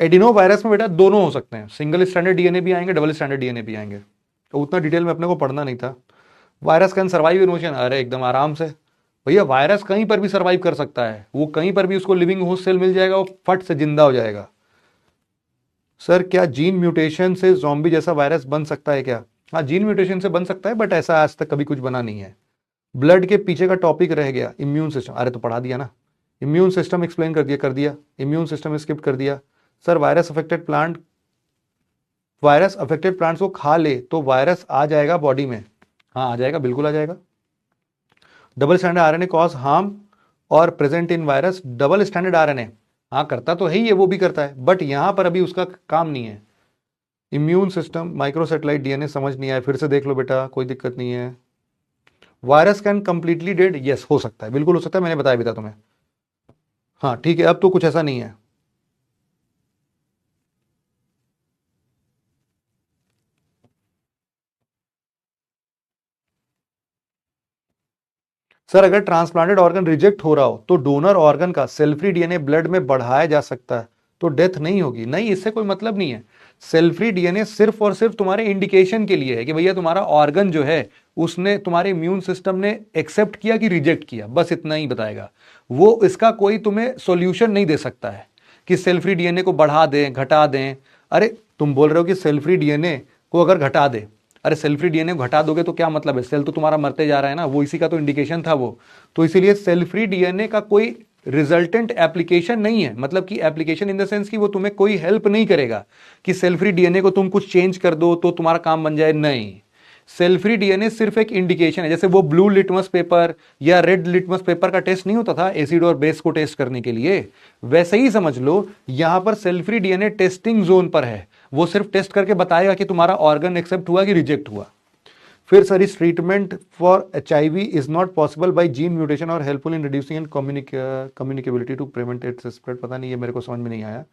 Adeno virus में बेटा दोनों हो सकते हैं, सिंगल स्टैंडर्ड डीएनए भी आएंगे, डबल स्टैंडर्ड डीएनए भी आएंगे, तो उतना डिटेल में अपने को पढ़ना नहीं था। Virus can survive in ocean, अरे एकदम आराम से भैया, वायरस कहीं पर भी सर्वाइव कर सकता है, वो कहीं पर भी उसको लिविंग होस्ट सेल मिल जाएगा, वो फट से जिंदा हो जाएगा। सर क्या जीन म्यूटेशन से ज़ॉम्बी जैसा वायरस बन सकता है क्या? हाँ जीन म्यूटेशन से बन सकता है, बट ऐसा आज तक कभी कुछ बना नहीं है। ब्लड के पीछे का टॉपिक रह गया, इम्यून सिस्टम, अरे तो पढ़ा दिया ना, इम्यून सिस्टम एक्सप्लेन कर दिया, इम्यून सिस्टम स्किप कर दिया। सर वायरस अफेक्टेड प्लांट्स को खा ले तो वायरस आ जाएगा बॉडी में? हाँ आ जाएगा, बिल्कुल आ जाएगा। Double standard RNA cause harm और present in virus, double standard RNA हाँ करता तो है ही है, वो भी करता है, बट यहां पर अभी उसका काम नहीं है। इम्यून सिस्टम माइक्रोसेटेलाइट डीएनए समझ नहीं आया, फिर से देख लो बेटा, कोई दिक्कत नहीं है। Virus can completely dead, yes हो सकता है, बिल्कुल हो सकता है, मैंने बताया भी था तुम्हें। हाँ ठीक है, अब तो कुछ ऐसा नहीं है। सर अगर ट्रांसप्लांटेड ऑर्गन रिजेक्ट हो रहा हो तो डोनर ऑर्गन का सेल फ्री डीएनए ब्लड में बढ़ाया जा सकता है, तो डेथ नहीं होगी? नहीं, इससे कोई मतलब नहीं है। सेल फ्री डीएनए सिर्फ और सिर्फ तुम्हारे इंडिकेशन के लिए है कि भैया तुम्हारा ऑर्गन जो है उसने तुम्हारे इम्यून सिस्टम ने एक्सेप्ट किया कि रिजेक्ट किया, बस इतना ही बताएगा। वो इसका कोई तुम्हें सॉल्यूशन नहीं दे सकता है कि सेल फ्री डीएनए को बढ़ा दें घटा दें। अरे तुम बोल रहे हो कि सेल फ्री डीएनए को अगर घटा दे, अरे सेल फ्री डीएनए को घटा दोगे तो क्या मतलब है, सेल तो तुम्हारा मरते जा रहा है ना, वो इसी का तो इंडिकेशन था वो। तो इसीलिए सेल फ्री डीएनए का कोई रिजल्टेंट एप्लीकेशन नहीं है, मतलब कि एप्लीकेशन इन द सेंस कि वो तुम्हें कोई हेल्प नहीं करेगा कि सेल फ्री डीएनए को तुम कुछ चेंज कर दो तो तुम्हारा काम बन जाए, नहीं। सेल फ्री डीएनए सिर्फ एक इंडिकेशन है, जैसे वो ब्लू लिटमस पेपर या रेड लिटमस पेपर का टेस्ट नहीं होता था एसिड और बेस को टेस्ट करने के लिए, वैसे ही समझ लो यहां पर cell free DNA testing zone पर है। वो सिर्फ टेस्ट करके बताएगा कि तुम्हारा ऑर्गन एक्सेप्ट हुआ कि रिजेक्ट हुआ। फिर सर इस treatment for HIV is not possible by gene mutation और helpful in reducing and communicability to prevent its spread. पता नहीं, ये मेरे को समझ में नहीं आया।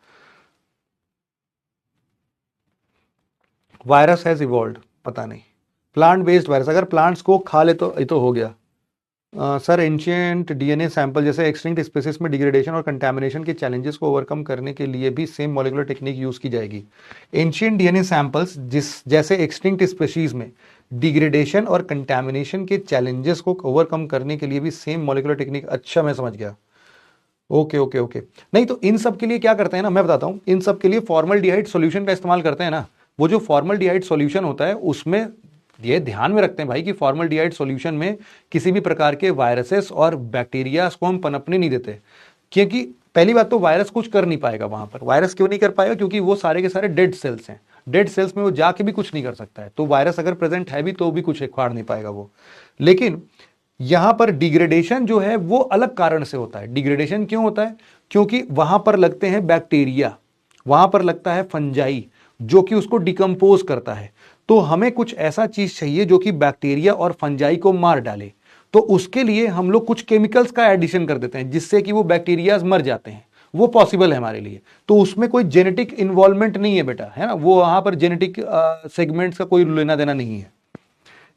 वायरस हैज इवॉल्व्ड, पता नहीं। प्लांट बेस्ड वायरस, अगर प्लांट्स को खा ले तो ये तो हो गया। सर एंशियंट डीएनए सैंपल जैसे एक्सटिंक्ट स्पीसीज में डिग्रेडेशन और कंटामिनेशन के चैलेंजेस को ओवरकम करने के लिए भी सेम मॉलिक्यूलर टेक्निक यूज की जाएगी। एंशियंट डीएनए सैंपल्स जैसे एक्सटिंक्ट स्पीसीज में डिग्रेडेशन और कंटामिनेशन के चैलेंजेस को ओवरकम करने के लिए भी सेम मॉलिक्यूलर टेक्निक। अच्छा, मैं समझ गया। Okay okay okay. नहीं तो इन सब के लिए क्या करते हैं ना, मैं बताता हूं। इन सब के लिए फॉर्मल्डिहाइड सॉल्यूशन का इस्तेमाल करते हैं ना। वो जो फॉर्मल्डिहाइड सॉल्यूशन होता है उसमें ये ध्यान में रखते हैं भाई कि फॉर्मल्डिहाइड सॉल्यूशन में किसी भी प्रकार के वायरसेस और बैक्टीरिया को हम पनपने नहीं देते, क्योंकि पहली बात तो वायरस कुछ कर नहीं पाएगा वहां पर। वायरस क्यों नहीं कर पाएगा, क्योंकि वो सारे के सारे डेड सेल्स हैं। डेड सेल्स में वो जाके भी कुछ नहीं कर सकता है, तो वायरस अगर प्रेजेंट है भी तो भी कुछ उखाड़ नहीं पाएगा वो। लेकिन यहां पर डिग्रेडेशन जो है वो अलग कारण से होता है। डिग्रेडेशन क्यों होता है, क्योंकि वहां पर लगते हैं बैक्टीरिया, वहां पर लगता है फंजाई जो कि उसको डिकम्पोज करता है। तो हमें कुछ ऐसा चीज चाहिए जो कि बैक्टीरिया और फंजाई को मार डाले, तो उसके लिए हम लोग कुछ केमिकल्स का एडिशन कर देते हैं जिससे कि वो बैक्टीरिया मर जाते हैं। वो पॉसिबल है हमारे लिए। तो उसमें कोई जेनेटिक इन्वॉल्वमेंट नहीं है बेटा, है ना, वो वहां पर जेनेटिक सेगमेंट्स का कोई लेना देना नहीं है।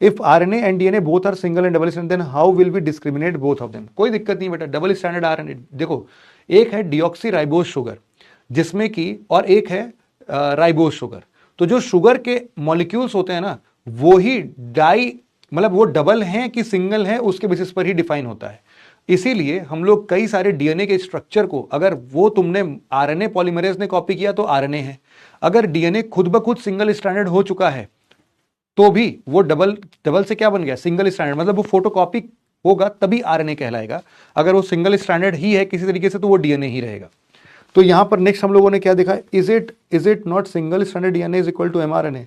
If RNA and DNA both are single and double standard then how will we discriminate both of them. कोई दिक्कत नहीं बेटा, डबल स्टैंडर्ड RNA देखो, एक है डिऑक्सी राइबोज शुगर जिसमें कि, और एक है राइबोज शुगर। तो जो शुगर के मॉलिक्यूल्स होते हैं ना वो ही डाई, मतलब वो डबल हैं कि सिंगल है उसके बेसिस पर ही डिफाइन होता है। इसीलिए हम लोग कई सारे डीएनए के स्ट्रक्चर को, अगर वो तुमने आरएनए पॉलीमरेज ने कॉपी किया तो आरएनए है, अगर डीएनए खुद ब खुद सिंगल स्टैंडर्ड हो चुका है तो भी वो डबल डबल से क्या बन गया, सिंगल स्टैंडर्ड, मतलब वो फोटोकॉपी होगा तभी आरएनए कहलाएगा। अगर वो सिंगल स्टैंडर्ड ही है किसी तरीके से तो वो डीएनए ही रहेगा। तो यहां पर नेक्स्ट हम लोगों ने क्या देखा, is it not single standard DNA is equal to mRNA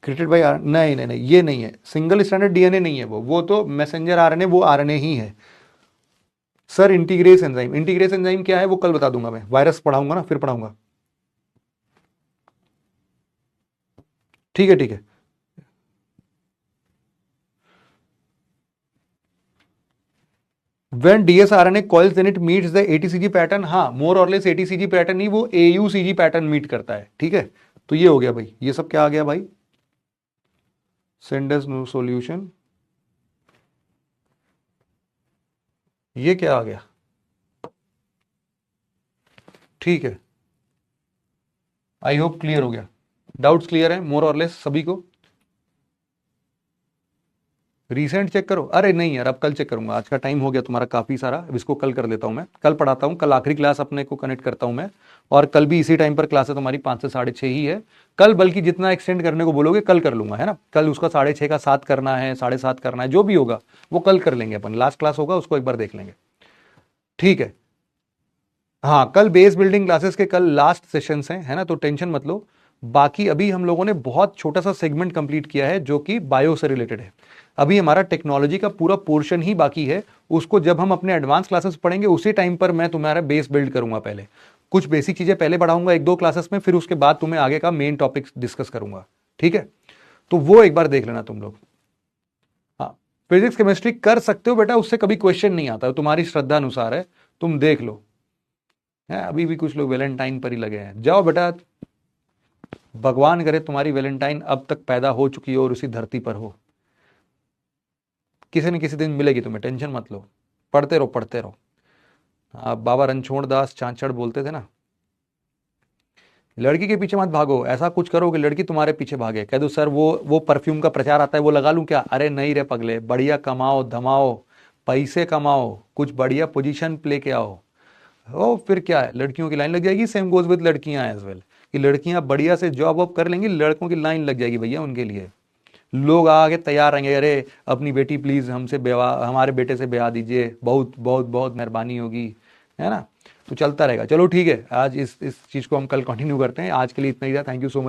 created by R. नहीं नहीं नहीं, ये नहीं है, सिंगल स्टैंडर्ड डीएनए नहीं है वो तो मैसेंजर आरएनए, वो आरएनए ही है। सर इंटीग्रेस एंजाइम, इंटीग्रेस एंजाइम क्या है वो कल बता दूंगा, मैं वायरस पढ़ाऊंगा ना, फिर पढ़ाऊंगा। ठीक है ठीक है। When dsRNA coils then it meets the ATCG pattern. हाँ, मोर और लेस ATCG पैटर्न नहीं, वो AUCG पैटर्न मीट करता है। ठीक है, तो ये हो गया भाई, ये सब क्या आ गया भाई, सेंडर्स नो सॉल्यूशन, ये क्या आ गया। ठीक है, आई होप क्लियर हो गया। डाउट्स क्लियर है मोर और लेस सभी को। रिसेंट चेक करो, अरे नहीं यार अब कल चेक करूंगा, आज का टाइम हो गया तुम्हारा काफी सारा, अब इसको कल कर लेता हूं मैं, कल पढ़ाता हूं, कल आखिरी क्लास अपने को कनेक्ट करता हूं मैं। और कल भी इसी टाइम पर क्लास है तुम्हारी, 5 से 6:30 ही है कल, बल्कि जितना एक्सटेंड करने को बोलोगे कल कर लूंगा, है ना। कल उसका 6:30 का 7 करना है, 7:30 करना है, जो भी होगा वो कल कर लेंगे अपन, लास्ट क्लास होगा उसको एक बार देख लेंगे। ठीक है, हाँ कल बेस बिल्डिंग क्लासेस के कल लास्ट सेशंस हैं, है ना, तो टेंशन मत लो। बाकी अभी हम लोगों ने बहुत छोटा सा सेगमेंट कंप्लीट किया है जो कि बायो से रिलेटेड है। अभी हमारा टेक्नोलॉजी का पूरा पोर्शन ही बाकी है, उसको जब हम अपने एडवांस क्लासेस पढ़ेंगे उसी टाइम पर मैं तुम्हारा बेस बिल्ड करूंगा। पहले कुछ बेसिक चीजें पहले पढ़ाऊंगा 1-2 क्लासेस में, फिर उसके बाद तुम्हें आगे का मेन टॉपिक डिस्कस करूंगा। ठीक है, तो वो एक बार देख लेना तुम लोग। हाँ, फिजिक्स केमिस्ट्री कर सकते हो बेटा, उससे कभी क्वेश्चन नहीं आता, तुम्हारी श्रद्धा अनुसार है, तुम देख लो। है, अभी भी कुछ लोग वैलेंटाइन पर ही लगे हैं, जाओ बेटा, भगवान करे तुम्हारी वैलेंटाइन अब तक पैदा हो चुकी हो और उसी धरती पर हो, किसी न किसी दिन मिलेगी तुम्हें, टेंशन मत लो, पढ़ते रहो पढ़ते रहो। बाबा रणछोड़ दास चांचड़ बोलते थे ना लड़की के पीछे मत भागो, ऐसा कुछ करो कि लड़की तुम्हारे पीछे भागे। कह दो सर वो परफ्यूम का प्रचार आता है वो लगा लूं क्या? अरे नहीं रे पगले, बढ़िया कमाओ धमाओ, पैसे कमाओ, कुछ बढ़िया पोजीशन लेके आओ। ओ फिर क्या है, लड़कियों की लाइन लग जाएगी। सेम गोज विद लड़कियां एज वेल, कि लड़कियां बढ़िया से जॉब वॉब कर लेंगी, लड़कों की लाइन लग जाएगी भैया उनके लिए। लोग आगे तैयार रहेंगे, अरे अपनी बेटी प्लीज हमसे ब्याह, हमारे बेटे से ब्याह दीजिए, बहुत बहुत बहुत मेहरबानी होगी, है ना। तो चलता रहेगा। चलो ठीक है, आज इस चीज को हम कल कंटिन्यू करते हैं। आज के लिए इतना ही था। Thank you so much.